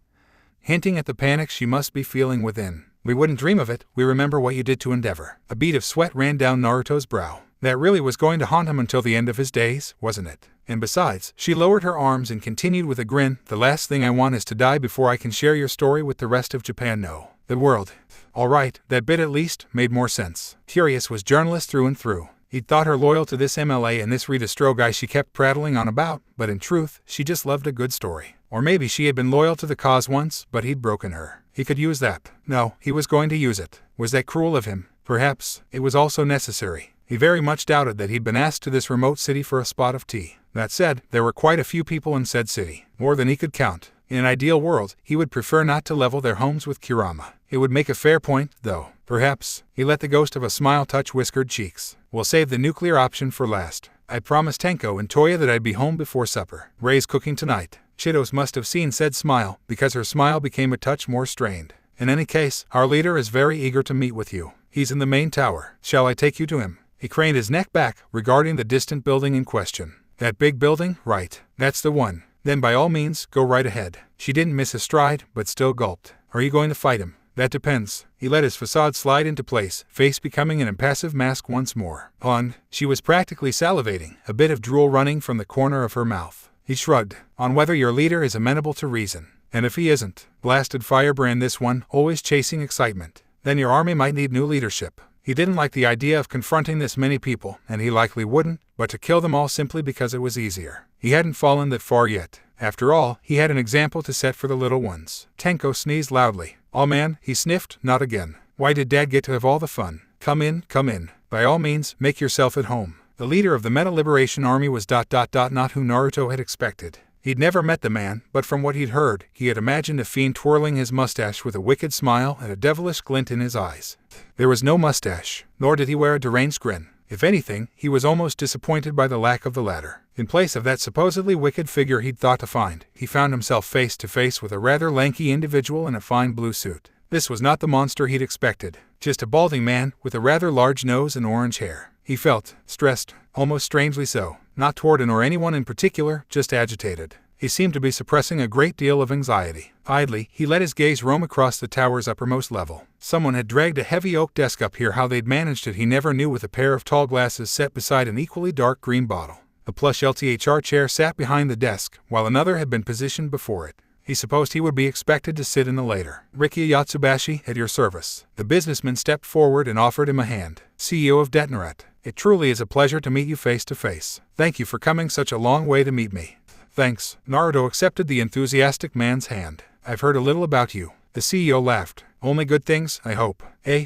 hinting at the panic she must be feeling within. We wouldn't dream of it. We remember what you did to Endeavor. A bead of sweat ran down Naruto's brow. That really was going to haunt him until the end of his days, wasn't it? And besides, she lowered her arms and continued with a grin, the last thing I want is to die before I can share your story with the rest of Japan. No. The world. Alright, that bit at least made more sense. Curious was journalist through and through. He'd thought her loyal to this MLA and this Rita Stro guy she kept prattling on about, but in truth, she just loved a good story. Or maybe she had been loyal to the cause once, but he'd broken her. He could use that. No, he was going to use it. Was that cruel of him? Perhaps. It was also necessary. He very much doubted that he'd been asked to this remote city for a spot of tea. That said, there were quite a few people in said city. More than he could count. In an ideal world, he would prefer not to level their homes with Kurama. It would make a fair point, though. Perhaps. He let the ghost of a smile touch whiskered cheeks. We'll save the nuclear option for last. I promised Tenko and Toya that I'd be home before supper. Ray's cooking tonight. Chitos must have seen said smile, because her smile became a touch more strained. In any case, our leader is very eager to meet with you. He's in the main tower. Shall I take you to him? He craned his neck back, regarding the distant building in question. That big building? Right. That's the one. Then by all means, go right ahead. She didn't miss a stride, but still gulped. Are you going to fight him? That depends. He let his facade slide into place, face becoming an impassive mask once more. On. She was practically salivating, a bit of drool running from the corner of her mouth. He shrugged. On whether your leader is amenable to reason. And if he isn't, blasted firebrand this one, always chasing excitement. Then your army might need new leadership. He didn't like the idea of confronting this many people, and he likely wouldn't, but to kill them all simply because it was easier. He hadn't fallen that far yet. After all, he had an example to set for the little ones. Tenko sneezed loudly. Oh man, he sniffed, not again. Why did Dad get to have all the fun? Come in, come in. By all means, make yourself at home. The leader of the Meta Liberation Army was ... not who Naruto had expected. He'd never met the man, but from what he'd heard, he had imagined a fiend twirling his mustache with a wicked smile and a devilish glint in his eyes. There was no mustache, nor did he wear a deranged grin. If anything, he was almost disappointed by the lack of the latter. In place of that supposedly wicked figure he'd thought to find, he found himself face to face with a rather lanky individual in a fine blue suit. This was not the monster he'd expected, just a balding man with a rather large nose and orange hair. He felt stressed, almost strangely so, not toward him or anyone in particular, just agitated. He seemed to be suppressing a great deal of anxiety. Idly, he let his gaze roam across the tower's uppermost level. Someone had dragged a heavy oak desk up here. How they'd managed it he never knew, with a pair of tall glasses set beside an equally dark green bottle. A plush LTHR chair sat behind the desk, while another had been positioned before it. He supposed he would be expected to sit in the later. Ricky Yatsubashi, at your service. The businessman stepped forward and offered him a hand. CEO of Detnaret. It truly is a pleasure to meet you face to face. Thank you for coming such a long way to meet me. Thanks. Naruto accepted the enthusiastic man's hand. I've heard a little about you. The CEO laughed. Only good things, I hope.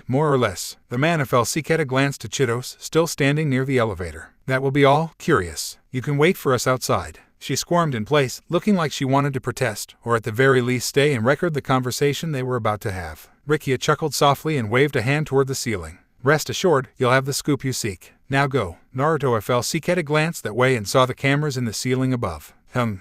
More or less. The man of Seketa glanced to Chitos, still standing near the elevator. That will be all. Curious. You can wait for us outside. She squirmed in place, looking like she wanted to protest, or at the very least stay and record the conversation they were about to have. Rikia chuckled softly and waved a hand toward the ceiling. Rest assured, you'll have the scoop you seek. Now go. Naruto Seketa glanced that way and saw the cameras in the ceiling above.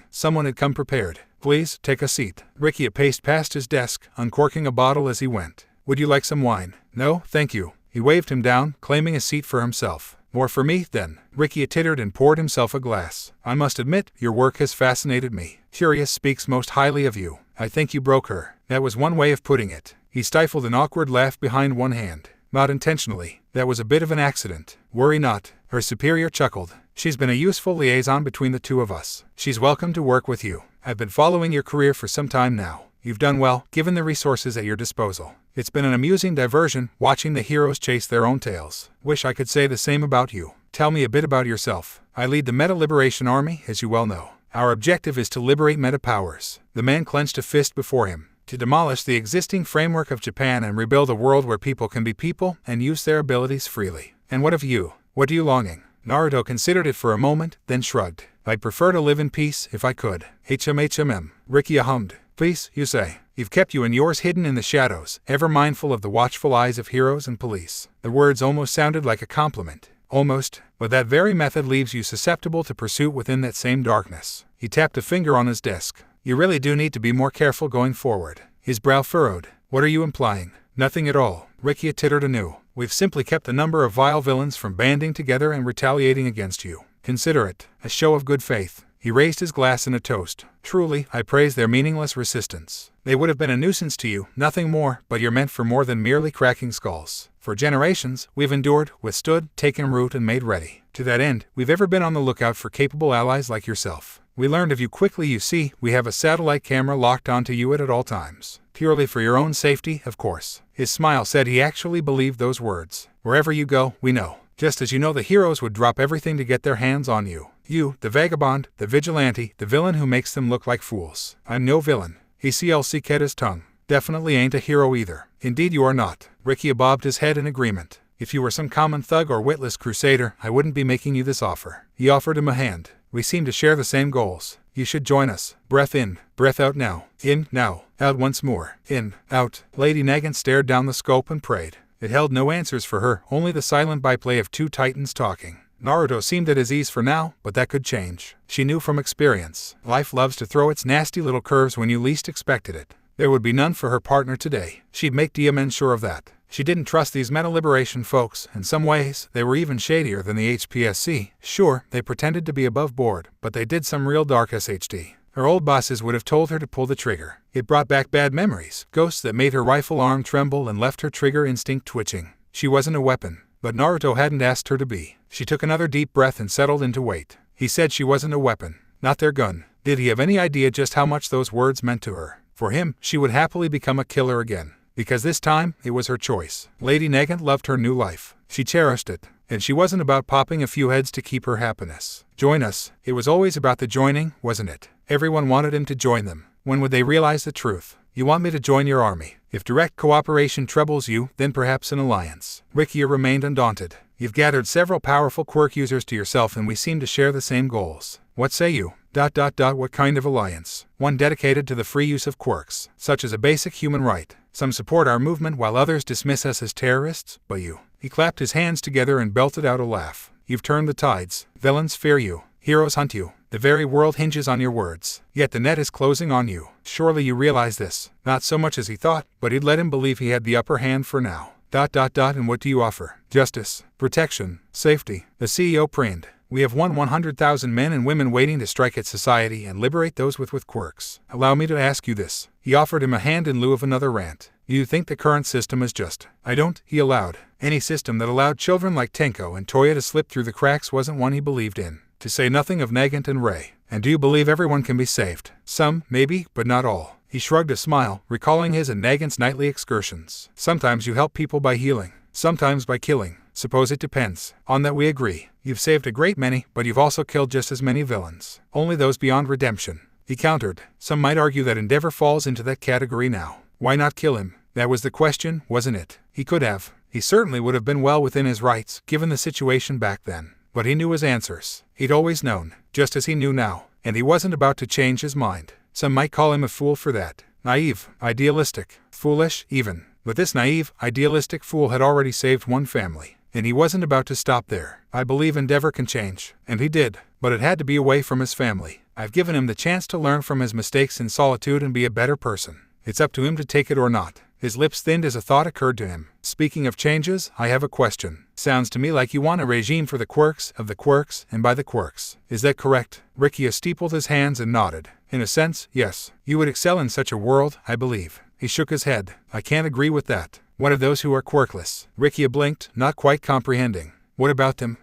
Someone had come prepared. Please, take a seat. Rikia paced past his desk, uncorking a bottle as he went. Would you like some wine? No, thank you. He waved him down, claiming a seat for himself. More for me, then. Rikia tittered and poured himself a glass. I must admit, your work has fascinated me. Curious speaks most highly of you. I think you broke her. That was one way of putting it. He stifled an awkward laugh behind one hand. Not intentionally. That was a bit of an accident. Worry not. Her superior chuckled. She's been a useful liaison between the two of us. She's welcome to work with you. I've been following your career for some time now. You've done well, given the resources at your disposal. It's been an amusing diversion, watching the heroes chase their own tails. Wish I could say the same about you. Tell me a bit about yourself. I lead the Meta Liberation Army, as you well know. Our objective is to liberate meta powers. The man clenched a fist before him. To demolish the existing framework of Japan and rebuild a world where people can be people and use their abilities freely. And what of you? What are you longing? Naruto considered it for a moment, then shrugged. I'd prefer to live in peace, if I could. Rikia hummed. Peace, you say? You've kept you and yours hidden in the shadows, ever mindful of the watchful eyes of heroes and police. The words almost sounded like a compliment. Almost, but that very method leaves you susceptible to pursuit within that same darkness. He tapped a finger on his desk. You really do need to be more careful going forward. His brow furrowed. What are you implying? Nothing at all. Rikia tittered anew. We've simply kept a number of vile villains from banding together and retaliating against you. Consider it a show of good faith. He raised his glass in a toast. Truly, I praise their meaningless resistance. They would have been a nuisance to you, nothing more, but you're meant for more than merely cracking skulls. For generations, we've endured, withstood, taken root, and made ready. To that end, we've ever been on the lookout for capable allies like yourself. We learned of you quickly. You see, we have a satellite camera locked onto you at all times. Purely for your own safety, of course." His smile said he actually believed those words. "Wherever you go, we know. Just as you know the heroes would drop everything to get their hands on you. You, the vagabond, the vigilante, the villain who makes them look like fools. I'm no villain." He CLC'd his tongue. "Definitely ain't a hero either." "Indeed you are not." Ricky bobbed his head in agreement. "If you were some common thug or witless crusader, I wouldn't be making you this offer." He offered him a hand. "We seem to share the same goals. You should join us. Breath in, breath out now. In, now. Out once more. In, out." Lady Nagant stared down the scope and prayed. It held no answers for her, only the silent byplay of two titans talking. Naruto seemed at his ease for now, but that could change. She knew from experience. Life loves to throw its nasty little curves when you least expected it. There would be none for her partner today. She'd make Diamond sure of that. She didn't trust these meta liberation folks. In some ways, they were even shadier than the HPSC. Sure, they pretended to be above board, but they did some real dark SHD. Her old bosses would have told her to pull the trigger. It brought back bad memories, ghosts that made her rifle arm tremble and left her trigger instinct twitching. She wasn't a weapon, but Naruto hadn't asked her to be. She took another deep breath and settled into wait. He said she wasn't a weapon, not their gun. Did he have any idea just how much those words meant to her? For him, she would happily become a killer again. Because this time, it was her choice. Lady Nagant loved her new life. She cherished it. And she wasn't about popping a few heads to keep her happiness. Join us. It was always about the joining, wasn't it? Everyone wanted him to join them. When would they realize the truth? You want me to join your army. If direct cooperation troubles you, then perhaps an alliance. Rikia remained undaunted. You've gathered several powerful quirk users to yourself and we seem to share the same goals. What say you? What kind of alliance? One dedicated to the free use of quirks, such as a basic human right. Some support our movement while others dismiss us as terrorists, but you. He clapped his hands together and belted out a laugh. You've turned the tides. Villains fear you. Heroes hunt you. The very world hinges on your words. Yet the net is closing on you. Surely you realize this. Not so much as he thought, but he'd let him believe he had the upper hand for now. And what do you offer? Justice, protection, safety. The CEO preened. We have 100,000 men and women waiting to strike at society and liberate those with quirks. Allow me to ask you this. He offered him a hand in lieu of another rant. You think the current system is just? I don't, he allowed. Any system that allowed children like Tenko and Toya to slip through the cracks wasn't one he believed in. To say nothing of Nagant and Ray. And do you believe everyone can be saved? Some, maybe, but not all. He shrugged a smile, recalling his and Nagant's nightly excursions. Sometimes you help people by healing, sometimes by killing. Suppose it depends. On that we agree. You've saved a great many, but you've also killed just as many villains. Only those beyond redemption. He countered. Some might argue that Endeavor falls into that category now. Why not kill him? That was the question, wasn't it? He could have. He certainly would have been well within his rights, given the situation back then. But he knew his answers. He'd always known, just as he knew now. And he wasn't about to change his mind. Some might call him a fool for that. Naive, idealistic, foolish, even. But this naive, idealistic fool had already saved one family. And he wasn't about to stop there. I believe Endeavor can change. And he did. But it had to be away from his family. I've given him the chance to learn from his mistakes in solitude and be a better person. It's up to him to take it or not. His lips thinned as a thought occurred to him. Speaking of changes, I have a question. Sounds to me like you want a regime for the quirks, of the quirks, and by the quirks. Is that correct? Rikia steepled his hands and nodded. In a sense, yes. You would excel in such a world, I believe. He shook his head. I can't agree with that. What of those who are quirkless? Rikia blinked, not quite comprehending. What about them?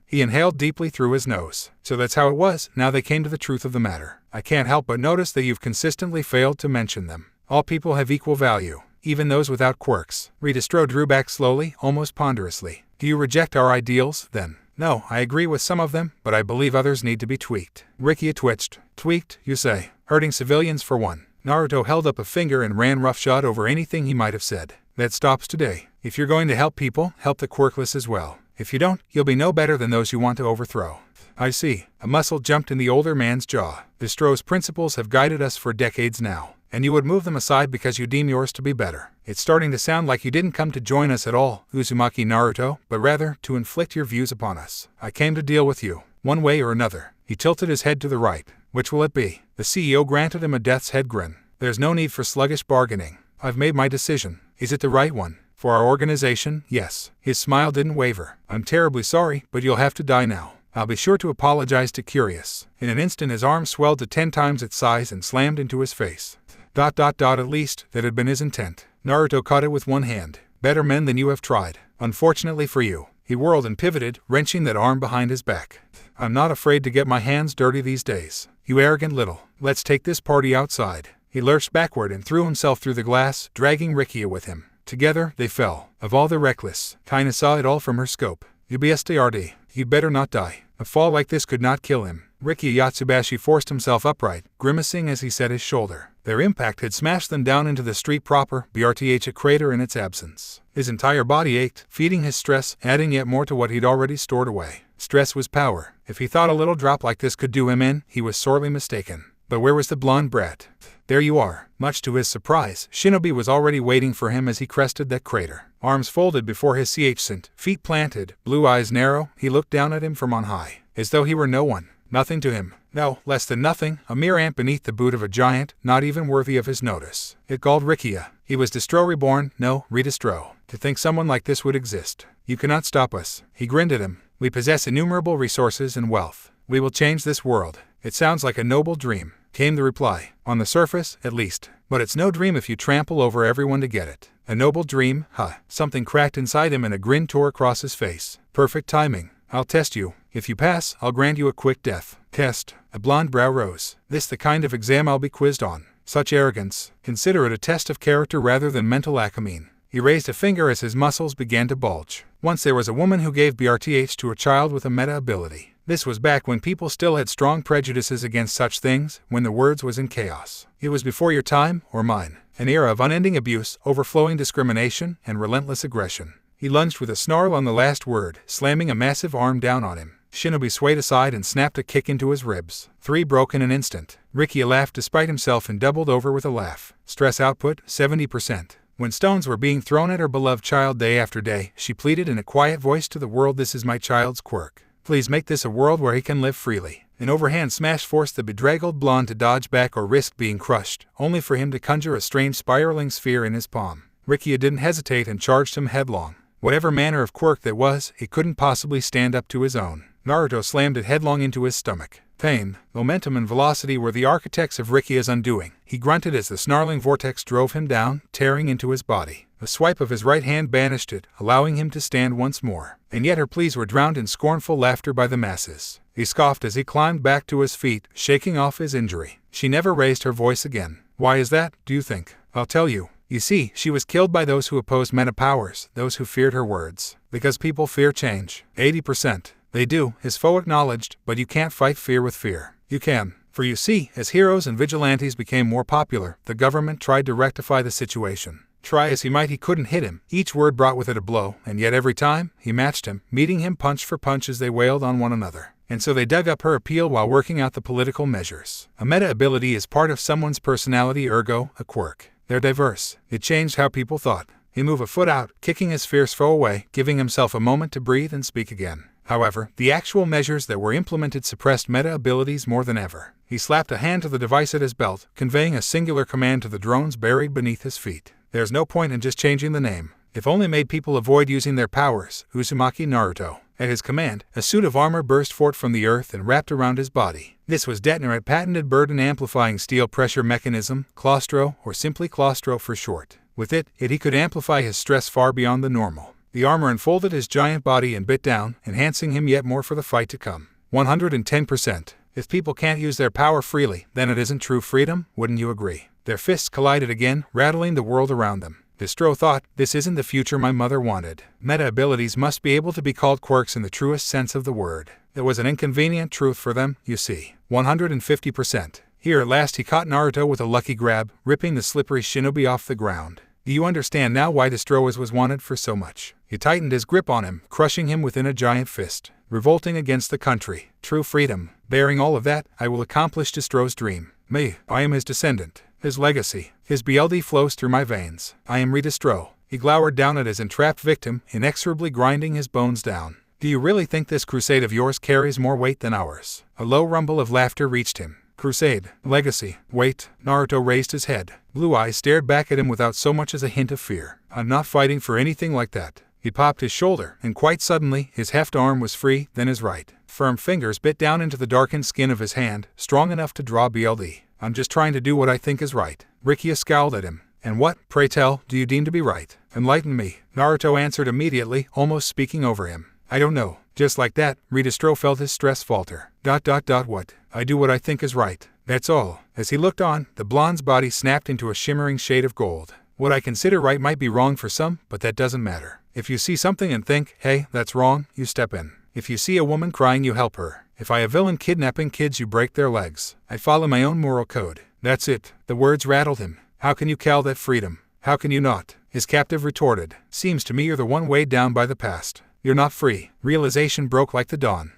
He inhaled deeply through his nose. So that's how it was. Now they came to the truth of the matter. I can't help but notice that you've consistently failed to mention them. All people have equal value, even those without quirks. Redistro drew back slowly, almost ponderously. Do you reject our ideals, then? No, I agree with some of them, but I believe others need to be tweaked. Rikia twitched. Tweaked, you say? Hurting civilians for one. Naruto held up a finger and ran roughshod over anything he might have said. That stops today. If you're going to help people, help the quirkless as well. If you don't, you'll be no better than those you want to overthrow. I see. A muscle jumped in the older man's jaw. Distro's principles have guided us for decades now. And you would move them aside because you deem yours to be better. It's starting to sound like you didn't come to join us at all, Uzumaki Naruto, but rather to inflict your views upon us. I came to deal with you, one way or another. He tilted his head to the right. Which will it be? The CEO granted him a death's head grin. There's no need for sluggish bargaining. I've made my decision. Is it the right one? For our organization, yes. His smile didn't waver. I'm terribly sorry, but you'll have to die now. I'll be sure to apologize to Curious. In an instant his arm swelled to 10 times its size and slammed into his face. At least, that had been his intent. Naruto caught it with one hand. Better men than you have tried. Unfortunately for you. He whirled and pivoted, wrenching that arm behind his back. I'm not afraid to get my hands dirty these days. You arrogant little. Let's take this party outside. He lurched backward and threw himself through the glass, dragging Rikia with him. Together, they fell. Of all the reckless, Kaina saw it all from her scope. UBSTRD. You'd better not die. A fall like this could not kill him. Rikia Yatsubashi forced himself upright, grimacing as he set his shoulder. Their impact had smashed them down into the street proper, BRTH a crater in its absence. His entire body ached, feeding his stress, adding yet more to what he'd already stored away. Stress was power. If he thought a little drop like this could do him in, he was sorely mistaken. But where was the blonde brat? There you are. Much to his surprise, Shinobi was already waiting for him as he crested that crater. Arms folded before his ch-cent, feet planted, blue eyes narrow, he looked down at him from on high. As though he were no one. Nothing to him. No, less than nothing, a mere ant beneath the boot of a giant, not even worthy of his notice. It galled Rikia. He was Destro reborn, no, Redestro. To think someone like this would exist. You cannot stop us. He grinned at him. We possess innumerable resources and wealth. We will change this world. It sounds like a noble dream, came the reply. On the surface, at least. But it's no dream if you trample over everyone to get it. A noble dream, huh? Something cracked inside him and a grin tore across his face. Perfect timing. I'll test you. If you pass, I'll grant you a quick death. Test. A blonde brow rose. This the kind of exam I'll be quizzed on. Such arrogance. Consider it a test of character rather than mental acumen. He raised a finger as his muscles began to bulge. Once there was a woman who gave BRTH to a child with a meta ability. This was back when people still had strong prejudices against such things, when the words was in chaos. It was before your time, or mine. An era of unending abuse, overflowing discrimination, and relentless aggression. He lunged with a snarl on the last word, slamming a massive arm down on him. Shinobi swayed aside and snapped a kick into his ribs. 3 broke in an instant. Rikia laughed despite himself and doubled over with a laugh. Stress output, 70%. When stones were being thrown at her beloved child day after day, she pleaded in a quiet voice to the world, this is my child's quirk. Please make this a world where he can live freely. An overhand smash forced the bedraggled blonde to dodge back or risk being crushed, only for him to conjure a strange spiraling sphere in his palm. Rikia didn't hesitate and charged him headlong. Whatever manner of quirk that was, it couldn't possibly stand up to his own. Naruto slammed it headlong into his stomach. Pain, momentum and velocity were the architects of Rikia's undoing. He grunted as the snarling vortex drove him down, tearing into his body. A swipe of his right hand banished it, allowing him to stand once more. And yet her pleas were drowned in scornful laughter by the masses. He scoffed as he climbed back to his feet, shaking off his injury. She never raised her voice again. Why is that, do you think? I'll tell you. You see, she was killed by those who opposed meta powers, those who feared her words. Because people fear change. 80%. They do, his foe acknowledged, but you can't fight fear with fear. You can. For you see, as heroes and vigilantes became more popular, the government tried to rectify the situation. Try as he might, he couldn't hit him. Each word brought with it a blow, and yet every time, he matched him, meeting him punch for punch as they wailed on one another. And so they dug up her appeal while working out the political measures. A meta ability is part of someone's personality, ergo, a quirk. They're diverse. It changed how people thought. He moved a foot out, kicking his fierce foe away, giving himself a moment to breathe and speak again. However, the actual measures that were implemented suppressed meta abilities more than ever. He slapped a hand to the device at his belt, conveying a singular command to the drones buried beneath his feet. There's no point in just changing the name. If only made people avoid using their powers. Uzumaki Naruto. At his command, a suit of armor burst forth from the earth and wrapped around his body. This was Detonator, a patented burden-amplifying steel pressure mechanism, Claustro, or simply Claustro for short. With it, he could amplify his stress far beyond the normal. The armor enfolded his giant body and bit down, enhancing him yet more for the fight to come. 110%. If people can't use their power freely, then it isn't true freedom, wouldn't you agree? Their fists collided again, rattling the world around them. Destro thought, this isn't the future my mother wanted. Meta abilities must be able to be called quirks in the truest sense of the word. It was an inconvenient truth for them, you see. 150%. Here at last he caught Naruto with a lucky grab, ripping the slippery shinobi off the ground. Do you understand now why Destro was wanted for so much? He tightened his grip on him, crushing him within a giant fist. Revolting against the country. True freedom. Bearing all of that, I will accomplish Destro's dream. Me, I am his descendant. His legacy. His BLD flows through my veins. I am Redestro. He glowered down at his entrapped victim, inexorably grinding his bones down. Do you really think this crusade of yours carries more weight than ours? A low rumble of laughter reached him. Crusade. Legacy. Wait. Naruto raised his head. Blue eyes stared back at him without so much as a hint of fear. I'm not fighting for anything like that. He popped his shoulder, and quite suddenly, his left arm was free, then his right. Firm fingers bit down into the darkened skin of his hand, strong enough to draw BLD. I'm just trying to do what I think is right. Rikia scowled at him. And what, pray tell, do you deem to be right? Enlighten me. Naruto answered immediately, almost speaking over him. I don't know. Just like that, Ritastro felt his stress falter. What? I do what I think is right. That's all. As he looked on, the blonde's body snapped into a shimmering shade of gold. What I consider right might be wrong for some, but that doesn't matter. If you see something and think, hey, that's wrong, you step in. If you see a woman crying, you help her. If I a villain kidnapping kids, you break their legs. I follow my own moral code. That's it. The words rattled him. How can you call that freedom? How can you not? His captive retorted. Seems to me you're the one weighed down by the past. You're not free. Realization broke like the dawn.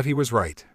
He was right.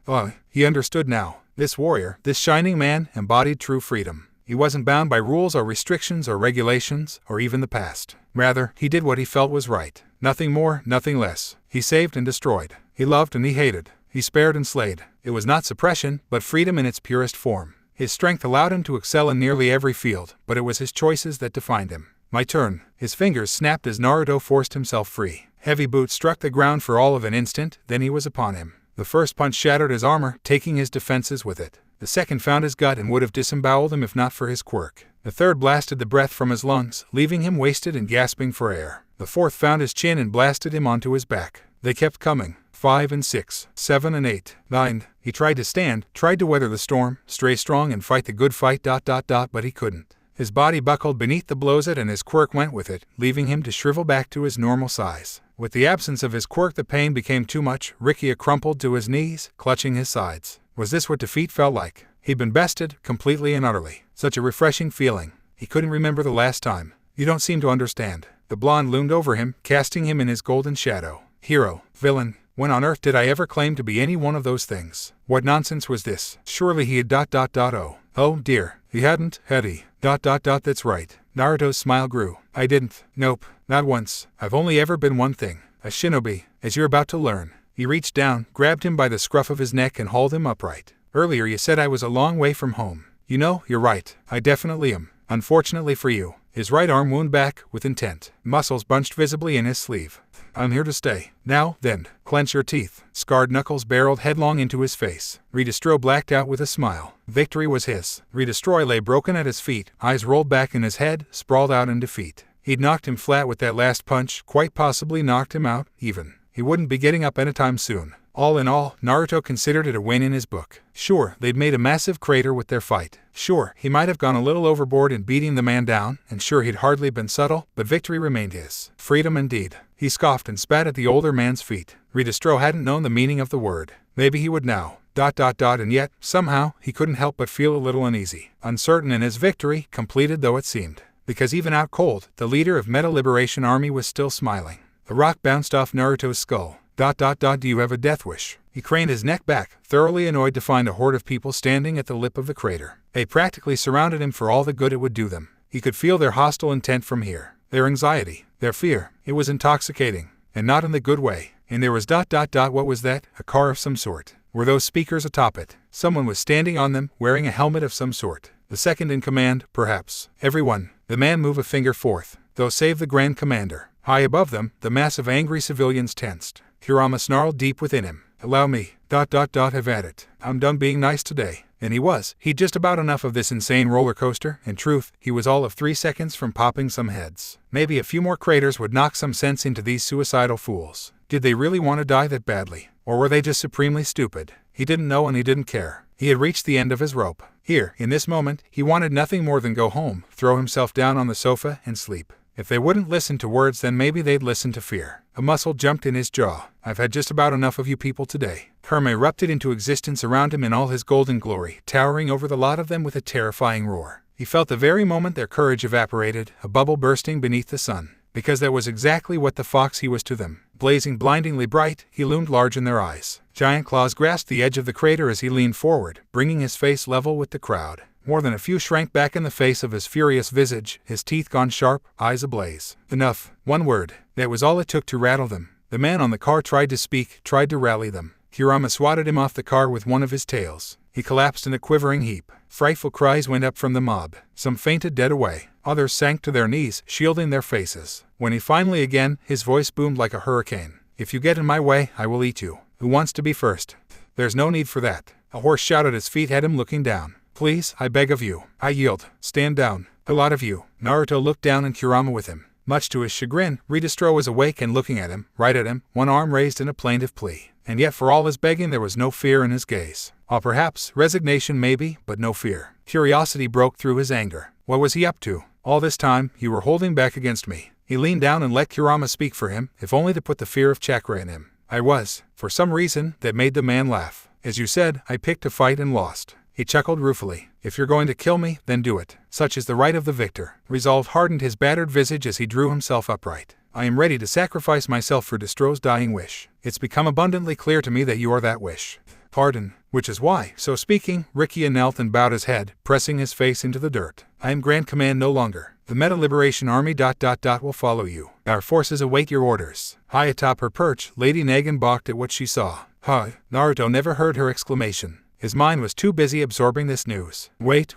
He understood now. This warrior, this shining man, embodied true freedom. He wasn't bound by rules or restrictions or regulations, or even the past. Rather, he did what he felt was right. Nothing more, nothing less. He saved and destroyed. He loved and he hated. He spared and slayed. It was not suppression, but freedom in its purest form. His strength allowed him to excel in nearly every field, but it was his choices that defined him. My turn. His fingers snapped as Naruto forced himself free. Heavy boots struck the ground for all of an instant, then he was upon him. The first punch shattered his armor, taking his defenses with it. The second found his gut and would have disemboweled him if not for his quirk. The third blasted the breath from his lungs, leaving him wasted and gasping for air. The fourth found his chin and blasted him onto his back. They kept coming. 5 and 6, 7 and 8, 9. He tried to stand, tried to weather the storm, stay strong and fight the good fight. But he couldn't. His body buckled beneath the blows and his quirk went with it, leaving him to shrivel back to his normal size. With the absence of his quirk, the pain became too much. Rikia crumpled to his knees, clutching his sides. Was this what defeat felt like? He'd been bested, completely and utterly. Such a refreshing feeling. He couldn't remember the last time. You don't seem to understand. The blonde loomed over him, casting him in his golden shadow. Hero, villain. When on earth did I ever claim to be any one of those things? What nonsense was this? Surely he had ... Oh dear, he hadn't, had he? ... That's right. Naruto's smile grew. I didn't. Nope, not once. I've only ever been one thing. A shinobi, as you're about to learn. He reached down, grabbed him by the scruff of his neck and hauled him upright. Earlier you said I was a long way from home. You know, you're right. I definitely am. Unfortunately for you. His right arm wound back, with intent. Muscles bunched visibly in his sleeve. I'm here to stay. Now, then, clench your teeth. Scarred knuckles barreled headlong into his face. Ritastro blacked out with a smile. Victory was his. Ritastro lay broken at his feet, eyes rolled back in his head, sprawled out in defeat. He'd knocked him flat with that last punch, quite possibly knocked him out, even. He wouldn't be getting up anytime soon. All in all, Naruto considered it a win in his book. Sure, they'd made a massive crater with their fight. Sure, he might have gone a little overboard in beating the man down, and sure he'd hardly been subtle, but victory remained his. Freedom indeed. He scoffed and spat at the older man's feet. Ritastro hadn't known the meaning of the word. Maybe he would now. And yet, somehow, he couldn't help but feel a little uneasy. Uncertain in his victory, completed though it seemed. Because even out cold, the leader of Meta Liberation Army was still smiling. The rock bounced off Naruto's skull. Do you have a death wish? He craned his neck back, thoroughly annoyed to find a horde of people standing at the lip of the crater. They practically surrounded him for all the good it would do them. He could feel their hostile intent from here. Their anxiety, their fear. It was intoxicating, and not in the good way. And there was ... What was that? A car of some sort. Were those speakers atop it? Someone was standing on them, wearing a helmet of some sort. The second in command, perhaps. Everyone. The man moved a finger forth. Though save the Grand Commander. High above them, the mass of angry civilians tensed. Kurama snarled deep within him. Allow me. ... Have at it. I'm done being nice today. And he was. He'd just about enough of this insane roller coaster. In truth, he was all of 3 seconds from popping some heads. Maybe a few more craters would knock some sense into these suicidal fools. Did they really want to die that badly? Or were they just supremely stupid? He didn't know and he didn't care. He had reached the end of his rope. Here, in this moment, he wanted nothing more than go home, throw himself down on the sofa, and sleep. If they wouldn't listen to words, then maybe they'd listen to fear. A muscle jumped in his jaw. I've had just about enough of you people today. Harem erupted into existence around him in all his golden glory, towering over the lot of them with a terrifying roar. He felt the very moment their courage evaporated, a bubble bursting beneath the sun. Because that was exactly what the fox he was to them. Blazing blindingly bright, he loomed large in their eyes. Giant claws grasped the edge of the crater as he leaned forward, bringing his face level with the crowd. More than a few shrank back in the face of his furious visage, his teeth gone sharp, eyes ablaze. Enough. One word. That was all it took to rattle them. The man on the car tried to speak, tried to rally them. Kurama swatted him off the car with one of his tails. He collapsed in a quivering heap. Frightful cries went up from the mob. Some fainted dead away. Others sank to their knees, shielding their faces. When he finally again, his voice boomed like a hurricane. If you get in my way, I will eat you. Who wants to be first? There's no need for that. A horse shouted as feet had him looking down. Please, I beg of you. I yield. Stand down. A lot of you. Naruto looked down and Kurama with him. Much to his chagrin, Ridestro was awake and looking at him, right at him, one arm raised in a plaintive plea. And yet for all his begging there was no fear in his gaze. Or perhaps, resignation maybe, but no fear. Curiosity broke through his anger. What was he up to? All this time, you were holding back against me. He leaned down and let Kurama speak for him, if only to put the fear of chakra in him. I was, for some reason, that made the man laugh. As you said, I picked a fight and lost. He chuckled ruefully. If you're going to kill me, then do it. Such is the right of the victor. Resolve hardened his battered visage as he drew himself upright. I am ready to sacrifice myself for Destro's dying wish. It's become abundantly clear to me that you are that wish. Pardon, which is why, so speaking, Rikiya knelt and bowed his head, pressing his face into the dirt. I am Grand Command no longer. The Meta Liberation Army ... will follow you. Our forces await your orders. High atop her perch, Lady Nagin balked at what she saw. Huh. Naruto never heard her exclamation. His mind was too busy absorbing this news. Wait.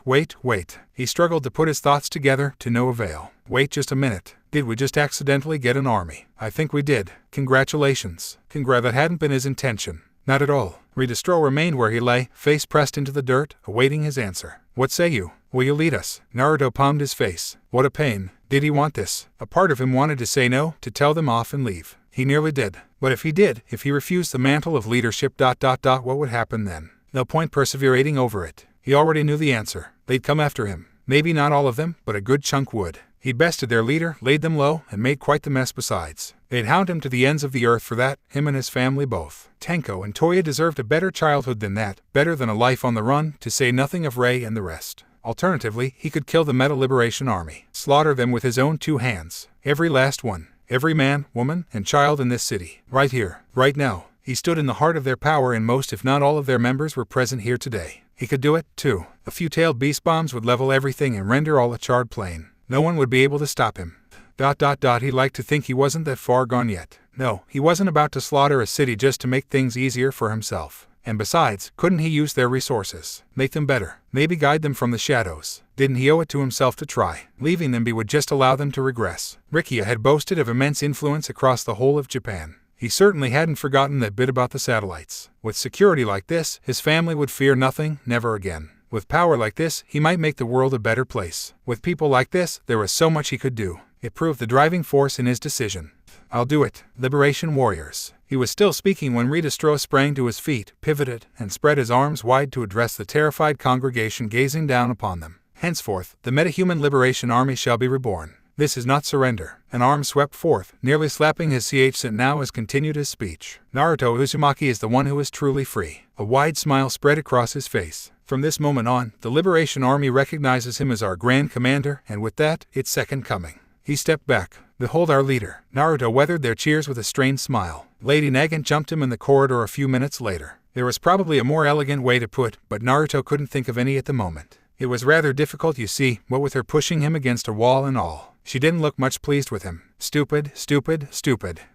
He struggled to put his thoughts together, to no avail. Wait just a minute. Did we just accidentally get an army? I think we did. Congratulations. That hadn't been his intention. Not at all. Ridestro remained where he lay, face pressed into the dirt, awaiting his answer. What say you? Will you lead us? Naruto palmed his face. What a pain. Did he want this? A part of him wanted to say no, to tell them off and leave. He nearly did. But if he refused the mantle of leadership ... what would happen then? No point perseverating over it. He already knew the answer. They'd come after him. Maybe not all of them, but a good chunk would. He'd bested their leader, laid them low, and made quite the mess besides. They'd hound him to the ends of the earth for that, him and his family both. Tenko and Toya deserved a better childhood than that, better than a life on the run, to say nothing of Rei and the rest. Alternatively, he could kill the Meta Liberation Army. Slaughter them with his own 2 hands. Every last one. Every man, woman, and child in this city. Right here. Right now. He stood in the heart of their power and most if not all of their members were present here today. He could do it, too. A few tailed beast bombs would level everything and render all a charred plain. No one would be able to stop him. He liked to think he wasn't that far gone yet. No, he wasn't about to slaughter a city just to make things easier for himself. And besides, couldn't he use their resources? Make them better. Maybe guide them from the shadows. Didn't he owe it to himself to try? Leaving them be would just allow them to regress. Rikiya had boasted of immense influence across the whole of Japan. He certainly hadn't forgotten that bit about the satellites. With security like this, his family would fear nothing, never again. With power like this, he might make the world a better place. With people like this, there was so much he could do. It proved the driving force in his decision. I'll do it. Liberation warriors. He was still speaking when Ridestro sprang to his feet, pivoted, and spread his arms wide to address the terrified congregation gazing down upon them. Henceforth, the Metahuman Liberation Army shall be reborn. This is not surrender. An arm swept forth, nearly slapping his ch now as continued his speech. Naruto Uzumaki is the one who is truly free. A wide smile spread across his face. From this moment on, the Liberation Army recognizes him as our Grand Commander, and with that, its second coming. He stepped back. Behold our leader. Naruto weathered their cheers with a strained smile. Lady Nagin jumped him in the corridor a few minutes later. There was probably a more elegant way to put, but Naruto couldn't think of any at the moment. It was rather difficult, you see, what with her pushing him against a wall and all. She didn't look much pleased with him. Stupid.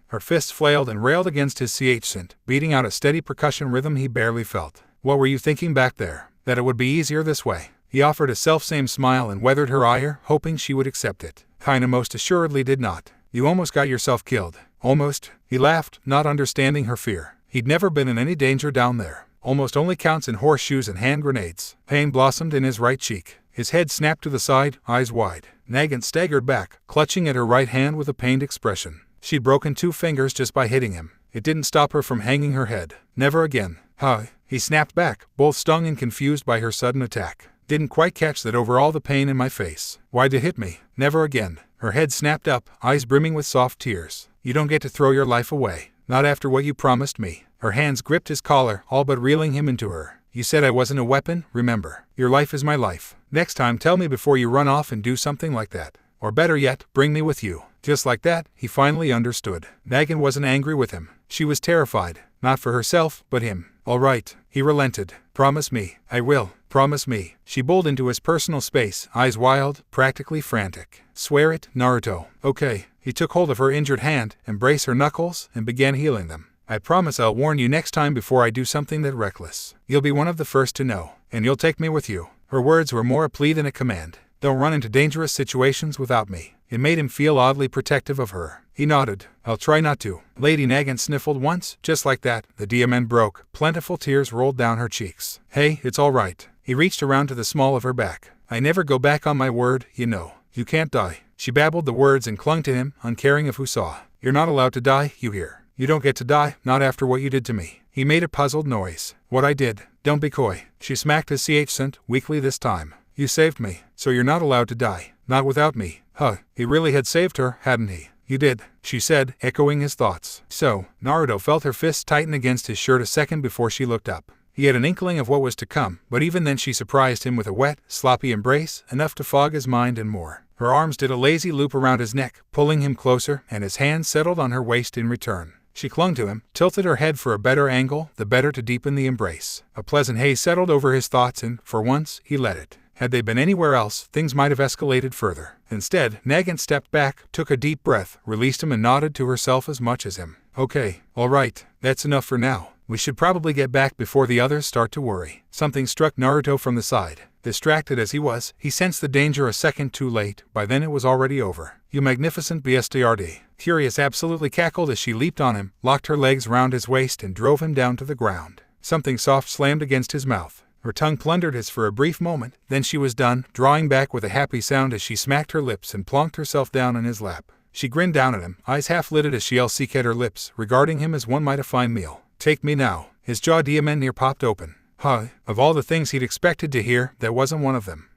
Her fists flailed and railed against his ch, beating out a steady percussion rhythm he barely felt. What were you thinking back there? That it would be easier this way. He offered a self-same smile and weathered her ire, hoping she would accept it. Kinda most assuredly did not. You almost got yourself killed. Almost. He laughed, not understanding her fear. He'd never been in any danger down there. Almost only counts in horseshoes and hand grenades. Pain blossomed in his right cheek. His head snapped to the side, eyes wide. Nagin staggered back, clutching at her right hand with a pained expression. She'd broken 2 fingers just by hitting him. It didn't stop her from hanging her head. Never again. Huh. He snapped back, both stung and confused by her sudden attack. Didn't quite catch that over all the pain in my face. Why'd you hit me? Never again. Her head snapped up, eyes brimming with soft tears. You don't get to throw your life away. Not after what you promised me. Her hands gripped his collar, all but reeling him into her. You said I wasn't a weapon, remember. Your life is my life. Next time tell me before you run off and do something like that. Or better yet, bring me with you. Just like that, he finally understood. Nagin wasn't angry with him. She was terrified. Not for herself, but him. All right, he relented. Promise me. I will. Promise me. She bowled into his personal space, eyes wild, practically frantic. Swear it, Naruto. Okay. He took hold of her injured hand, embraced her knuckles, and began healing them. I promise I'll warn you next time before I do something that reckless. You'll be one of the first to know, and you'll take me with you. Her words were more a plea than a command. Don't run into dangerous situations without me. It made him feel oddly protective of her. He nodded. I'll try not to. Lady Nagin sniffled once, just like that. The diamond broke. Plentiful tears rolled down her cheeks. Hey, it's all right. He reached around to the small of her back. I never go back on my word, you know. You can't die. She babbled the words and clung to him, uncaring of who saw. You're not allowed to die, you hear. You don't get to die, not after what you did to me. He made a puzzled noise. What I did. Don't be coy. She smacked his ch weakly this time. You saved me, so you're not allowed to die. Not without me. Huh. He really had saved her, hadn't he? You did, she said, echoing his thoughts. So, Naruto felt her fists tighten against his shirt a second before she looked up. He had an inkling of what was to come, but even then she surprised him with a wet, sloppy embrace, enough to fog his mind and more. Her arms did a lazy loop around his neck, pulling him closer, and his hands settled on her waist in return. She clung to him, tilted her head for a better angle, the better to deepen the embrace. A pleasant haze settled over his thoughts and, for once, he let it. Had they been anywhere else, things might have escalated further. Instead, Nagant stepped back, took a deep breath, released him and nodded to herself as much as him. Okay, all right, that's enough for now. We should probably get back before the others start to worry. Something struck Naruto from the side. Distracted as he was, he sensed the danger a second too late. By then it was already over. You magnificent bastard. Furious absolutely cackled as she leaped on him, locked her legs round his waist and drove him down to the ground. Something soft slammed against his mouth. Her tongue plundered his for a brief moment, then she was done, drawing back with a happy sound as she smacked her lips and plonked herself down in his lap. She grinned down at him, eyes half-lidded as she seeked at her lips, regarding him as one might a fine meal. Take me now. His jaw near popped open. Huh, of all the things he'd expected to hear, that wasn't one of them.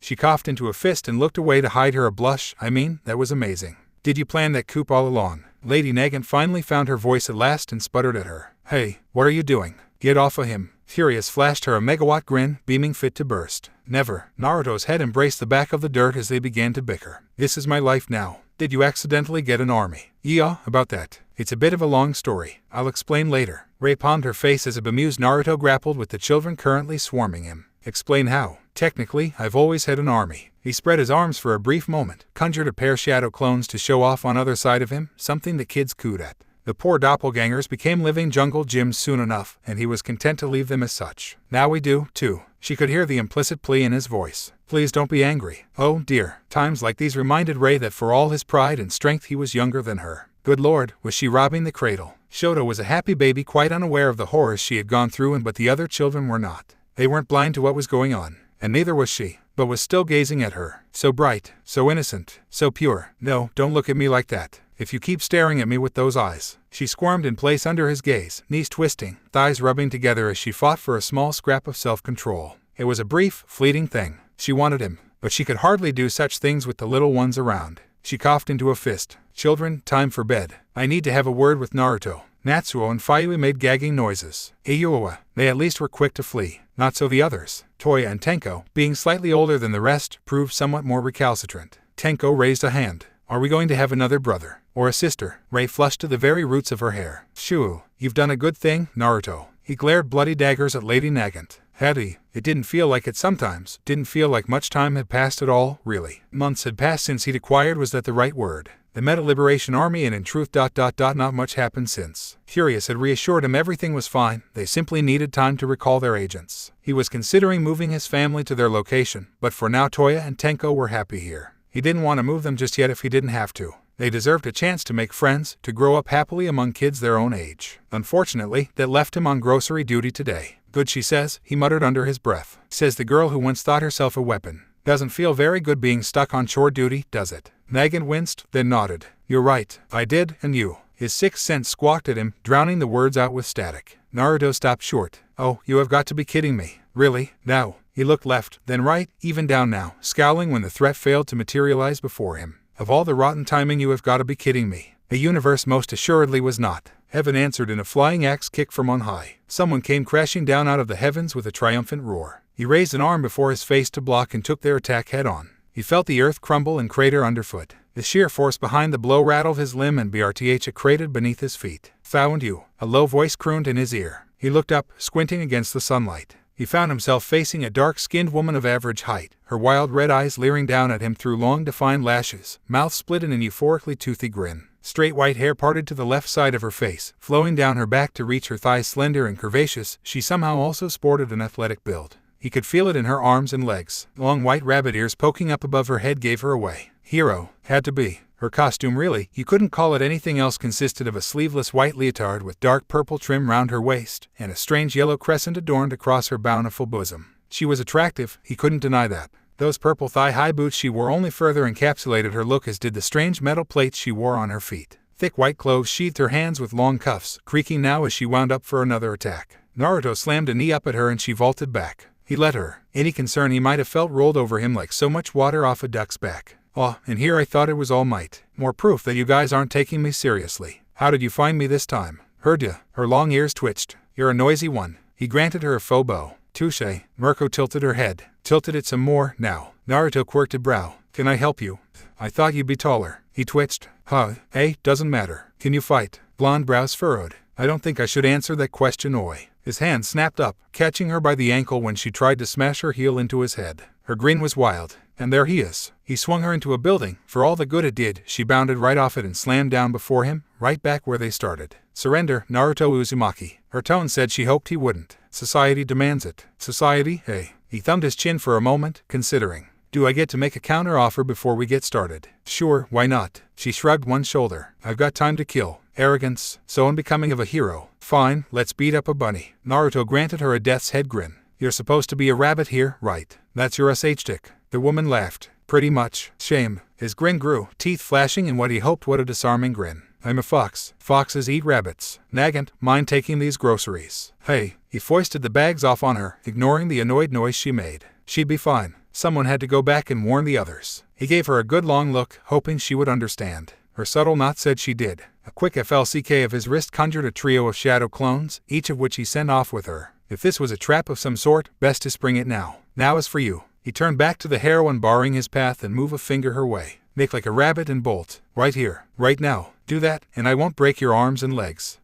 She coughed into a fist and looked away to hide her blush. I mean, that was amazing. Did you plan that coup all along? Lady Nagant finally found her voice at last and sputtered at her. Hey, what are you doing? Get off of him. Furious flashed her a megawatt grin, beaming fit to burst. Never. Naruto's head embraced the back of the dirt as they began to bicker. This is my life now. Did you accidentally get an army? Yeah, about that. It's a bit of a long story. I'll explain later. Ray palmed her face as a bemused Naruto grappled with the children currently swarming him. Explain how. Technically, I've always had an army. He spread his arms for a brief moment, conjured a pair of shadow clones to show off on other side of him, something the kids cooed at. The poor doppelgangers became living jungle gyms soon enough, and he was content to leave them as such. Now we do, too. She could hear the implicit plea in his voice. Please don't be angry. Oh, dear. Times like these reminded Ray that for all his pride and strength he was younger than her. Good Lord, was she robbing the cradle? Shoto was a happy baby, quite unaware of the horrors she had gone through, but the other children were not. They weren't blind to what was going on, and neither was she, but was still gazing at her. So bright, so innocent, so pure. No, don't look at me like that. If you keep staring at me with those eyes. She squirmed in place under his gaze, knees twisting, thighs rubbing together as she fought for a small scrap of self-control. It was a brief, fleeting thing. She wanted him, but she could hardly do such things with the little ones around. She coughed into a fist. Children, time for bed. I need to have a word with Naruto. Natsuo and Fayui made gagging noises. Iyuwa, they at least were quick to flee. Not so the others. Toya and Tenko, being slightly older than the rest, proved somewhat more recalcitrant. Tenko raised a hand. Are we going to have another brother? Or a sister? Ray flushed to the very roots of her hair. Shoo, you've done a good thing, Naruto. He glared bloody daggers at Lady Nagant. Had he? It didn't feel like it sometimes. Didn't feel like much time had passed at all, really. Months had passed since he'd acquired was that the right word. The Meta Liberation Army, and in truth not much happened since. Furious had reassured him everything was fine, they simply needed time to recall their agents. He was considering moving his family to their location, but for now Toya and Tenko were happy here. He didn't want to move them just yet if he didn't have to. They deserved a chance to make friends, to grow up happily among kids their own age. Unfortunately, that left him on grocery duty today. Good, she says, he muttered under his breath. Says the girl who once thought herself a weapon. Doesn't feel very good being stuck on chore duty, does it? Nagant winced, then nodded. You're right, I did, and you. His sixth sense squawked at him, drowning the words out with static. Naruto stopped short. Oh, you have got to be kidding me. Really? Now? He looked left, then right, even down now, scowling when the threat failed to materialize before him. Of all the rotten timing, you have got to be kidding me. The universe most assuredly was not. Heaven answered in a flying axe kick from on high. Someone came crashing down out of the heavens with a triumphant roar. He raised an arm before his face to block and took their attack head on. He felt the earth crumble and crater underfoot. The sheer force behind the blow rattled his limb and BRTH cratered beneath his feet. Found you, a low voice crooned in his ear. He looked up, squinting against the sunlight. He found himself facing a dark-skinned woman of average height, her wild red eyes leering down at him through long defined lashes, mouth split in an euphorically toothy grin. Straight white hair parted to the left side of her face, flowing down her back to reach her thighs. Slender and curvaceous, she somehow also sported an athletic build. He could feel it in her arms and legs. Long white rabbit ears poking up above her head gave her away. Hero, had to be. Her costume really, you couldn't call it anything else, consisted of a sleeveless white leotard with dark purple trim round her waist, and a strange yellow crescent adorned across her bountiful bosom. She was attractive, he couldn't deny that. Those purple thigh-high boots she wore only further encapsulated her look, as did the strange metal plates she wore on her feet. Thick white cloves sheathed her hands with long cuffs, creaking now as she wound up for another attack. Naruto slammed a knee up at her and she vaulted back. He let her. Any concern he might have felt rolled over him like so much water off a duck's back. Oh, and here I thought it was all might. More proof that you guys aren't taking me seriously. How did you find me this time? Heard ya. Her long ears twitched. You're a noisy one. He granted her a faux bow. Touché. Mirko tilted her head. Tilted it some more, now. Naruto quirked a brow. Can I help you? I thought you'd be taller. He twitched. Huh, hey, doesn't matter. Can you fight? Blonde brows furrowed. I don't think I should answer that question, oi. His hand snapped up, catching her by the ankle when she tried to smash her heel into his head. Her grin was wild. And there he is. He swung her into a building. For all the good it did, she bounded right off it and slammed down before him, right back where they started. Surrender, Naruto Uzumaki. Her tone said she hoped he wouldn't. Society demands it. Society, hey. He thumbed his chin for a moment, considering. Do I get to make a counter-offer before we get started? Sure, why not? She shrugged one shoulder. I've got time to kill. Arrogance, so unbecoming of a hero. Fine, let's beat up a bunny. Naruto granted her a death's head grin. You're supposed to be a rabbit here, right? That's your SH stick. The woman laughed. Pretty much. Shame. His grin grew, teeth flashing in what he hoped was a disarming grin. I'm a fox. Foxes eat rabbits. Nagant, mind taking these groceries? Hey. He foisted the bags off on her, ignoring the annoyed noise she made. She'd be fine. Someone had to go back and warn the others. He gave her a good long look, hoping she would understand. Her subtle nod said she did. A quick FLCK of his wrist conjured a trio of shadow clones, each of which he sent off with her. If this was a trap of some sort, best to spring it now. Now is for you. He turned back to the heroine barring his path and moved a finger her way. Make like a rabbit and bolt. Right here. Right now. Do that, and I won't break your arms and legs. ...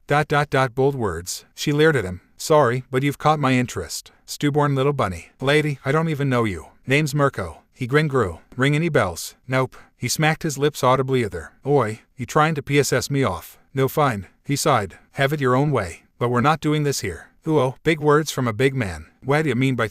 Bold words. She leered at him. Sorry, but you've caught my interest. Stewborn little bunny. Lady, I don't even know you. Name's Mirko. He grinned grew. Ring any bells? Nope. He smacked his lips audibly at her. Oi, you trying to PSS me off? No fine. He sighed. Have it your own way. But we're not doing this here. Ooh, big words from a big man. What do you mean by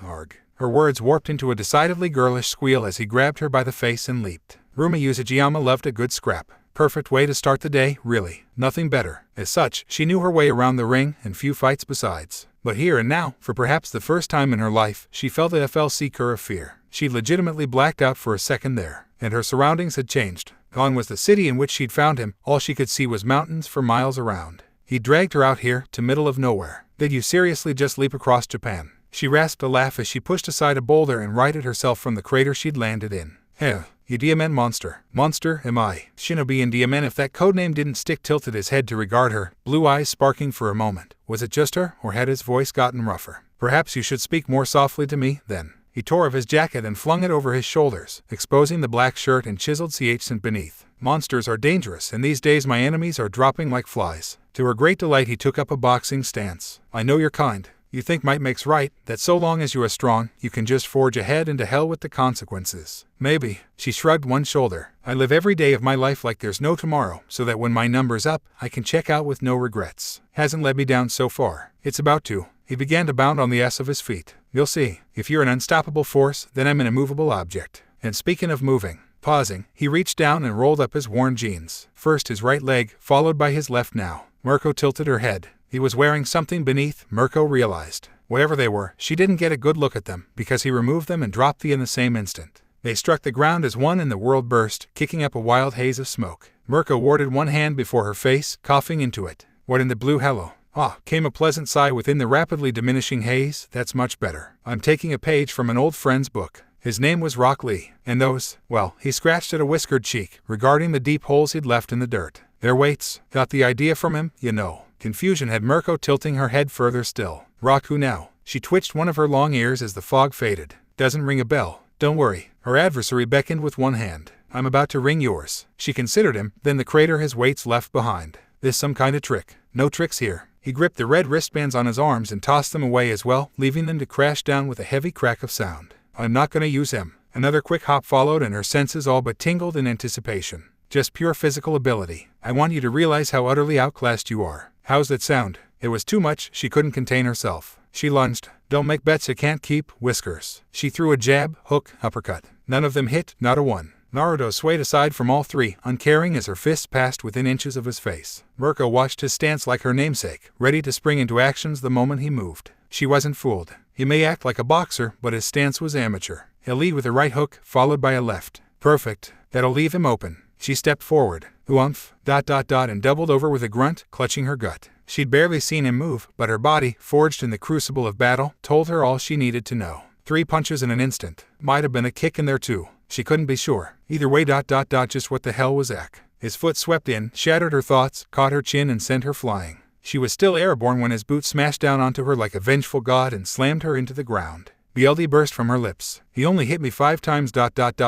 arg? Her words warped into a decidedly girlish squeal as he grabbed her by the face and leaped. Ruma Uzujiyama loved a good scrap. Perfect way to start the day, really. Nothing better. As such, she knew her way around the ring, and few fights besides. But here and now, for perhaps the first time in her life, she felt a FLC cur of fear. She legitimately blacked out for a second there, and her surroundings had changed. Gone was the city in which she'd found him. All she could see was mountains for miles around. He dragged her out here, to middle of nowhere. Did you seriously just leap across Japan? She rasped a laugh as she pushed aside a boulder and righted herself from the crater she'd landed in. Heh. You Diamond monster. Monster, am I. Shinobi and Diamond, if that codename didn't stick, tilted his head to regard her, blue eyes sparking for a moment. Was it just her, or had his voice gotten rougher? Perhaps you should speak more softly to me, then. He tore off his jacket and flung it over his shoulders, exposing the black shirt and chiseled ch beneath. Monsters are dangerous, and these days my enemies are dropping like flies. To her great delight, he took up a boxing stance. I know you're kind. You think might makes right, that so long as you are strong, you can just forge ahead into hell with the consequences. Maybe. She shrugged one shoulder. I live every day of my life like there's no tomorrow, so that when my number's up, I can check out with no regrets. Hasn't led me down so far. It's about to. He began to bound on the ass of his feet. You'll see. If you're an unstoppable force, then I'm an immovable object. And speaking of moving, pausing, he reached down and rolled up his worn jeans. First his right leg, followed by his left now. Mirko tilted her head. He was wearing something beneath, Mirko realized. Whatever they were, she didn't get a good look at them, because he removed them and dropped them in the same instant. They struck the ground as one and the world burst, kicking up a wild haze of smoke. Mirko warded one hand before her face, coughing into it. What in the blue hello? Ah, came a pleasant sigh within the rapidly diminishing haze. That's much better. I'm taking a page from an old friend's book. His name was Rock Lee, and those, well, he scratched at a whiskered cheek, regarding the deep holes he'd left in the dirt. Their weights, got the idea from him, you know. Confusion had Mirko tilting her head further still. Rock who now? She twitched one of her long ears as the fog faded. Doesn't ring a bell. Don't worry. Her adversary beckoned with one hand. I'm about to ring yours. She considered him, then the crater his weights left behind. This some kind of trick. No tricks here. He gripped the red wristbands on his arms and tossed them away as well, leaving them to crash down with a heavy crack of sound. I'm not gonna use him. Another quick hop followed and her senses all but tingled in anticipation. Just pure physical ability. I want you to realize how utterly outclassed you are. How's that sound? It was too much, she couldn't contain herself. She lunged. Don't make bets you can't keep, whiskers. She threw a jab, hook, uppercut. None of them hit, not a one. Naruto swayed aside from all three, uncaring as her fists passed within inches of his face. Mirko watched his stance like her namesake, ready to spring into actions the moment he moved. She wasn't fooled. He may act like a boxer, but his stance was amateur. He'll lead with a right hook, followed by a left. Perfect. That'll leave him open. She stepped forward. Oomph, ... and doubled over with a grunt, clutching her gut. She'd barely seen him move, but her body, forged in the crucible of battle, told her all she needed to know. 3 punches in an instant. Might have been a kick in there too. She couldn't be sure. Either way ... just what the hell was Ak? His foot swept in, shattered her thoughts, caught her chin and sent her flying. She was still airborne when his boot smashed down onto her like a vengeful god and slammed her into the ground. BLD burst from her lips. He only hit me 5 times ...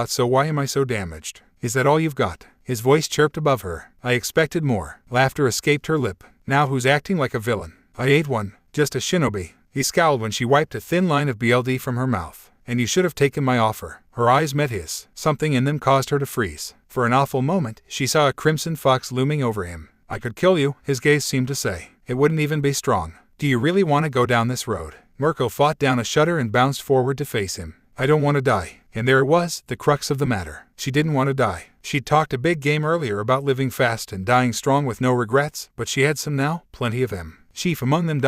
so why am I so damaged? Is that all you've got? His voice chirped above her. I expected more. Laughter escaped her lip. Now who's acting like a villain? I ain't one. Just a shinobi. He scowled when she wiped a thin line of BLD from her mouth. And you should have taken my offer. Her eyes met his. Something in them caused her to freeze. For an awful moment, she saw a crimson fox looming over him. I could kill you, his gaze seemed to say. It wouldn't even be strong. Do you really want to go down this road? Mirko fought down a shudder and bounced forward to face him. I don't want to die. And there it was, the crux of the matter. She didn't want to die. She'd talked a big game earlier about living fast and dying strong with no regrets, but she had some now, plenty of them. Chief among them ...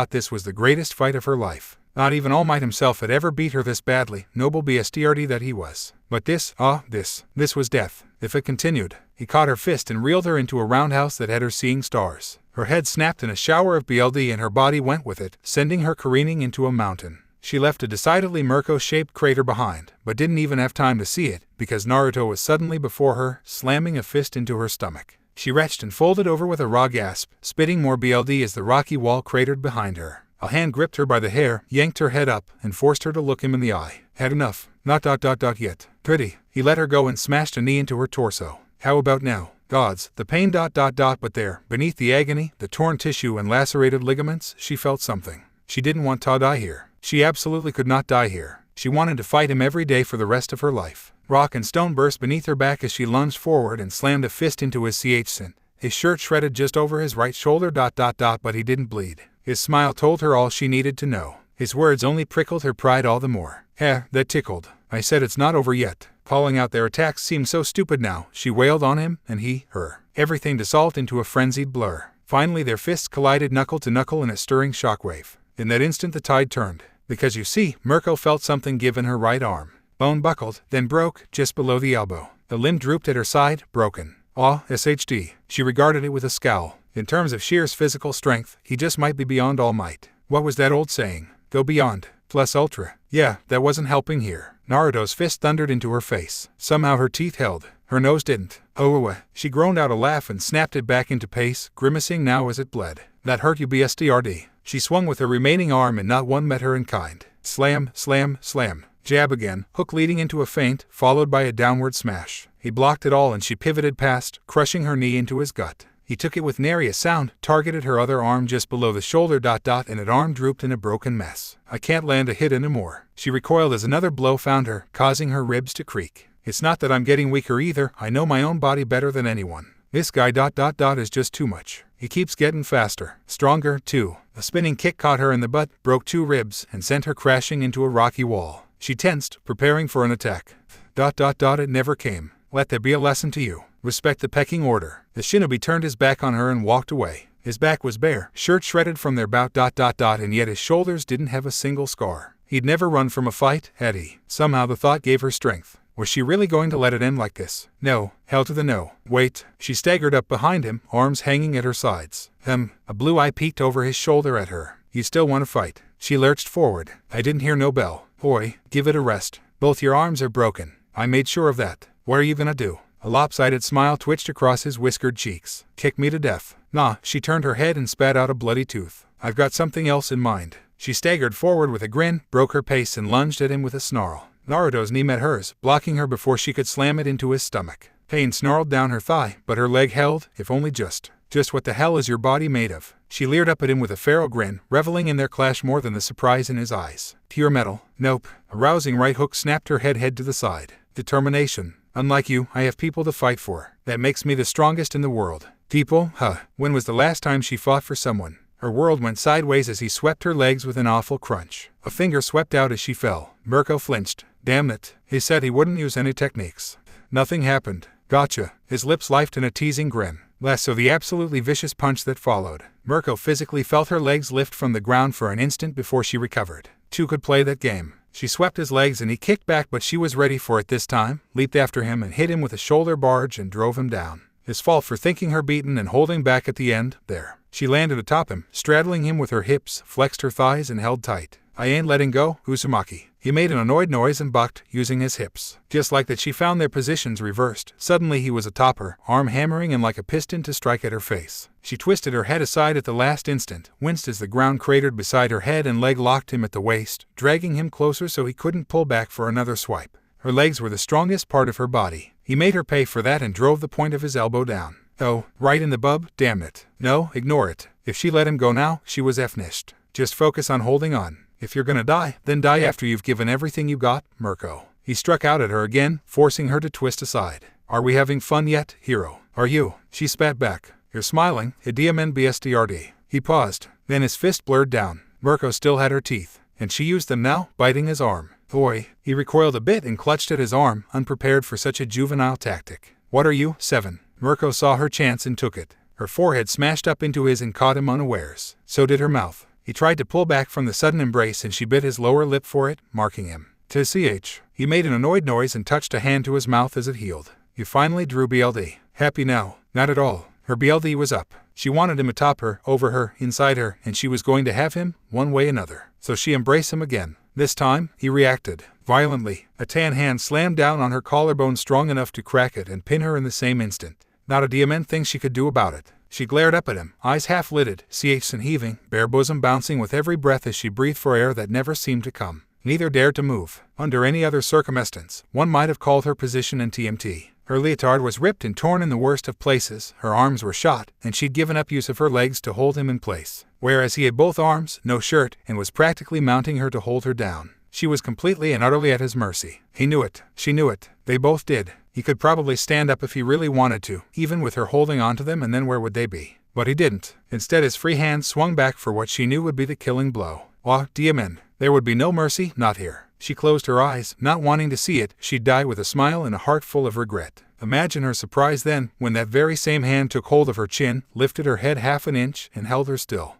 This was the greatest fight of her life. Not even All Might himself had ever beat her this badly, noble BSTRD that he was. But this was death. If it continued, he caught her fist and reeled her into a roundhouse that had her seeing stars. Her head snapped in a shower of BLD and her body went with it, sending her careening into a mountain. She left a decidedly Mirko-shaped crater behind, but didn't even have time to see it, because Naruto was suddenly before her, slamming a fist into her stomach. She retched and folded over with a raw gasp, spitting more BLD as the rocky wall cratered behind her. A hand gripped her by the hair, yanked her head up, and forced her to look him in the eye. Had enough. Not ... yet. Pretty. He let her go and smashed a knee into her torso. How about now? Gods, the pain ... but there, beneath the agony, the torn tissue and lacerated ligaments, she felt something. She didn't want to die here. She absolutely could not die here. She wanted to fight him every day for the rest of her life. Rock and stone burst beneath her back as she lunged forward and slammed a fist into his chsin. His shirt shredded just over his right shoulder ... but he didn't bleed. His smile told her all she needed to know. His words only prickled her pride all the more. That tickled. I said it's not over yet. Calling out their attacks seemed so stupid now. She wailed on him, and he, her. Everything dissolved into a frenzied blur. Finally their fists collided knuckle to knuckle in a stirring shockwave. In that instant the tide turned. Because you see, Mirko felt something give in her right arm. Bone buckled, then broke, just below the elbow. The limb drooped at her side, broken. SHD. She regarded it with a scowl. In terms of Shear's physical strength, he just might be beyond All Might. What was that old saying? Go beyond. Plus ultra. Yeah, that wasn't helping here. Naruto's fist thundered into her face. Somehow her teeth held. Her nose didn't. She groaned out a laugh and snapped it back into pace, grimacing now as it bled. That hurt you BSTRD. She swung with her remaining arm and not one met her in kind. Slam, slam, slam. Jab again, hook leading into a feint, followed by a downward smash. He blocked it all and she pivoted past, crushing her knee into his gut. He took it with nary a sound, targeted her other arm just below the shoulder ... and an arm drooped in a broken mess. I can't land a hit anymore. She recoiled as another blow found her, causing her ribs to creak. It's not that I'm getting weaker either, I know my own body better than anyone. This guy ... is just too much. He keeps getting faster. Stronger, too. A spinning kick caught her in the butt, broke 2 ribs, and sent her crashing into a rocky wall. She tensed, preparing for an attack. ... It never came. Let there be a lesson to you. Respect the pecking order. The shinobi turned his back on her and walked away. His back was bare, shirt shredded from their bout ... and yet his shoulders didn't have a single scar. He'd never run from a fight, had he? Somehow the thought gave her strength. Was she really going to let it end like this? No. Hell to the no. Wait. She staggered up behind him, arms hanging at her sides. A blue eye peeked over his shoulder at her. You still want to fight? She lurched forward. I didn't hear no bell. Boy, give it a rest. Both your arms are broken. I made sure of that. What are you gonna do? A lopsided smile twitched across his whiskered cheeks. Kick me to death. Nah, she turned her head and spat out a bloody tooth. I've got something else in mind. She staggered forward with a grin, broke her pace and lunged at him with a snarl. Naruto's knee met hers, blocking her before she could slam it into his stomach. Pain snarled down her thigh, but her leg held, if only just. Just what the hell is your body made of? She leered up at him with a feral grin, reveling in their clash more than the surprise in his eyes. Pure metal. Nope. A rousing right hook snapped her head to the side. Determination. Unlike you, I have people to fight for. That makes me the strongest in the world. People? When was the last time she fought for someone? Her world went sideways as he swept her legs with an awful crunch. A finger swept out as she fell. Mirko flinched. Damn it. He said he wouldn't use any techniques. Nothing happened. Gotcha. His lips liefed in a teasing grin. less so the absolutely vicious punch that followed. Mirko physically felt her legs lift from the ground for an instant before she recovered. Two could play that game. She swept his legs and he kicked back, but she was ready for it this time, leaped after him and hit him with a shoulder barge and drove him down. His fault for thinking her beaten and holding back at the end. There. She landed atop him, straddling him with her hips, flexed her thighs and held tight. I ain't letting go, Uzumaki. He made an annoyed noise and bucked, using his hips. Just like that, she found their positions reversed. Suddenly he was atop her, arm hammering and like a piston to strike at her face. She twisted her head aside at the last instant, winced as the ground cratered beside her head and leg locked him at the waist, dragging him closer so he couldn't pull back for another swipe. Her legs were the strongest part of her body. He made her pay for that and drove the point of his elbow down. Oh, right in the bub, damn it. No, ignore it. If she let him go now, she was finished. Just focus on holding on. If you're gonna die, then die after you've given everything you got, Mirko. He struck out at her again, forcing her to twist aside. Are we having fun yet, hero? Are you? She spat back. You're smiling, Idiamen BSDRD. He paused, then his fist blurred down. Mirko still had her teeth, and she used them now, biting his arm. Boy, he recoiled a bit and clutched at his arm, unprepared for such a juvenile tactic. What are you, 7? Mirko saw her chance and took it. Her forehead smashed up into his and caught him unawares. So did her mouth. He tried to pull back from the sudden embrace and she bit his lower lip for it, marking him. "Ch." He made an annoyed noise and touched a hand to his mouth as it healed. You finally drew BLD. Happy now? Not at all. Her BLD was up. She wanted him atop her, over her, inside her, and she was going to have him, one way or another. So she embraced him again. This time, he reacted. Violently, a tan hand slammed down on her collarbone strong enough to crack it and pin her in the same instant. Not a diamond thing she could do about it. She glared up at him, eyes half-lidded, and heaving, bare bosom bouncing with every breath as she breathed for air that never seemed to come. Neither dared to move. Under any other circumstance, one might have called her position in TMT. Her leotard was ripped and torn in the worst of places, her arms were shot, and she'd given up use of her legs to hold him in place. Whereas he had both arms, no shirt, and was practically mounting her to hold her down. She was completely and utterly at his mercy. He knew it. She knew it. They both did. He could probably stand up if he really wanted to, even with her holding onto them, and then where would they be? But he didn't. Instead, his free hand swung back for what she knew would be the killing blow. Ah, diamond. There would be no mercy, not here. She closed her eyes, not wanting to see it. She'd die with a smile and a heart full of regret. Imagine her surprise then, when that very same hand took hold of her chin, lifted her head half an inch, and held her still.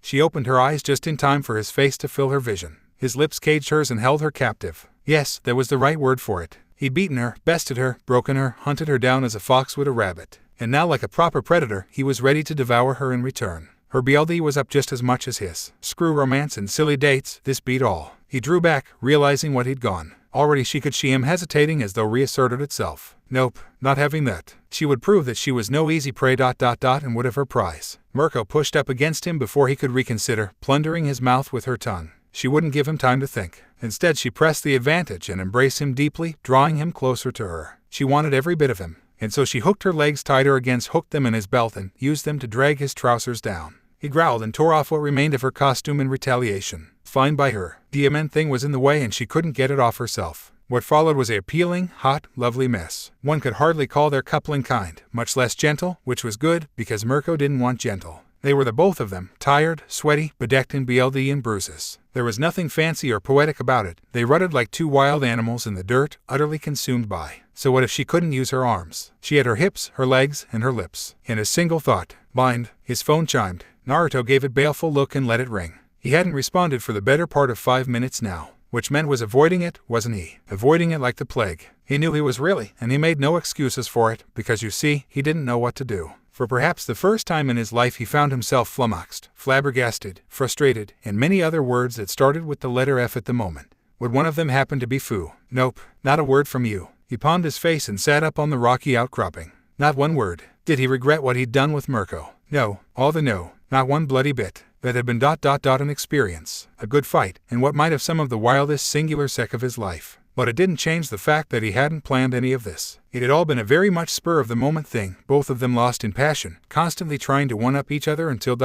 She opened her eyes just in time for his face to fill her vision. His lips caged hers and held her captive. Yes, that was the right word for it. He'd beaten her, bested her, broken her, hunted her down as a fox would a rabbit. And now, like a proper predator, he was ready to devour her in return. Her BLD was up just as much as his. Screw romance and silly dates, this beat all. He drew back, realizing what he'd gone. Already she could see him hesitating as though reasserted itself. Nope, not having that. She would prove that she was no easy prey ... and would have her prize. Mirko pushed up against him before he could reconsider, plundering his mouth with her tongue. She wouldn't give him time to think. Instead, she pressed the advantage and embraced him deeply, drawing him closer to her. She wanted every bit of him, and so she hooked her legs tighter hooked them in his belt and used them to drag his trousers down. He growled and tore off what remained of her costume in retaliation. Fine by her. The immense thing was in the way and she couldn't get it off herself. What followed was a appealing, hot, lovely mess. One could hardly call their coupling kind, much less gentle, which was good, because Mirko didn't want gentle. They were the both of them, tired, sweaty, bedecked in BLD and bruises. There was nothing fancy or poetic about it. They rutted like two wild animals in the dirt, utterly consumed by. So what if she couldn't use her arms? She had her hips, her legs, and her lips. In a single thought. Bind. His phone chimed. Naruto gave a baleful look and let it ring. He hadn't responded for the better part of 5 minutes now. Which meant was avoiding it, wasn't he? Avoiding it like the plague. He knew he was really, and he made no excuses for it, because you see, he didn't know what to do. For perhaps the first time in his life he found himself flummoxed, flabbergasted, frustrated, and many other words that started with the letter F at the moment. Would one of them happen to be foo? Nope, not a word from you. He palmed his face and sat up on the rocky outcropping. Not one word. Did he regret what he'd done with Mirko? No, all the no. Not one bloody bit. That had been ... an experience, a good fight, and what might have some of the wildest singular sec of his life. But it didn't change the fact that he hadn't planned any of this. It had all been a very much spur-of-the-moment thing, both of them lost in passion, constantly trying to one-up each other until ...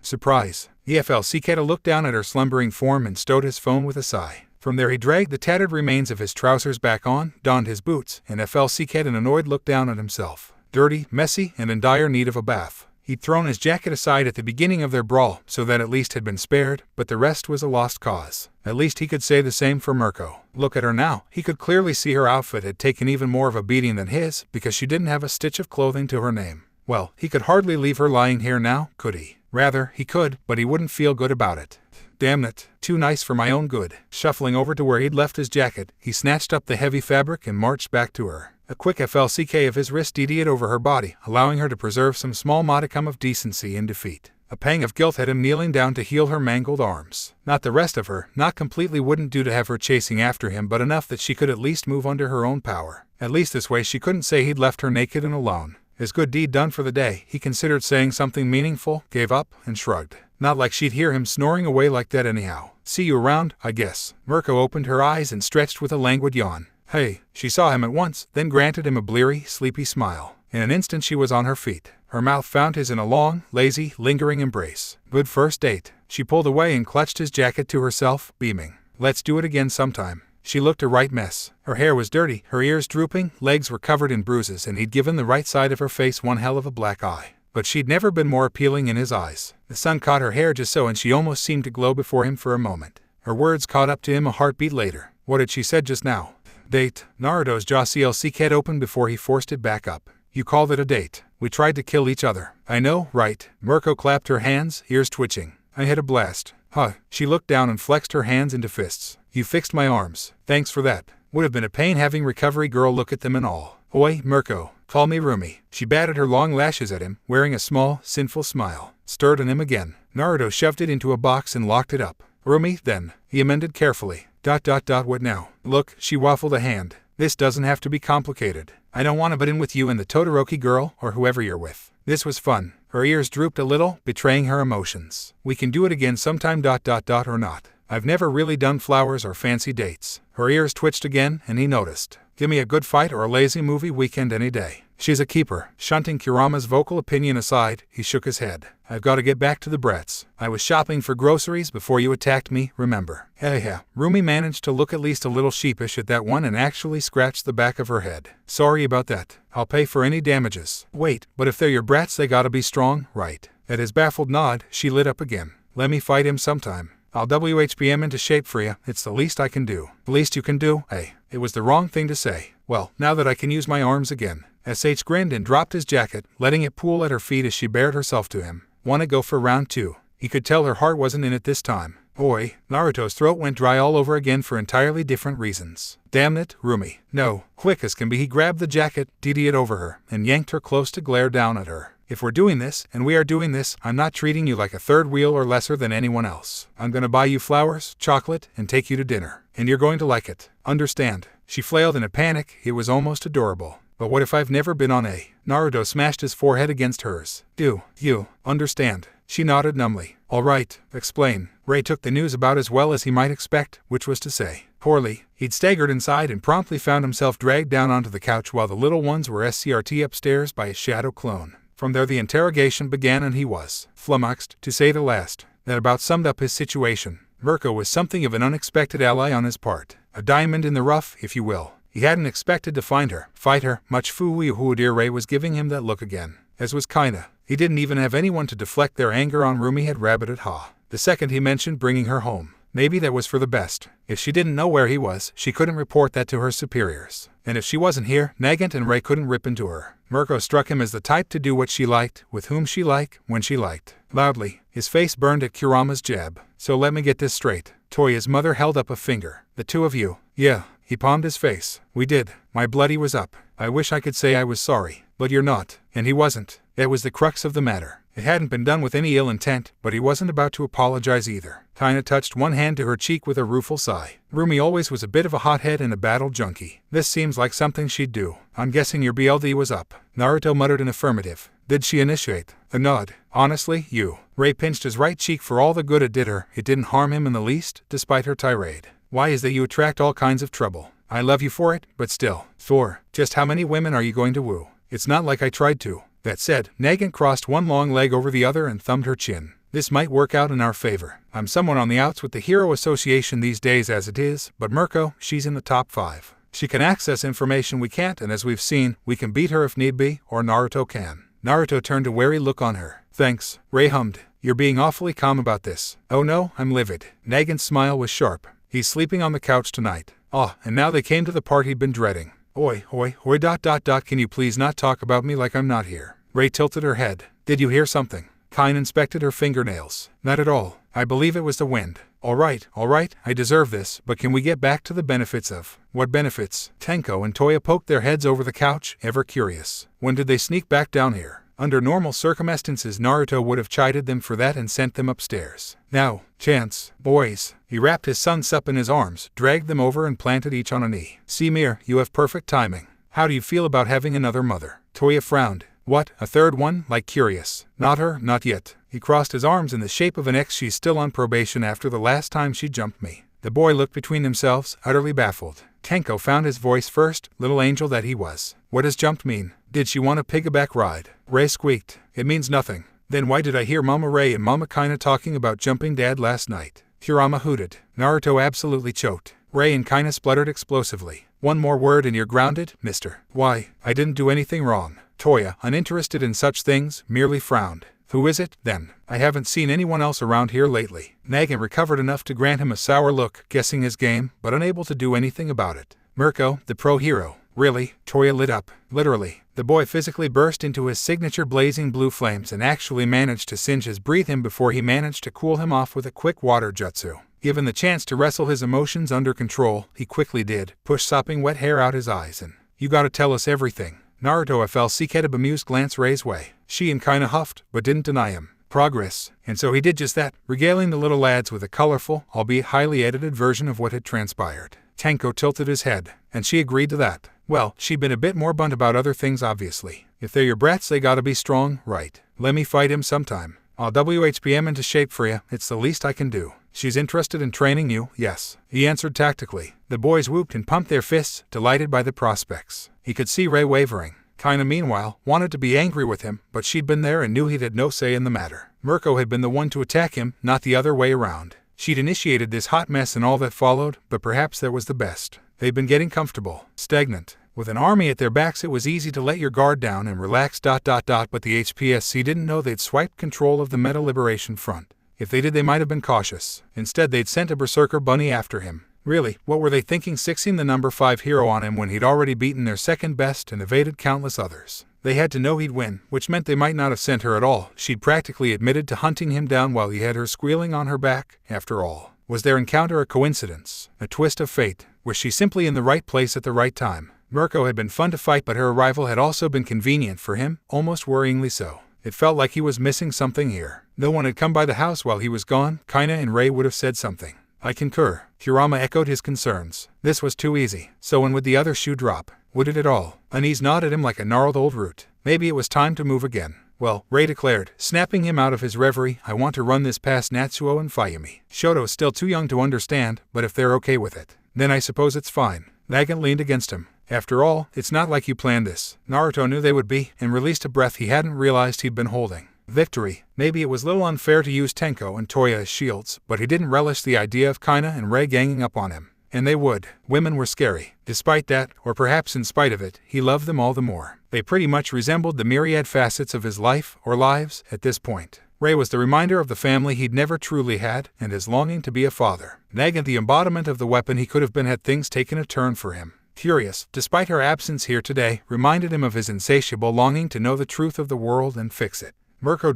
Surprise. EFL Siketa looked down at her slumbering form and stowed his phone with a sigh. From there he dragged the tattered remains of his trousers back on, donned his boots, and FL Siketa annoyed looked down at himself. Dirty, messy, and in dire need of a bath. He'd thrown his jacket aside at the beginning of their brawl, so that at least had been spared, but the rest was a lost cause. At least he could say the same for Mirko. Look at her now. He could clearly see her outfit had taken even more of a beating than his, because she didn't have a stitch of clothing to her name. Well, he could hardly leave her lying here now, could he? Rather, he could, but he wouldn't feel good about it. Damn it, too nice for my own good. Shuffling over to where he'd left his jacket, he snatched up the heavy fabric and marched back to her. A quick FLCK of his wrist DD'd over her body, allowing her to preserve some small modicum of decency in defeat. A pang of guilt had him kneeling down to heal her mangled arms. Not the rest of her, not completely wouldn't do to have her chasing after him, but enough that she could at least move under her own power. At least this way she couldn't say he'd left her naked and alone. His good deed done for the day, he considered saying something meaningful, gave up, and shrugged. Not like she'd hear him snoring away like that anyhow. See you around, I guess. Mirko opened her eyes and stretched with a languid yawn. Hey, she saw him at once, then granted him a bleary, sleepy smile. In an instant she was on her feet. Her mouth found his in a long, lazy, lingering embrace. Good first date. She pulled away and clutched his jacket to herself, beaming. Let's do it again sometime. She looked a right mess. Her hair was dirty, her ears drooping, legs were covered in bruises, and he'd given the right side of her face one hell of a black eye. But she'd never been more appealing in his eyes. The sun caught her hair just so, and she almost seemed to glow before him for a moment. Her words caught up to him a heartbeat later. What had she said just now? Date. Naruto's jaw CLC opened before he forced it back up. You called it a date. We tried to kill each other. I know, right? Mirko clapped her hands, ears twitching. I had a blast. Huh. She looked down and flexed her hands into fists. You fixed my arms. Thanks for that. Would have been a pain having recovery girl look at them and all. Oi, Mirko. Call me Rumi. She batted her long lashes at him, wearing a small, sinful smile. Stirred on him again. Naruto shoved it into a box and locked it up. Rumi, then. He amended carefully. What now? Look, she waffled a hand. This doesn't have to be complicated. I don't want to butt in with you and the Todoroki girl, or whoever you're with. This was fun. Her ears drooped a little, betraying her emotions. We can do it again sometime or not. I've never really done flowers or fancy dates. Her ears twitched again, and he noticed. Give me a good fight or a lazy movie weekend any day. She's a keeper. Shunting Kurama's vocal opinion aside, he shook his head. I've got to get back to the brats. I was shopping for groceries before you attacked me, remember? Yeah. Rumi managed to look at least a little sheepish at that one and actually scratched the back of her head. Sorry about that. I'll pay for any damages. Wait, but if they're your brats they gotta be strong, right? At his baffled nod, she lit up again. Let me fight him sometime. I'll WHBM into shape for you. It's the least I can do. The least you can do? Hey, it was the wrong thing to say. Well, now that I can use my arms again. SH grinned and dropped his jacket, letting it pool at her feet as she bared herself to him. Wanna go for round 2? He could tell her heart wasn't in it this time. Oi, Naruto's throat went dry all over again for entirely different reasons. Damn it, Rumi. No. Quick as can be he grabbed the jacket, DD'd over her, and yanked her close to glare down at her. If we're doing this, and we are doing this, I'm not treating you like a third wheel or lesser than anyone else. I'm gonna buy you flowers, chocolate, and take you to dinner. And you're going to like it. Understand? She flailed in a panic. It was almost adorable. But what if I've never been on a... Naruto smashed his forehead against hers. Do you understand? She nodded numbly. All right, explain. Ray took the news about as well as he might expect, which was to say, poorly. He'd staggered inside and promptly found himself dragged down onto the couch while the little ones were SCRT upstairs by his shadow clone. From there the interrogation began and he was flummoxed, to say the last. That about summed up his situation. Mirko was something of an unexpected ally on his part. A diamond in the rough, if you will. He hadn't expected to find her, fight her, much Fuuiuhuadir Ray was giving him that look again. As was kinda. He didn't even have anyone to deflect their anger on. Rumi had rabbited ha. The second he mentioned bringing her home. Maybe that was for the best. If she didn't know where he was, she couldn't report that to her superiors. And if she wasn't here, Nagant and Ray couldn't rip into her. Mirko struck him as the type to do what she liked, with whom she liked, when she liked. Loudly, his face burned at Kurama's jab. So let me get this straight. Toya's mother held up a finger. The two of you. Yeah. He palmed his face. We did. My bloody was up. I wish I could say I was sorry. But you're not. And he wasn't. It was the crux of the matter. It hadn't been done with any ill intent, but he wasn't about to apologize either. Kinda touched one hand to her cheek with a rueful sigh. Rumi always was a bit of a hothead and a battle junkie. This seems like something she'd do. I'm guessing your BLD was up. Naruto muttered an affirmative. Did she initiate? A nod. Honestly, you. Ray pinched his right cheek for all the good it did her. It didn't harm him in the least, despite her tirade. Why is that you attract all kinds of trouble? I love you for it, but still. Thor, just how many women are you going to woo? It's not like I tried to. That said, Nagant crossed one long leg over the other and thumbed her chin. This might work out in our favor. I'm someone on the outs with the Hero Association these days as it is, but Mirko, she's in the top 5. She can access information we can't, and as we've seen, we can beat her if need be, or Naruto can. Naruto turned a wary look on her. Thanks, Ray hummed. You're being awfully calm about this. Oh no, I'm livid. Nagin's smile was sharp. He's sleeping on the couch tonight. Ah, and now they came to the part he'd been dreading. Oi, can you please not talk about me like I'm not here? Ray tilted her head. Did you hear something? Kain inspected her fingernails. Not at all. I believe it was the wind. All right, I deserve this, but can we get back to the benefits of... What benefits? Tenko and Toya poked their heads over the couch, ever curious. When did they sneak back down here? Under normal circumstances, Naruto would have chided them for that and sent them upstairs. Now, chance, boys. He wrapped his sons up in his arms, dragged them over and planted each on a knee. See, Mir, you have perfect timing. How do you feel about having another mother? Toya frowned. What, a third one? Like curious. Not her, not yet. He crossed his arms in the shape of an X. She's still on probation after the last time she jumped me. The boy looked between themselves, utterly baffled. Tenko found his voice first, little angel that he was. What does jumped mean? Did she want a piggyback ride? Ray squeaked. It means nothing. Then why did I hear Mama Ray and Mama Kaina talking about jumping Dad last night? Kurama hooted. Naruto absolutely choked. Ray and Kaina spluttered explosively. One more word and you're grounded, mister. Why? I didn't do anything wrong. Toya, uninterested in such things, merely frowned. Who is it, then? I haven't seen anyone else around here lately. Nagin recovered enough to grant him a sour look, guessing his game, but unable to do anything about it. Mirko, the pro hero. Really? Toya lit up. Literally. The boy physically burst into his signature blazing blue flames and actually managed to singe his breath him before he managed to cool him off with a quick water jutsu. Given the chance to wrestle his emotions under control, he quickly did, push sopping wet hair out his eyes and, you gotta tell us everything. Naruto FLC had a bemused glance Ray's way. She and Kaina huffed, but didn't deny him. Progress. And so he did just that, regaling the little lads with a colorful, albeit highly edited version of what had transpired. Tenko tilted his head, and she agreed to that. Well, she'd been a bit more blunt about other things obviously. If they're your brats they gotta be strong, right? Let me fight him sometime. I'll WHPM into shape for you, it's the least I can do. She's interested in training you, yes. He answered tactically. The boys whooped and pumped their fists, delighted by the prospects. He could see Ray wavering. Kaina, meanwhile, wanted to be angry with him, but she'd been there and knew he'd had no say in the matter. Mirko had been the one to attack him, not the other way around. She'd initiated this hot mess and all that followed, but perhaps that was the best. They'd been getting comfortable, stagnant. With an army at their backs it was easy to let your guard down and relax. But the HPSC didn't know they'd swiped control of the Meta Liberation Front. If they did they might have been cautious. Instead they'd sent a berserker bunny after him. Really, what were they thinking, sixing the number 5 hero on him when he'd already beaten their second best and evaded countless others? They had to know he'd win, which meant they might not have sent her at all. She'd practically admitted to hunting him down while he had her squealing on her back, after all. Was their encounter a coincidence? A twist of fate? Was she simply in the right place at the right time? Mirko had been fun to fight, but her arrival had also been convenient for him, almost worryingly so. It felt like he was missing something here. No one had come by the house while he was gone. Kaina and Ray would have said something. I concur. Kurama echoed his concerns. This was too easy. So when would the other shoe drop? Would it at all? Anise nodded him like a gnarled old root. Maybe it was time to move again. Well, Ray declared, snapping him out of his reverie, I want to run this past Natsuo and Fayumi. Shoto's still too young to understand, but if they're okay with it, then I suppose it's fine. Nagin leaned against him. After all, it's not like you planned this. Naruto knew they would be, and released a breath he hadn't realized he'd been holding. Victory. Maybe it was a little unfair to use Tenko and Toya as shields, but he didn't relish the idea of Kaina and Ray ganging up on him. And they would. Women were scary. Despite that, or perhaps in spite of it, he loved them all the more. They pretty much resembled the myriad facets of his life, or lives, at this point. Ray was the reminder of the family he'd never truly had, and his longing to be a father. Nagin the embodiment of the weapon he could have been had things taken a turn for him. Curious, despite her absence here today, reminded him of his insatiable longing to know the truth of the world and fix it. Mirko ...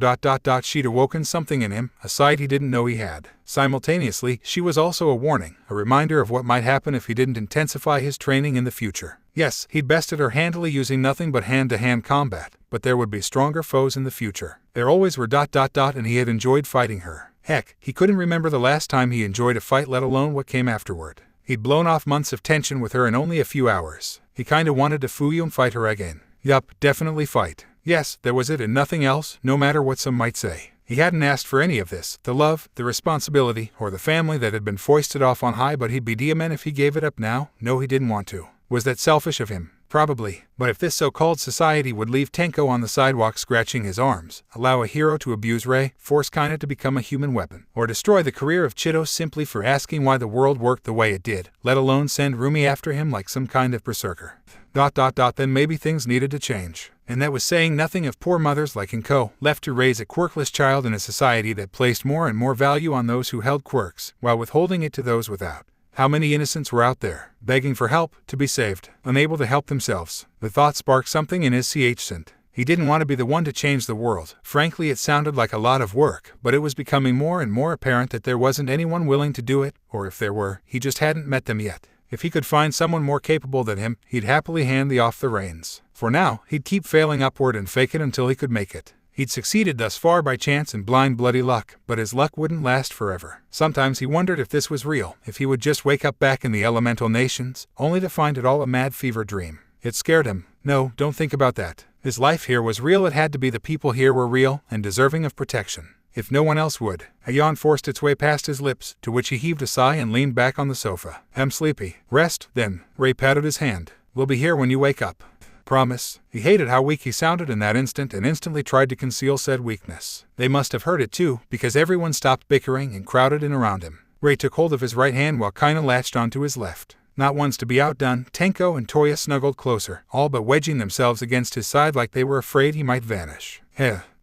She'd awoken something in him, a side he didn't know he had. Simultaneously, she was also a warning, a reminder of what might happen if he didn't intensify his training in the future. Yes, he'd bested her handily using nothing but hand-to-hand combat, but there would be stronger foes in the future. There always were ... and he had enjoyed fighting her. Heck, he couldn't remember the last time he enjoyed a fight, let alone what came afterward. He'd blown off months of tension with her in only a few hours. He kinda wanted to Fuyu and fight her again. Yup, definitely fight. Yes, there was it and nothing else, no matter what some might say. He hadn't asked for any of this, the love, the responsibility, or the family that had been foisted off on high, but he'd be diamond if he gave it up now. No, he didn't want to. Was that selfish of him? Probably. But if this so-called society would leave Tenko on the sidewalk scratching his arms, allow a hero to abuse Ray, force Kaina to become a human weapon, or destroy the career of Chito simply for asking why the world worked the way it did, let alone send Rumi after him like some kind of berserker, then maybe things needed to change. And that was saying nothing of poor mothers like Inko, left to raise a quirkless child in a society that placed more and more value on those who held quirks, while withholding it to those without. How many innocents were out there, begging for help, to be saved, unable to help themselves? The thought sparked something in his scent. He didn't want to be the one to change the world. Frankly, it sounded like a lot of work, but it was becoming more and more apparent that there wasn't anyone willing to do it, or if there were, he just hadn't met them yet. If he could find someone more capable than him, he'd happily hand off the reins. For now, he'd keep failing upward and fake it until he could make it. He'd succeeded thus far by chance and blind bloody luck, but his luck wouldn't last forever. Sometimes he wondered if this was real, if he would just wake up back in the elemental nations, only to find it all a mad fever dream. It scared him. No, don't think about that. His life here was real. It had to be. The people here were real and deserving of protection. If no one else would. A yawn forced its way past his lips, to which he heaved a sigh and leaned back on the sofa. I'm sleepy. Rest, then. Ray patted his hand. We'll be here when you wake up. Promise. He hated how weak he sounded in that instant and instantly tried to conceal said weakness. They must have heard it too, because everyone stopped bickering and crowded in around him. Ray took hold of his right hand while Kaina latched onto his left. Not once to be outdone, Tenko and Toya snuggled closer, all but wedging themselves against his side like they were afraid he might vanish.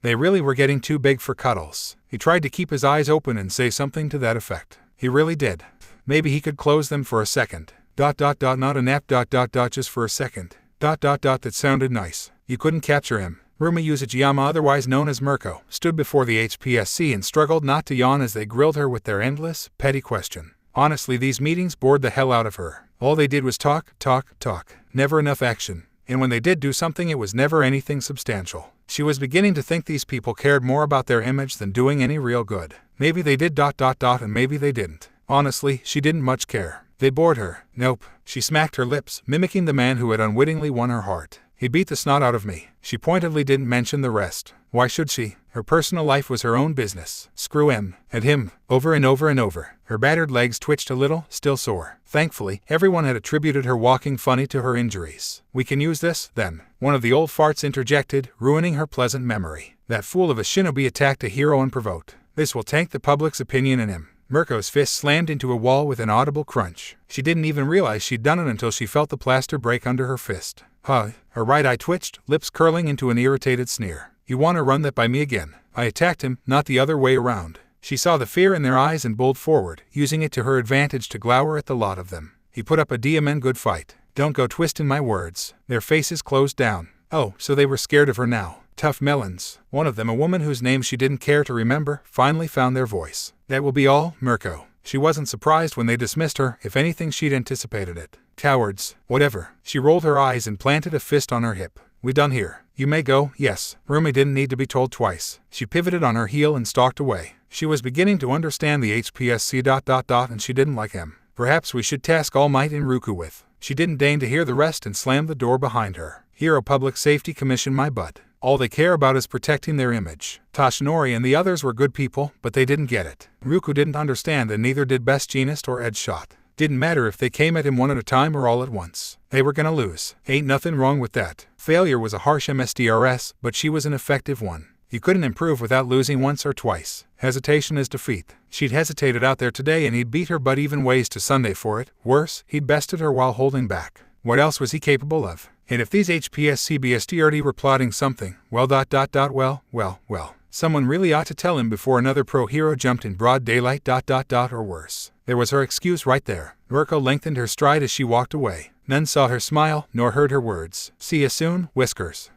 They really were getting too big for cuddles. He tried to keep his eyes open and say something to that effect. He really did. Maybe he could close them for a second. Not a nap. Just for a second. That sounded nice. You couldn't capture him. Rumi Uzujiyama, otherwise known as Mirko, stood before the HPSC and struggled not to yawn as they grilled her with their endless, petty question. Honestly, these meetings bored the hell out of her. All they did was talk. Never enough action. And when they did do something, it was never anything substantial. She was beginning to think these people cared more about their image than doing any real good. Maybe they did. And maybe they didn't. Honestly, she didn't much care. They bored her. Nope. She smacked her lips, mimicking the man who had unwittingly won her heart. He beat the snot out of me. She pointedly didn't mention the rest. Why should she? Her personal life was her own business. Screw him. And him. Over and over and over. Her battered legs twitched a little, still sore. Thankfully, everyone had attributed her walking funny to her injuries. We can use this, then. One of the old farts interjected, ruining her pleasant memory. That fool of a shinobi attacked a hero unprovoked. This will tank the public's opinion in him. Mirko's fist slammed into a wall with an audible crunch. She didn't even realize she'd done it until she felt the plaster break under her fist. Her right eye twitched, lips curling into an irritated sneer. You want to run that by me again? I attacked him, not the other way around. She saw the fear in their eyes and bowled forward, using it to her advantage to glower at the lot of them. He put up a damn good fight. Don't go twisting my words. Their faces closed down. Oh, so they were scared of her now. Tough melons. One of them, a woman whose name she didn't care to remember, finally found their voice. That will be all, Mirko. She wasn't surprised when they dismissed her. If anything, she'd anticipated it. Cowards. Whatever. She rolled her eyes and planted a fist on her hip. We done here. You may go, yes. Rumi didn't need to be told twice. She pivoted on her heel and stalked away. She was beginning to understand the HPSC ... and she didn't like him. Perhaps we should task All Might in Ruku with. She didn't deign to hear the rest and slammed the door behind her. Hero Public Safety Commission my butt. All they care about is protecting their image. Toshinori and the others were good people, but they didn't get it. Ruku didn't understand, and neither did Best Jeanist or Ed Shot. Didn't matter if they came at him one at a time or all at once. They were gonna lose. Ain't nothing wrong with that. Failure was a harsh MSDRS, but she was an effective one. You couldn't improve without losing once or twice. Hesitation is defeat. She'd hesitated out there today and he'd beat her butt even ways to Sunday for it. Worse, he'd bested her while holding back. What else was he capable of? And if these HPSCBSTRD were plotting something, well, someone really ought to tell him before another pro hero jumped in broad daylight, or worse. There was her excuse right there. Mirko lengthened her stride as she walked away. None saw her smile, nor heard her words. See ya soon, Whiskers.